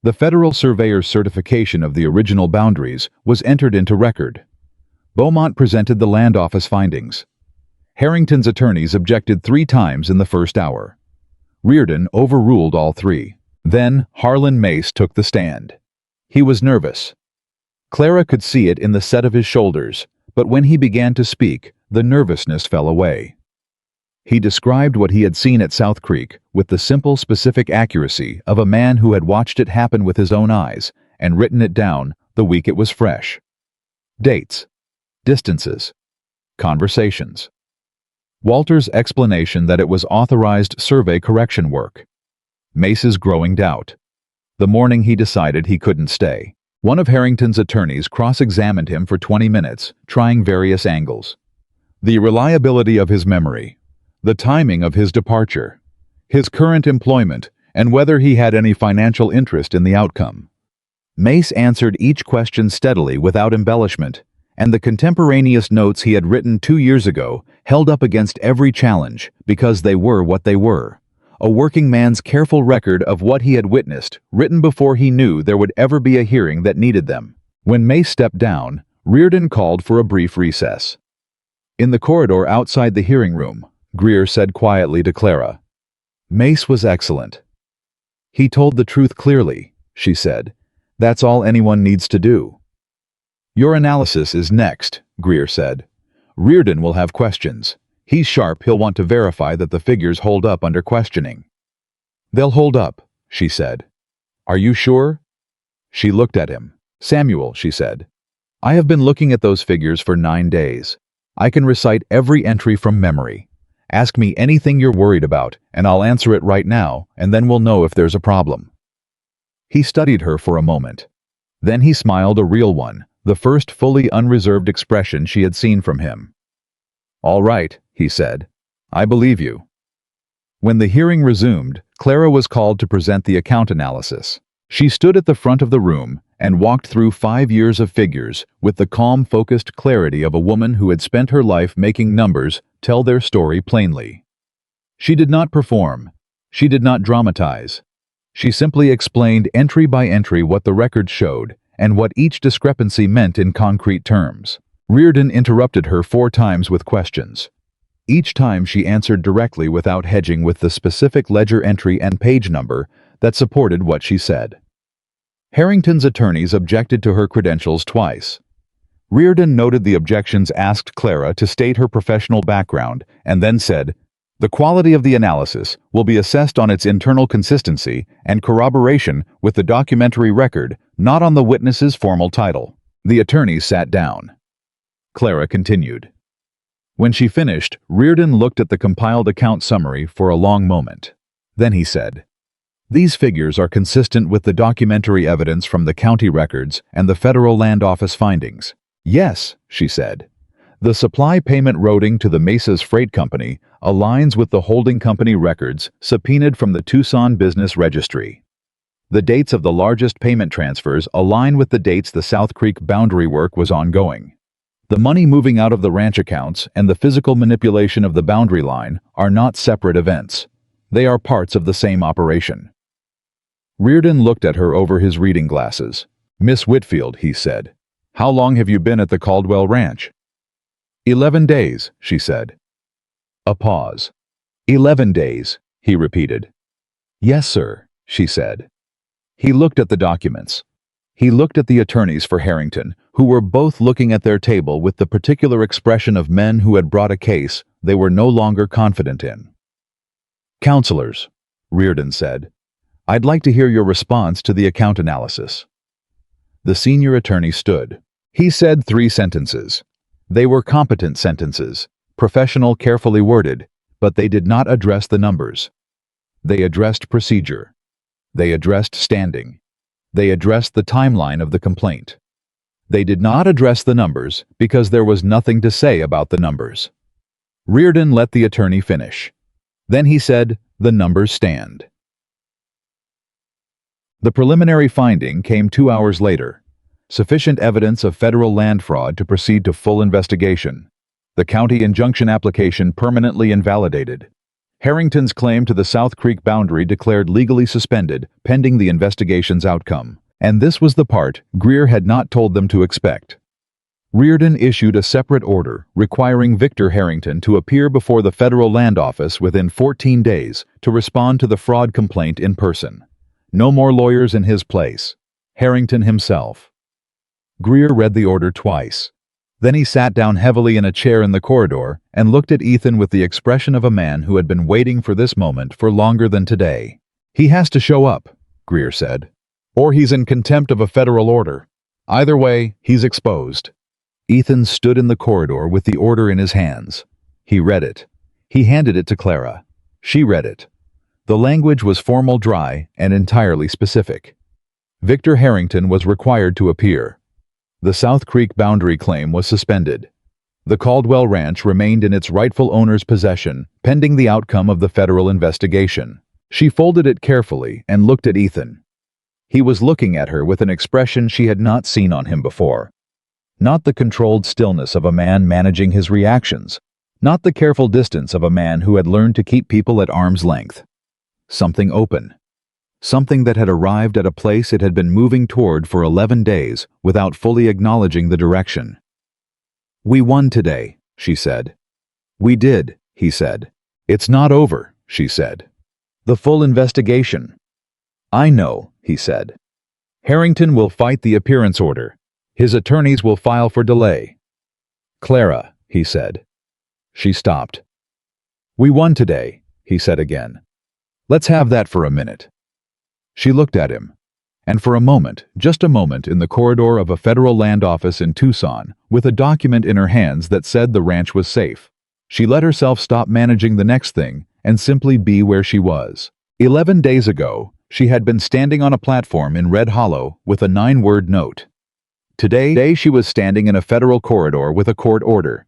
The federal surveyor's certification of the original boundaries was entered into record. Beaumont presented the land office findings. Harrington's attorneys objected 3 times in the first hour. Reardon overruled all 3. Then Harlan Mace took the stand. He was nervous. Clara could see it in the set of his shoulders, but when he began to speak, the nervousness fell away. He described what he had seen at South Creek with the simple, specific accuracy of a man who had watched it happen with his own eyes and written it down the week it was fresh. Dates, distances, conversations. Walter's explanation that it was authorized survey correction work. Mace's growing doubt. The morning he decided he couldn't stay. One of Harrington's attorneys cross-examined him for 20 minutes, trying various angles. The reliability of his memory, the timing of his departure, his current employment, and whether he had any financial interest in the outcome. Mace answered each question steadily without embellishment, and the contemporaneous notes he had written 2 years ago held up against every challenge because they were what they were. A working man's careful record of what he had witnessed, written before he knew there would ever be a hearing that needed them. When Mace stepped down, Reardon called for a brief recess. In the corridor outside the hearing room, Greer said quietly to Clara, "Mace was excellent. He told the truth clearly," she said. "That's all anyone needs to do." "Your analysis is next," Greer said. "Reardon will have questions. He's sharp, he'll want to verify that the figures hold up under questioning." "They'll hold up," she said. "Are you sure?" She looked at him. "Samuel," she said, "I have been looking at those figures for 9 days. I can recite every entry from memory. Ask me anything you're worried about, and I'll answer it right now, and then we'll know if there's a problem." He studied her for a moment. Then he smiled, a real one, the first fully unreserved expression she had seen from him. "All right," he said. "I believe you." When the hearing resumed, Clara was called to present the account analysis. She stood at the front of the room and walked through 5 years of figures with the calm, focused clarity of a woman who had spent her life making numbers tell their story plainly. She did not perform. She did not dramatize. She simply explained entry by entry what the record showed and what each discrepancy meant in concrete terms. Reardon interrupted her 4 times with questions. Each time she answered directly without hedging with the specific ledger entry and page number that supported what she said. Harrington's attorneys objected to her credentials twice. Reardon noted the objections, asked Clara to state her professional background, and then said, "The quality of the analysis will be assessed on its internal consistency and corroboration with the documentary record, not on the witness's formal title." The attorneys sat down. Clara continued. When she finished, Reardon looked at the compiled account summary for a long moment. Then he said, "These figures are consistent with the documentary evidence from the county records and the federal land office findings." "Yes," she said. "The supply payment routing to the Mesa's freight company aligns with the holding company records subpoenaed from the Tucson Business Registry. The dates of the largest payment transfers align with the dates the South Creek boundary work was ongoing. The money moving out of the ranch accounts and the physical manipulation of the boundary line are not separate events. They are parts of the same operation." Reardon looked at her over his reading glasses. "Miss Whitfield," he said, "how long have you been at the Caldwell Ranch?" 11 days, she said. A pause. 11 days, he repeated. "Yes, sir," she said. He looked at the documents. He looked at the attorneys for Harrington, who were both looking at their table with the particular expression of men who had brought a case they were no longer confident in. "Counselors," Reardon said, "I'd like to hear your response to the account analysis." The senior attorney stood. He said 3 sentences. They were competent sentences, professional, carefully worded, but they did not address the numbers. They addressed procedure. They addressed standing. They addressed the timeline of the complaint. They did not address the numbers because there was nothing to say about the numbers. Reardon let the attorney finish. Then he said, "The numbers stand." The preliminary finding came 2 hours later. Sufficient evidence of federal land fraud to proceed to full investigation. The county injunction application permanently invalidated. Harrington's claim to the South Creek boundary declared legally suspended, pending the investigation's outcome. And this was the part Greer had not told them to expect. Reardon issued a separate order requiring Victor Harrington to appear before the federal land office within 14 days to respond to the fraud complaint in person. No more lawyers in his place. Harrington himself. Greer read the order twice. Then he sat down heavily in a chair in the corridor and looked at Ethan with the expression of a man who had been waiting for this moment for longer than today. "He has to show up," Greer said. "Or he's in contempt of a federal order. Either way, he's exposed." Ethan stood in the corridor with the order in his hands. He read it. He handed it to Clara. She read it. The language was formal, dry, and entirely specific. Victor Harrington was required to appear. The South Creek boundary claim was suspended. The Caldwell Ranch remained in its rightful owner's possession, pending the outcome of the federal investigation. She folded it carefully and looked at Ethan. He was looking at her with an expression she had not seen on him before. Not the controlled stillness of a man managing his reactions. Not the careful distance of a man who had learned to keep people at arm's length. Something open. Something that had arrived at a place it had been moving toward for 11 days without fully acknowledging the direction. "We won today," she said. "We did," he said. "It's not over," she said. "The full investigation." "I know," he said. "Harrington will fight the appearance order. His attorneys will file for delay." "Clara," he said. She stopped. "We won today," he said again. "Let's have that for a minute." She looked at him. And for a moment, just a moment, in the corridor of a federal land office in Tucson, with a document in her hands that said the ranch was safe, she let herself stop managing the next thing and simply be where she was. 11 days ago, she had been standing on a platform in Red Hollow with a 9-word note. Today she was standing in a federal corridor with a court order.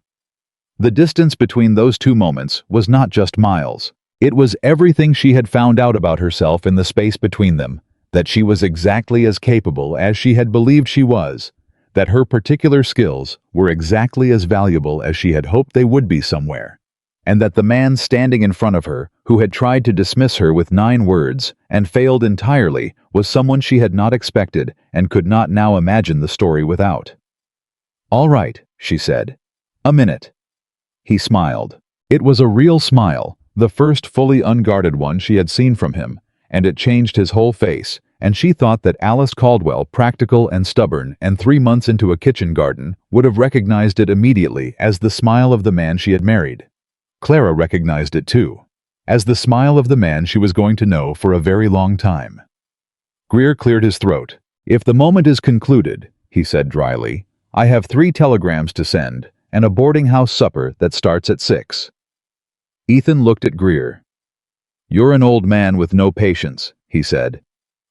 The distance between those 2 moments was not just miles. It was everything she had found out about herself in the space between them, that she was exactly as capable as she had believed she was, that her particular skills were exactly as valuable as she had hoped they would be somewhere, and that the man standing in front of her, who had tried to dismiss her with 9 words and failed entirely, was someone she had not expected and could not now imagine the story without. "All right," she said. "A minute." He smiled. It was a real smile, the first fully unguarded one she had seen from him, and it changed his whole face, and she thought that Alice Caldwell, practical and stubborn and 3 months into a kitchen garden, would have recognized it immediately as the smile of the man she had married. Clara recognized it too, as the smile of the man she was going to know for a very long time. Greer cleared his throat. "If the moment is concluded," he said dryly, "I have 3 telegrams to send, and a boarding house supper that starts at 6. Ethan looked at Greer. "You're an old man with no patience," he said.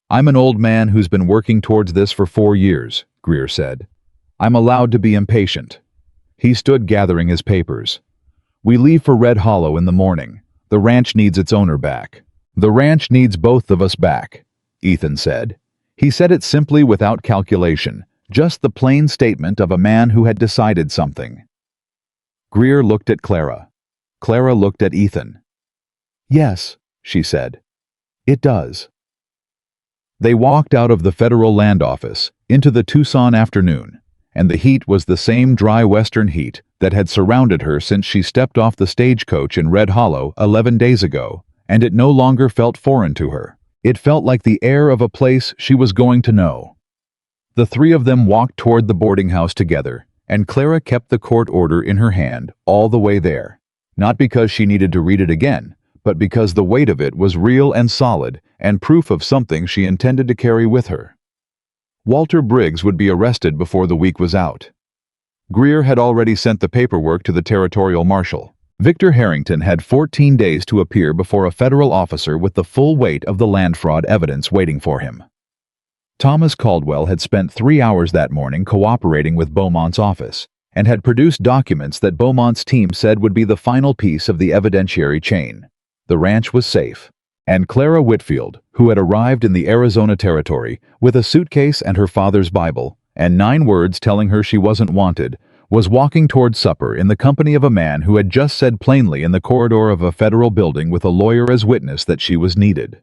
"I'm an old man who's been working towards this for 4 years," Greer said. "I'm allowed to be impatient." He stood gathering his papers. "We leave for Red Hollow in the morning. The ranch needs its owner back." "The ranch needs both of us back," Ethan said. He said it simply, without calculation, just the plain statement of a man who had decided something. Greer looked at Clara. Clara looked at Ethan. "Yes," she said. "It does." They walked out of the federal land office into the Tucson afternoon, and the heat was the same dry western heat that had surrounded her since she stepped off the stagecoach in Red Hollow 11 days ago, and it no longer felt foreign to her. It felt like the air of a place she was going to know. The 3 of them walked toward the boarding house together, and Clara kept the court order in her hand all the way there. Not because she needed to read it again, but because the weight of it was real and solid and proof of something she intended to carry with her. Walter Briggs would be arrested before the week was out. Greer had already sent the paperwork to the territorial marshal. Victor Harrington had 14 days to appear before a federal officer with the full weight of the land fraud evidence waiting for him. Thomas Caldwell had spent 3 hours that morning cooperating with Beaumont's office and had produced documents that Beaumont's team said would be the final piece of the evidentiary chain. The ranch was safe, and Clara Whitfield, who had arrived in the Arizona Territory with a suitcase and her father's Bible and 9 words telling her she wasn't wanted, was walking toward supper in the company of a man who had just said plainly in the corridor of a federal building with a lawyer as witness that she was needed.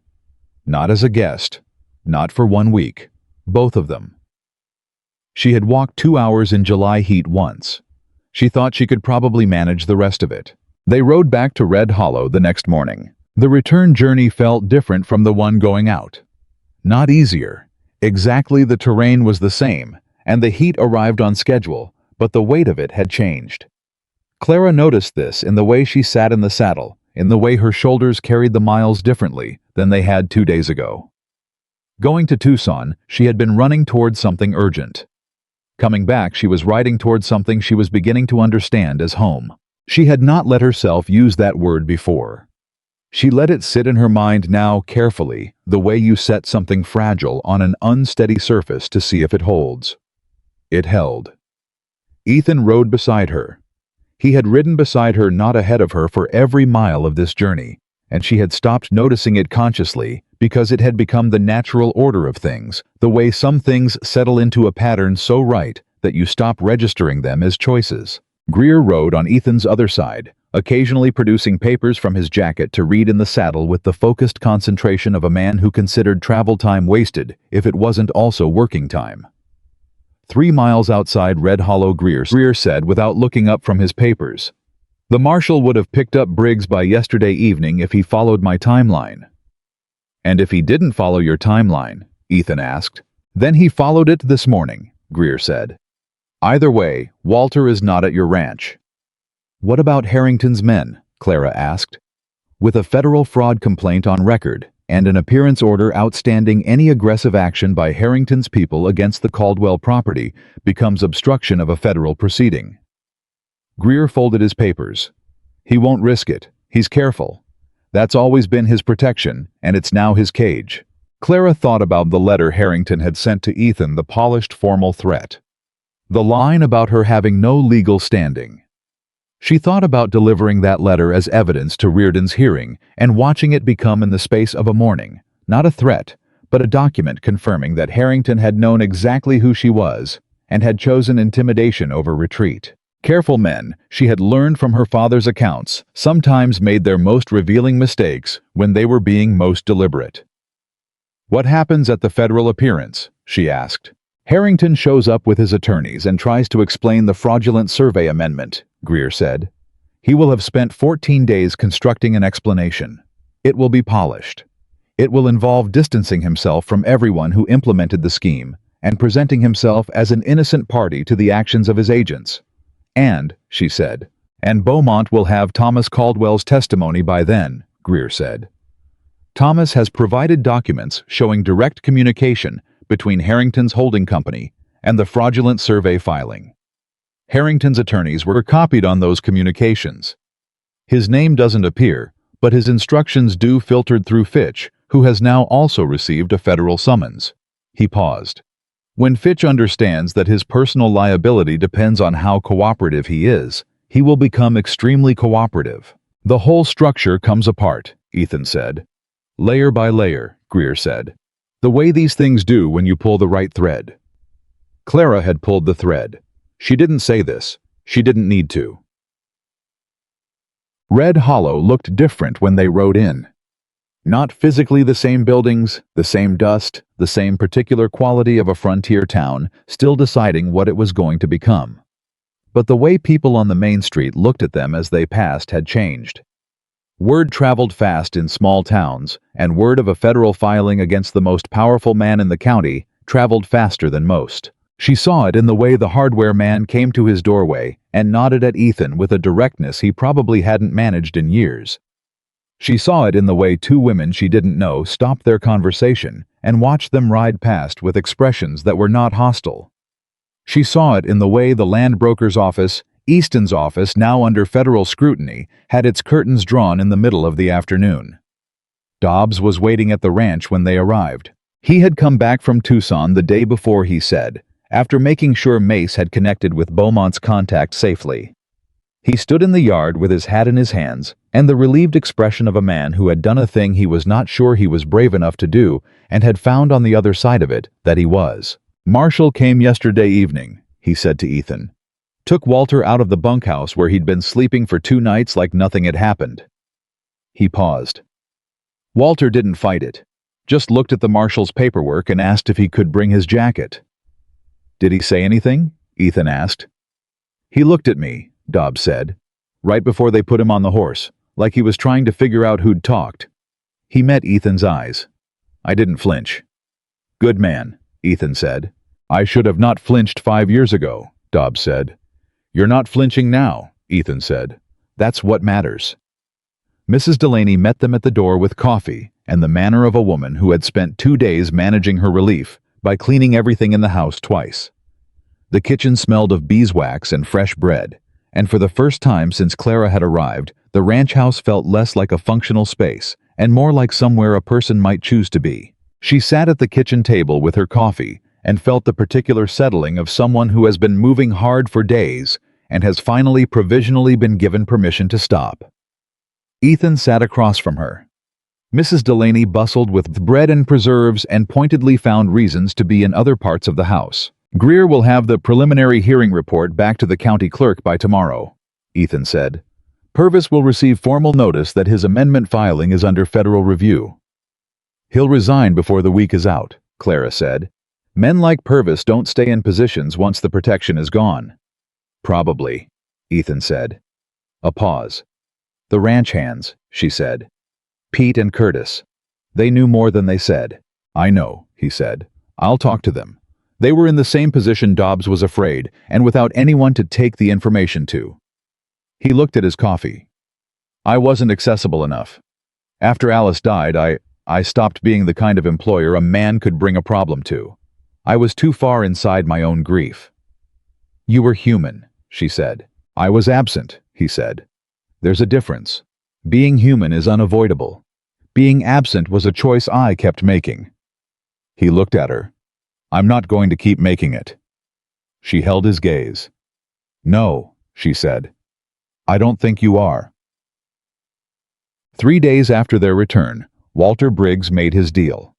Not as a guest, not for 1 week, both of them. She had walked 2 hours in July heat once. She thought she could probably manage the rest of it. They rode back to Red Hollow the next morning. The return journey felt different from the one going out. Not easier. Exactly, the terrain was the same, and the heat arrived on schedule, but the weight of it had changed. Clara noticed this in the way she sat in the saddle, in the way her shoulders carried the miles differently than they had 2 days ago. Going to Tucson, she had been running toward something urgent. Coming back, she was riding toward something she was beginning to understand as home. She had not let herself use that word before. She let it sit in her mind now carefully, the way you set something fragile on an unsteady surface to see if it holds. It held. Ethan rode beside her. He had ridden beside her, not ahead of her, for every mile of this journey, and she had stopped noticing it consciously because it had become the natural order of things, the way some things settle into a pattern so right that you stop registering them as choices. Greer rode on Ethan's other side, occasionally producing papers from his jacket to read in the saddle with the focused concentration of a man who considered travel time wasted if it wasn't also working time. 3 miles outside Red Hollow, Greer said without looking up from his papers. The marshal would have picked up Briggs by yesterday evening if he followed my timeline. And if he didn't follow your timeline? Ethan asked. Then he followed it this morning, Greer said. Either way, Walter is not at your ranch. What about Harrington's men? Clara asked. With a federal fraud complaint on record and an appearance order outstanding, any aggressive action by Harrington's people against the Caldwell property becomes obstruction of a federal proceeding. Greer folded his papers. He won't risk it. He's careful. That's always been his protection, and it's now his cage. Clara thought about the letter Harrington had sent to Ethan, the polished formal threat. The line about her having no legal standing. She thought about delivering that letter as evidence to Reardon's hearing and watching it become, in the space of a morning, not a threat, but a document confirming that Harrington had known exactly who she was and had chosen intimidation over retreat. Careful men, she had learned from her father's accounts, sometimes made their most revealing mistakes when they were being most deliberate. What happens at the federal appearance? She asked. Harrington shows up with his attorneys and tries to explain the fraudulent survey amendment, Greer said. He will have spent 14 days constructing an explanation. It will be polished. It will involve distancing himself from everyone who implemented the scheme and presenting himself as an innocent party to the actions of his agents. And, she said, and Beaumont will have Thomas Caldwell's testimony by then, Greer said. Thomas has provided documents showing direct communication between Harrington's holding company and the fraudulent survey filing. Harrington's attorneys were copied on those communications. His name doesn't appear, but his instructions do, filtered through Fitch, who has now also received a federal summons. He paused. When Fitch understands that his personal liability depends on how cooperative he is, he will become extremely cooperative. The whole structure comes apart, Ethan said. Layer by layer, Greer said. The way these things do when you pull the right thread. Clara had pulled the thread. She didn't say this. She didn't need to. Red Hollow looked different when they rode in. Not physically the same buildings, the same dust, the same particular quality of a frontier town, still deciding what it was going to become. But the way people on the main street looked at them as they passed had changed. Word traveled fast in small towns, and word of a federal filing against the most powerful man in the county traveled faster than most. She saw it in the way the hardware man came to his doorway and nodded at Ethan with a directness he probably hadn't managed in years. She saw it in the way two women she didn't know stopped their conversation and watched them ride past with expressions that were not hostile. She saw it in the way the land broker's office, Easton's office now under federal scrutiny, had its curtains drawn in the middle of the afternoon. Dobbs was waiting at the ranch when they arrived. He had come back from Tucson the day before, he said, after making sure Mace had connected with Beaumont's contact safely. He stood in the yard with his hat in his hands and the relieved expression of a man who had done a thing he was not sure he was brave enough to do and had found on the other side of it that he was. "Marshall came yesterday evening," he said to Ethan. "Took Walter out of the bunkhouse where he'd been sleeping for 2 nights like nothing had happened." He paused. Walter didn't fight it, just looked at the marshal's paperwork and asked if he could bring his jacket. "Did he say anything?" Ethan asked. "He looked at me," Dobbs said, "right before they put him on the horse, like he was trying to figure out who'd talked." He met Ethan's eyes. "I didn't flinch." "Good man," Ethan said. "I should have not flinched 5 years ago," Dobbs said. "You're not flinching now," Ethan said. "That's what matters." Mrs. Delaney met them at the door with coffee and the manner of a woman who had spent 2 days managing her relief by cleaning everything in the house twice. The kitchen smelled of beeswax and fresh bread, and for the first time since Clara had arrived, the ranch house felt less like a functional space and more like somewhere a person might choose to be. She sat at the kitchen table with her coffee and felt the particular settling of someone who has been moving hard for days and has finally provisionally been given permission to stop. Ethan sat across from her. Mrs. Delaney bustled with bread and preserves and pointedly found reasons to be in other parts of the house. "Greer will have the preliminary hearing report back to the county clerk by tomorrow," Ethan said. "Purvis will receive formal notice that his amendment filing is under federal review." "He'll resign before the week is out," Clara said. "Men like Purvis don't stay in positions once the protection is gone." "Probably," Ethan said. A pause. "The ranch hands," she said. "Pete and Curtis. They knew more than they said." "I know," he said. "I'll talk to them." They were in the same position Dobbs was afraid, and without anyone to take the information to. He looked at his coffee. "I wasn't accessible enough. After Alice died, I stopped being the kind of employer a man could bring a problem to. I was too far inside my own grief." "You were human," she said. "I was absent," he said. "There's a difference. Being human is unavoidable. Being absent was a choice I kept making." He looked at her. "I'm not going to keep making it." She held his gaze. "No," she said. "I don't think you are." 3 days after their return, Walter Briggs made his deal.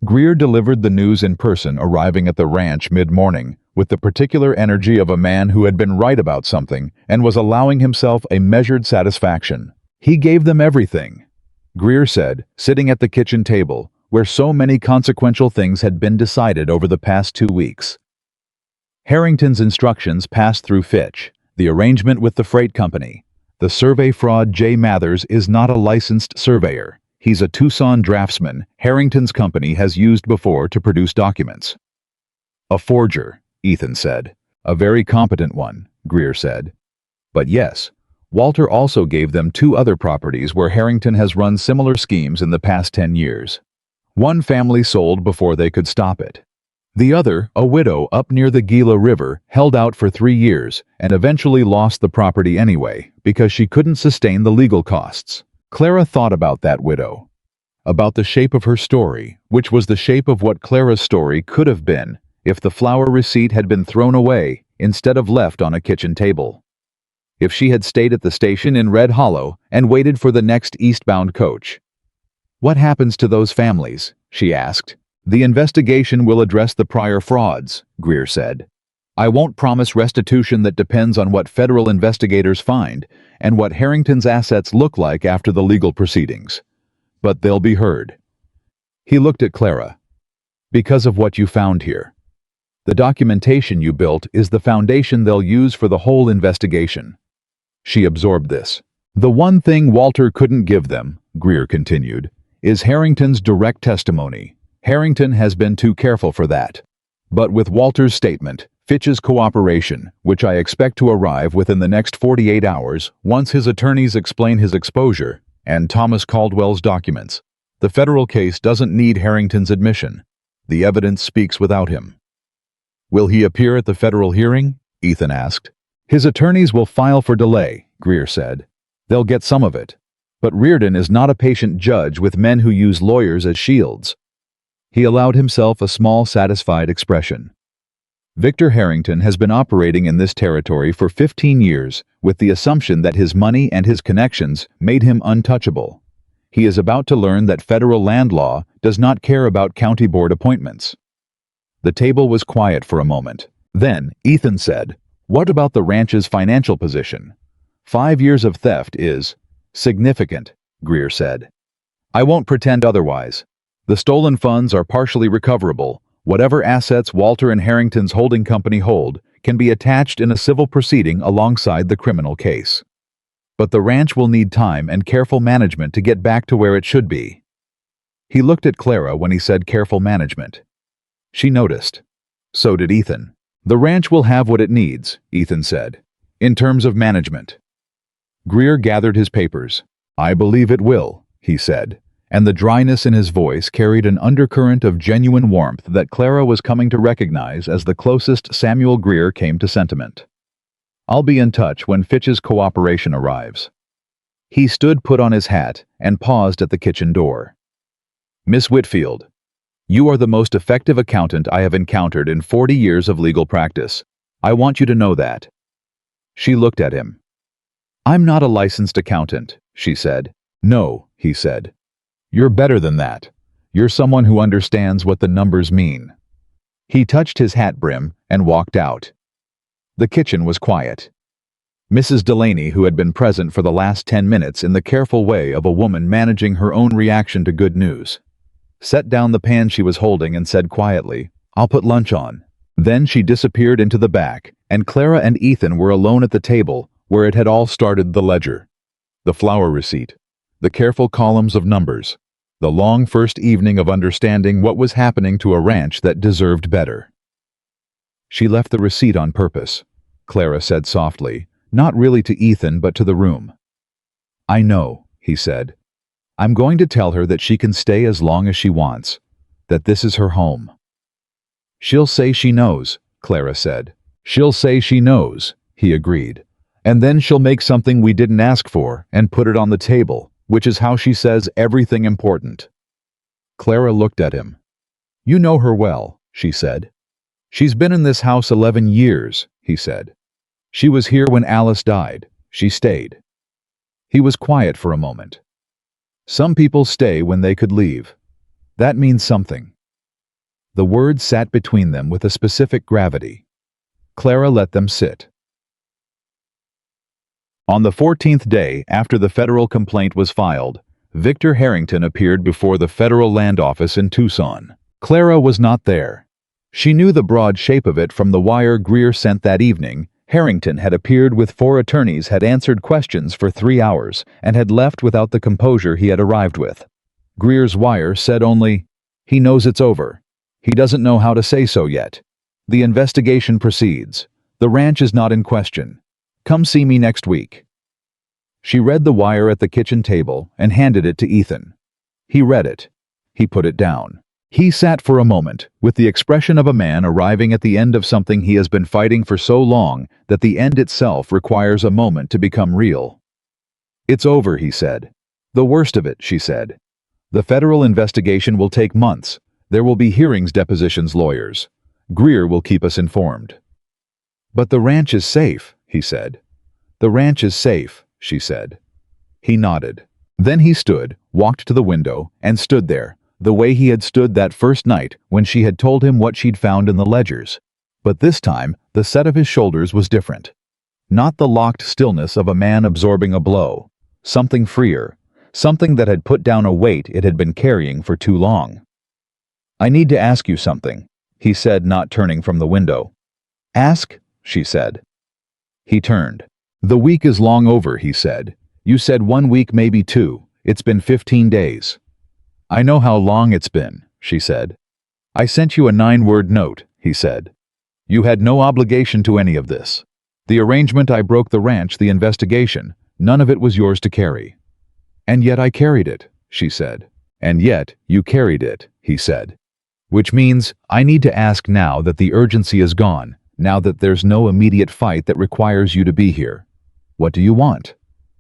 Greer delivered the news in person, arriving at the ranch mid-morning with the particular energy of a man who had been right about something and was allowing himself a measured satisfaction. He gave them everything, Greer said, sitting at the kitchen table, where so many consequential things had been decided over the past 2 weeks. Harrington's instructions passed through Fitch, the arrangement with the freight company. The survey fraud Jay Mathers is not a licensed surveyor. He's a Tucson draftsman Harrington's company has used before to produce documents. "A forger," Ethan said. "A very competent one," Greer said. "But yes, Walter also gave them 2 other properties where Harrington has run similar schemes in the past 10 years. One family sold before they could stop it. The other, a widow up near the Gila River, held out for 3 years and eventually lost the property anyway because she couldn't sustain the legal costs." Clara thought about that widow, about the shape of her story, which was the shape of what Clara's story could have been if the flower receipt had been thrown away instead of left on a kitchen table. If she had stayed at the station in Red Hollow and waited for the next eastbound coach. "What happens to those families?" she asked. "The investigation will address the prior frauds," Greer said. "I won't promise restitution that depends on what federal investigators find and what Harrington's assets look like after the legal proceedings. But they'll be heard." He looked at Clara. "Because of what you found here. The documentation you built is the foundation they'll use for the whole investigation." She absorbed this. "The one thing Walter couldn't give them," Greer continued, "is Harrington's direct testimony. Harrington has been too careful for that." But with Walter's statement, Fitch's cooperation, which I expect to arrive within the next 48 hours, once his attorneys explain his exposure, and Thomas Caldwell's documents, the federal case doesn't need Harrington's admission. The evidence speaks without him. Will he appear at the federal hearing? Ethan asked. His attorneys will file for delay, Greer said. They'll get some of it. But Reardon is not a patient judge with men who use lawyers as shields. He allowed himself a small, satisfied expression. Victor Harrington has been operating in this territory for 15 years with the assumption that his money and his connections made him untouchable. He is about to learn that federal land law does not care about county board appointments. The table was quiet for a moment. Then, Ethan said, "What about the ranch's financial position? 5 years of theft is significant," Greer said. "I won't pretend otherwise. The stolen funds are partially recoverable. Whatever assets Walter and Harrington's holding company hold can be attached in a civil proceeding alongside the criminal case. But the ranch will need time and careful management to get back to where it should be." He looked at Clara when he said careful management. She noticed. So did Ethan. "The ranch will have what it needs," Ethan said, "in terms of management." Greer gathered his papers. "I believe it will," he said, and the dryness in his voice carried an undercurrent of genuine warmth that Clara was coming to recognize as the closest Samuel Greer came to sentiment. "I'll be in touch when Fitch's cooperation arrives." He stood, put on his hat, and paused at the kitchen door. "Miss Whitfield, you are the most effective accountant I have encountered in 40 years of legal practice. I want you to know that." She looked at him. "I'm not a licensed accountant," she said. "No," he said. "You're better than that. You're someone who understands what the numbers mean." He touched his hat brim and walked out. The kitchen was quiet. Mrs. Delaney, who had been present for the last 10 minutes in the careful way of a woman managing her own reaction to good news, set down the pan she was holding and said quietly, "I'll put lunch on." Then she disappeared into the back, and Clara and Ethan were alone at the table where it had all started: the ledger, the flour receipt, the careful columns of numbers, the long first evening of understanding what was happening to a ranch that deserved better. "She left the receipt on purpose," Clara said softly, not really to Ethan but to the room. "I know," he said. "I'm going to tell her that she can stay as long as she wants, that this is her home." "She'll say she knows," Clara said. "She'll say she knows," he agreed. "And then she'll make something we didn't ask for and put it on the table, which is how she says everything important." Clara looked at him. "You know her well," she said. "She's been in this house 11 years, he said. "She was here when Alice died. She stayed." He was quiet for a moment. "Some people stay when they could leave. That means something." The words sat between them with a specific gravity. Clara let them sit. On the 14th day after the federal complaint was filed, Victor Harrington appeared before the federal land office in Tucson. Clara was not there. She knew the broad shape of it from the wire Greer sent that evening. Harrington had appeared with 4 attorneys, had answered questions for 3 hours, and had left without the composure he had arrived with. Greer's wire said only, "He knows it's over. He doesn't know how to say so yet. The investigation proceeds. The ranch is not in question. Come see me next week." She read the wire at the kitchen table and handed it to Ethan. He read it. He put it down. He sat for a moment, with the expression of a man arriving at the end of something he has been fighting for so long that the end itself requires a moment to become real. "It's over," he said. "The worst of it," she said. "The federal investigation will take months. There will be hearings, depositions, lawyers. Greer will keep us informed." "But the ranch is safe," he said. "The ranch is safe," she said. He nodded. Then he stood, walked to the window, and stood there, the way he had stood that first night when she had told him what she'd found in the ledgers. But this time, the set of his shoulders was different. Not the locked stillness of a man absorbing a blow. Something freer. Something that had put down a weight it had been carrying for too long. "I need to ask you something," he said, not turning from the window. "Ask?" she said. He turned. "The week is long over," he said. "You said 1 week, maybe 2. It's been 15 days. "I know how long it's been," she said. "I sent you a 9-word note," he said. You had no obligation to any of this. The arrangement, I broke the ranch, the investigation, none of it was yours to carry. And yet I carried it, she said. And yet you carried it, he said. Which means I need to ask now that the urgency is gone, now that there's no immediate fight that requires you to be here. What do you want?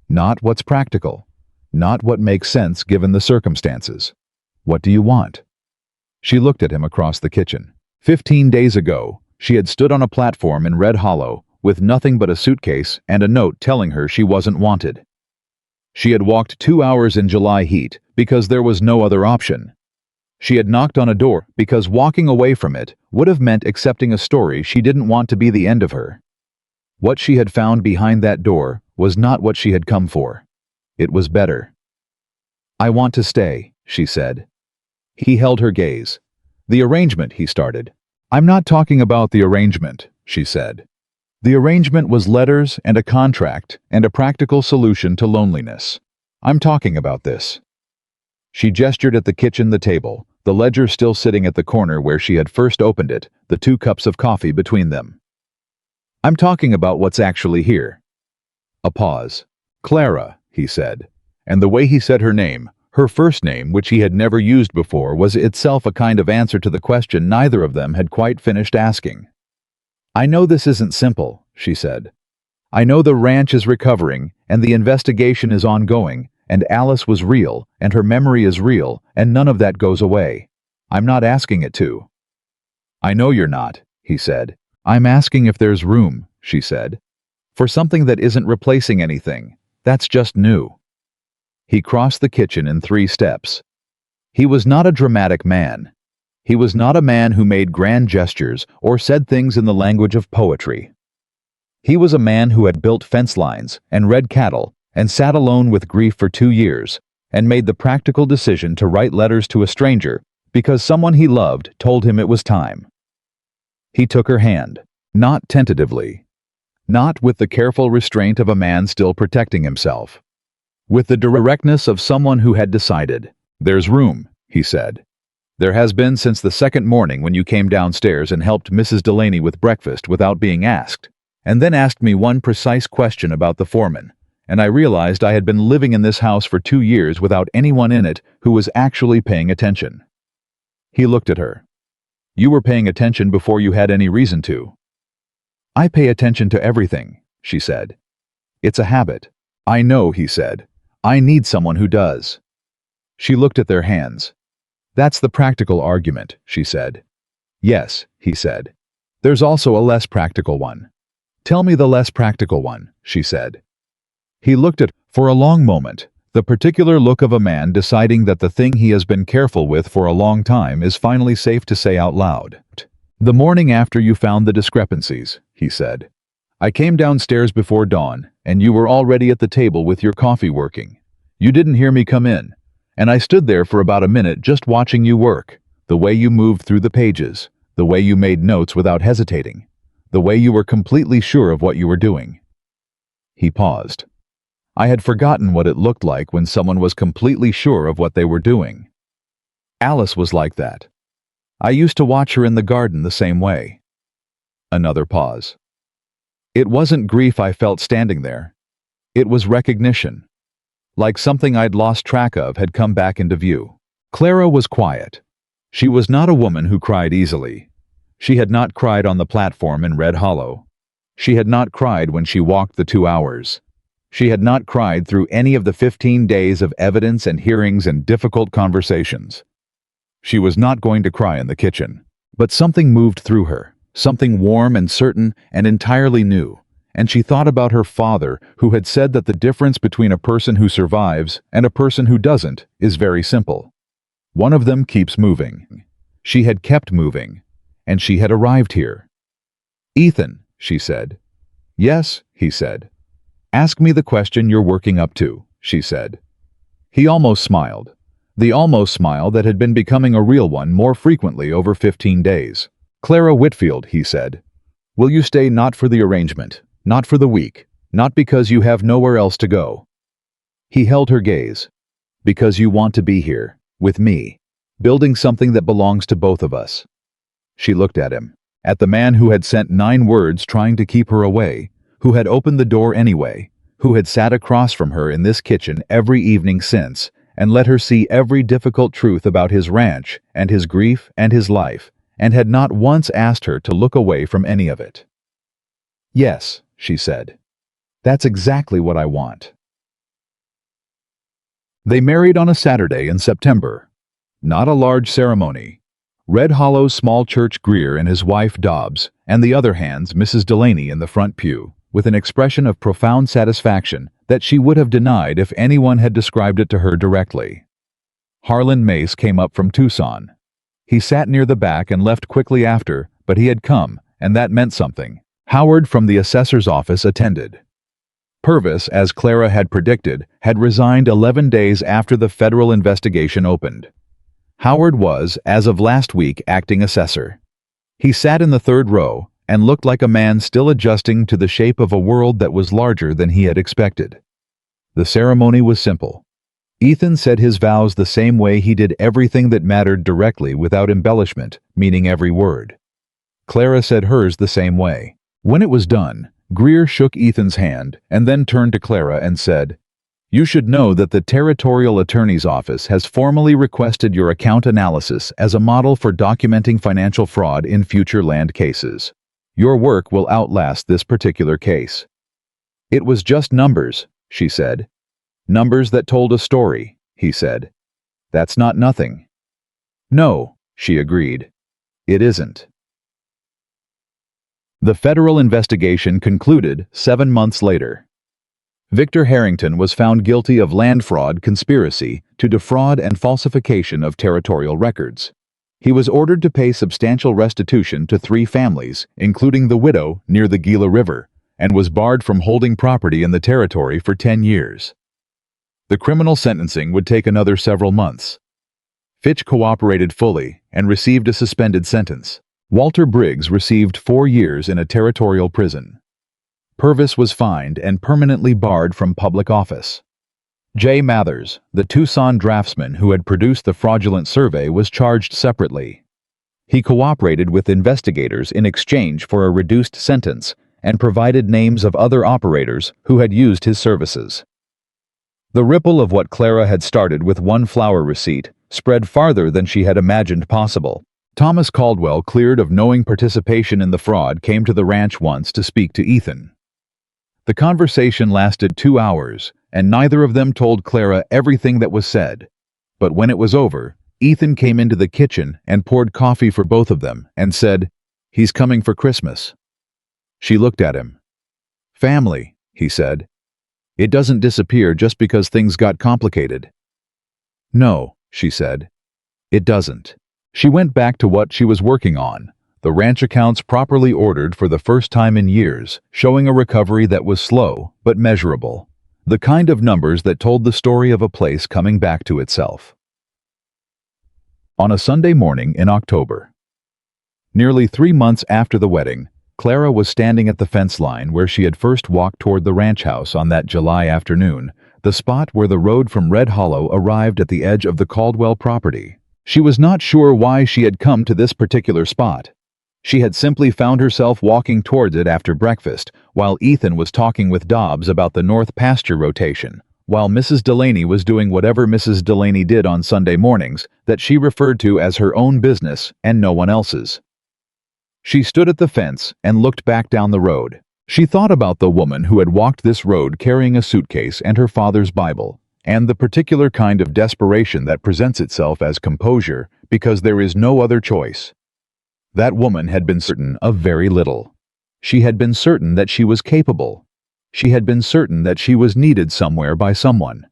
Not what's practical. Not what makes sense given the circumstances. What do you want? She looked at him across the kitchen. 15 days ago, she had stood on a platform in Red Hollow with nothing but a suitcase and a note telling her she wasn't wanted. She had walked 2 hours in July heat because there was no other option. She had knocked on a door because walking away from it would have meant accepting a story she didn't want to be the end of her. What she had found behind that door was not what she had come for. It was better. I want to stay, she said. He held her gaze. The arrangement, he started. I'm not talking about the arrangement, she said. The arrangement was letters and a contract and a practical solution to loneliness. I'm talking about this. She gestured at the kitchen, the table, the ledger still sitting at the corner where she had first opened it, the 2 cups of coffee between them. I'm talking about what's actually here. A pause. Clara, he said. And the way he said her name, her first name, which he had never used before, was itself a kind of answer to the question neither of them had quite finished asking. I know this isn't simple, she said. I know the ranch is recovering, and the investigation is ongoing, and Alice was real, and her memory is real, and none of that goes away. I'm not asking it to. I know you're not, he said. I'm asking if there's room, she said. For something that isn't replacing anything. That's just new. He crossed the kitchen in 3 steps. He was not a dramatic man. He was not a man who made grand gestures or said things in the language of poetry. He was a man who had built fence lines and read cattle and sat alone with grief for 2 years and made the practical decision to write letters to a stranger because someone he loved told him it was time. He took her hand, not tentatively, not with the careful restraint of a man still protecting himself. With the directness of someone who had decided. There's room, he said. There has been since the second morning when you came downstairs and helped Mrs. Delaney with breakfast without being asked, and then asked me one precise question about the foreman, and I realized I had been living in this house for 2 years without anyone in it who was actually paying attention. He looked at her. You were paying attention before you had any reason to. I pay attention to everything, she said. It's a habit. I know, he said. I need someone who does. She looked at their hands. That's the practical argument, she said. Yes, he said. There's also a less practical one. Tell me the less practical one, she said. He looked at, for a long moment, the particular look of a man deciding that the thing he has been careful with for a long time is finally safe to say out loud. The morning after you found the discrepancies, he said. I came downstairs before dawn, and you were already at the table with your coffee working. You didn't hear me come in, and I stood there for about a minute just watching you work, the way you moved through the pages, the way you made notes without hesitating, the way you were completely sure of what you were doing. He paused. I had forgotten what it looked like when someone was completely sure of what they were doing. Alice was like that. I used to watch her in the garden the same way. Another pause. It wasn't grief I felt standing there. It was recognition. Like something I'd lost track of had come back into view. Clara was quiet. She was not a woman who cried easily. She had not cried on the platform in Red Hollow. She had not cried when she walked the 2 hours. She had not cried through any of the 15 days of evidence and hearings and difficult conversations. She was not going to cry in the kitchen. But something moved through her, something warm and certain and entirely new. And she thought about her father, who had said that the difference between a person who survives and a person who doesn't is very simple. One of them keeps moving. She had kept moving, and she had arrived here. Ethan, she said. Yes, he said. Ask me the question you're working up to, she said. He almost smiled. The almost smile that had been becoming a real one more frequently over 15 days. Clara Whitfield, he said. Will you stay not for the arrangement? Not for the week, not because you have nowhere else to go. He held her gaze. Because you want to be here, with me, building something that belongs to both of us. She looked at him. at the man who had sent 9 words trying to keep her away, who had opened the door anyway, who had sat across from her in this kitchen every evening since, and let her see every difficult truth about his ranch and his grief and his life, and had not once asked her to look away from any of it. "Yes," she said. "That's exactly what I want." They married on a Saturday in September. Not a large ceremony. Red Hollow's small church, Greer and his wife Dobbs, and the other hands, Mrs. Delaney in the front pew, with an expression of profound satisfaction that she would have denied if anyone had described it to her directly. Harlan Mace came up from Tucson. He sat near the back and left quickly after, but he had come, and that meant something. Howard from the assessor's office attended. Purvis, as Clara had predicted, had resigned 11 days after the federal investigation opened. Howard was, as of last week, acting assessor. He sat in the third row and looked like a man still adjusting to the shape of a world that was larger than he had expected. The ceremony was simple. Ethan said his vows the same way he did everything that mattered directly without embellishment, meaning every word. Clara said hers the same way. When it was done, Greer shook Ethan's hand and then turned to Clara and said, "You should know that the Territorial Attorney's Office has formally requested your account analysis as a model for documenting financial fraud in future land cases. Your work will outlast this particular case." "It was just numbers," she said. "Numbers that told a story," he said. "That's not nothing." "No," she agreed. "It isn't." The federal investigation concluded 7 months later. Victor Harrington was found guilty of land fraud conspiracy to defraud and falsification of territorial records. He was ordered to pay substantial restitution to 3 families, including the widow near the Gila River, and was barred from holding property in the territory for 10 years. The criminal sentencing would take another several months. Fitch cooperated fully and received a suspended sentence. Walter Briggs received 4 years in a territorial prison. Purvis was fined and permanently barred from public office. Jay Mathers, the Tucson draftsman who had produced the fraudulent survey, was charged separately. He cooperated with investigators in exchange for a reduced sentence and provided names of other operators who had used his services. The ripple of what Clara had started with 1 flour receipt spread farther than she had imagined possible. Thomas Caldwell, cleared of knowing participation in the fraud, came to the ranch once to speak to Ethan. The conversation lasted 2 hours, and neither of them told Clara everything that was said. But when it was over, Ethan came into the kitchen and poured coffee for both of them and said, "He's coming for Christmas." She looked at him. "Family," he said. "It doesn't disappear just because things got complicated." "No," she said. "It doesn't." She went back to what she was working on. The ranch accounts properly ordered for the first time in years, showing a recovery that was slow but measurable. The kind of numbers that told the story of a place coming back to itself. On a Sunday morning in October. Nearly 3 months after the wedding, Clara was standing at the fence line where she had first walked toward the ranch house on that July afternoon, the spot where the road from Red Hollow arrived at the edge of the Caldwell property. She was not sure why she had come to this particular spot. She had simply found herself walking towards it after breakfast, while Ethan was talking with Dobbs about the north pasture rotation, while Mrs. Delaney was doing whatever Mrs. Delaney did on Sunday mornings that she referred to as her own business and no one else's. She stood at the fence and looked back down the road. She thought about the woman who had walked this road carrying a suitcase and her father's Bible, and the particular kind of desperation that presents itself as composure because there is no other choice. That woman had been certain of very little. She had been certain that she was capable. She had been certain that she was needed somewhere by someone.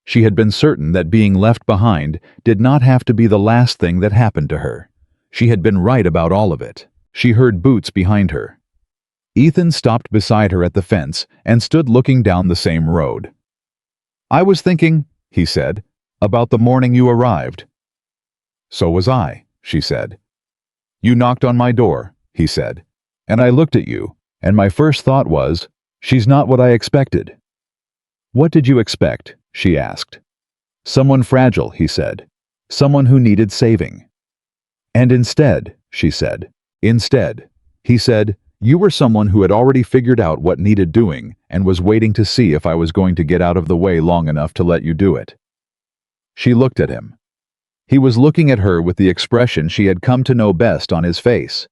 She had been certain that being left behind did not have to be the last thing that happened to her. She had been right about all of it. She heard boots behind her. Ethan stopped beside her at the fence and stood looking down the same road. "I was thinking," he said, "about the morning you arrived." "So was I," she said. "You knocked on my door," he said, "and I looked at you, and my first thought was, she's not what I expected." "What did you expect?" she asked. "Someone fragile," he said. "Someone who needed saving." "And instead," she said, Instead, he said, "You were someone who had already figured out what needed doing and was waiting to see if I was going to get out of the way long enough to let you do it." She looked at him. He was looking at her with the expression she had come to know best on his face.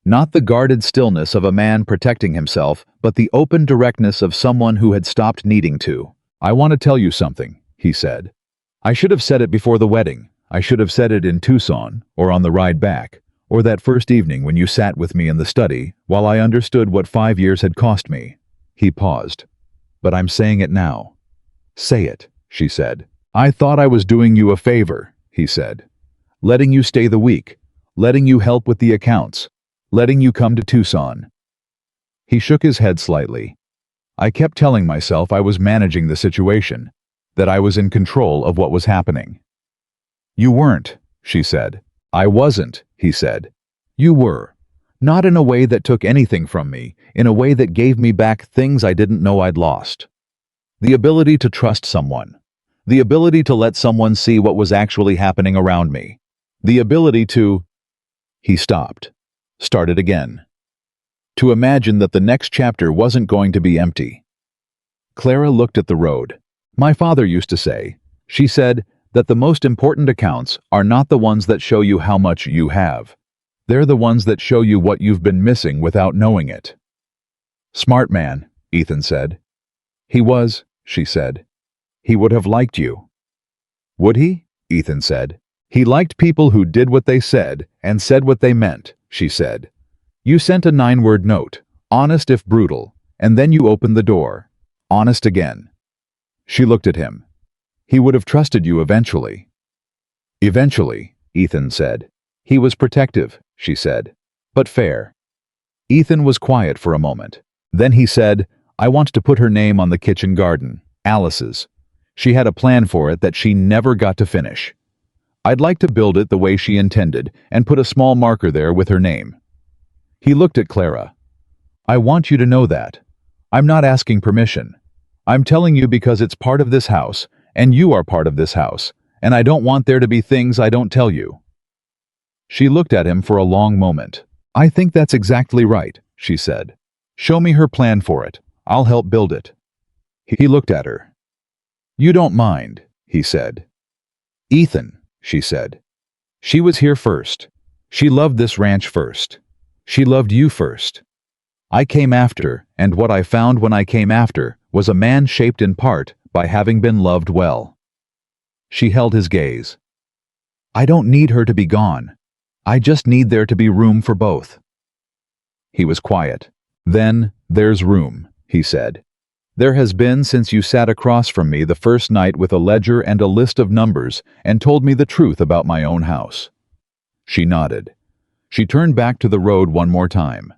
Not the guarded stillness of a man protecting himself, but the open directness of someone who had stopped needing to. "I want to tell you something," he said. "I should have said it before the wedding. I should have said it in Tucson, or on the ride back, or that first evening when you sat with me in the study while I understood what 5 years had cost me." He paused. "But I'm saying it now." "Say it," she said. "I thought I was doing you a favor," he said. "Letting you stay the week, letting you help with the accounts, letting you come to Tucson." He shook his head slightly. "I kept telling myself I was managing the situation, that I was in control of what was happening." "You weren't," she said. "I wasn't," he said. "You were. Not in a way that took anything from me, in a way that gave me back things I didn't know I'd lost. The ability to trust someone. The ability to let someone see what was actually happening around me. The ability to—" He stopped. Started again. To imagine that the next chapter wasn't going to be empty. Clara looked at the road. "My father used to say," she said, "that the most important accounts are not the ones that show you how much you have. They're the ones that show you what you've been missing without knowing it." "Smart man," Ethan said. "He was," she said. "He would have liked you." "Would he?" Ethan said. "He liked people who did what they said and said what they meant," she said. "You sent a 9-word note, honest if brutal, and then you opened the door. Honest again." She looked at him. "He would have trusted you eventually." "Eventually," Ethan said. "He was protective," she said, "but fair." Ethan was quiet for a moment. Then he said, "I want to put her name on the kitchen garden, Alice's. She had a plan for it that she never got to finish. I'd like to build it the way she intended and put a small marker there with her name." He looked at Clara. "I want you to know that. I'm not asking permission. I'm telling you because it's part of this house, and you are part of this house, and I don't want there to be things I don't tell you." She looked at him for a long moment. "I think that's exactly right," she said. "Show me her plan for it. I'll help build it." He looked at her. "You don't mind," he said. "Ethan," she said. "She was here first. She loved this ranch first. She loved you first. I came after, and what I found when I came after was a man shaped in part by having been loved well." She held his gaze. "I don't need her to be gone. I just need there to be room for both." He was quiet. "Then, there's room," he said. "There has been since you sat across from me the first night with a ledger and a list of numbers and told me the truth about my own house." She nodded. She turned back to the road one more time.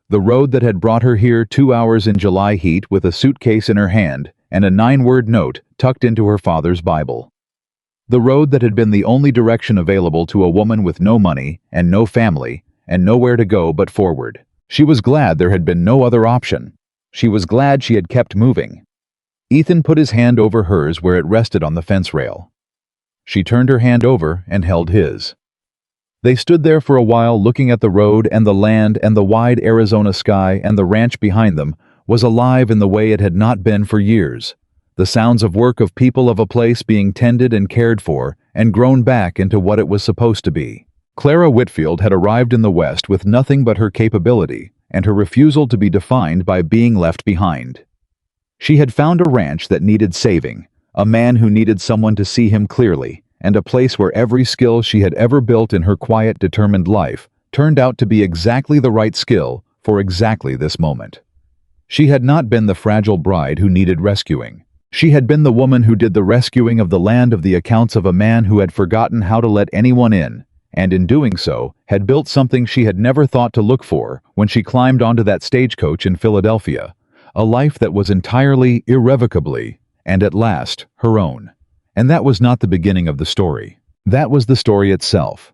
The road that had brought her here 2 hours in July heat with a suitcase in her hand and a 9-word note tucked into her father's Bible. The road that had been the only direction available to a woman with no money and no family and nowhere to go but forward. She was glad there had been no other option. She was glad she had kept moving. Ethan put his hand over hers where it rested on the fence rail. She turned her hand over and held his. They stood there for a while looking at the road and the land, and the wide Arizona sky and the ranch behind them was alive in the way it had not been for years. The sounds of work of people of a place being tended and cared for and grown back into what it was supposed to be. Clara Whitfield had arrived in the West with nothing but her capability and her refusal to be defined by being left behind. She had found a ranch that needed saving, a man who needed someone to see him clearly, and a place where every skill she had ever built in her quiet, determined life turned out to be exactly the right skill for exactly this moment. She had not been the fragile bride who needed rescuing. She had been the woman who did the rescuing of the land of the accounts of a man who had forgotten how to let anyone in, and in doing so, had built something she had never thought to look for when she climbed onto that stagecoach in Philadelphia, a life that was entirely, irrevocably, and at last, her own. And that was not the beginning of the story. That was the story itself.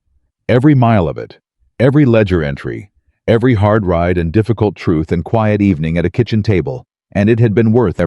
Every mile of it, every ledger entry, every hard ride and difficult truth and quiet evening at a kitchen table, and it had been worth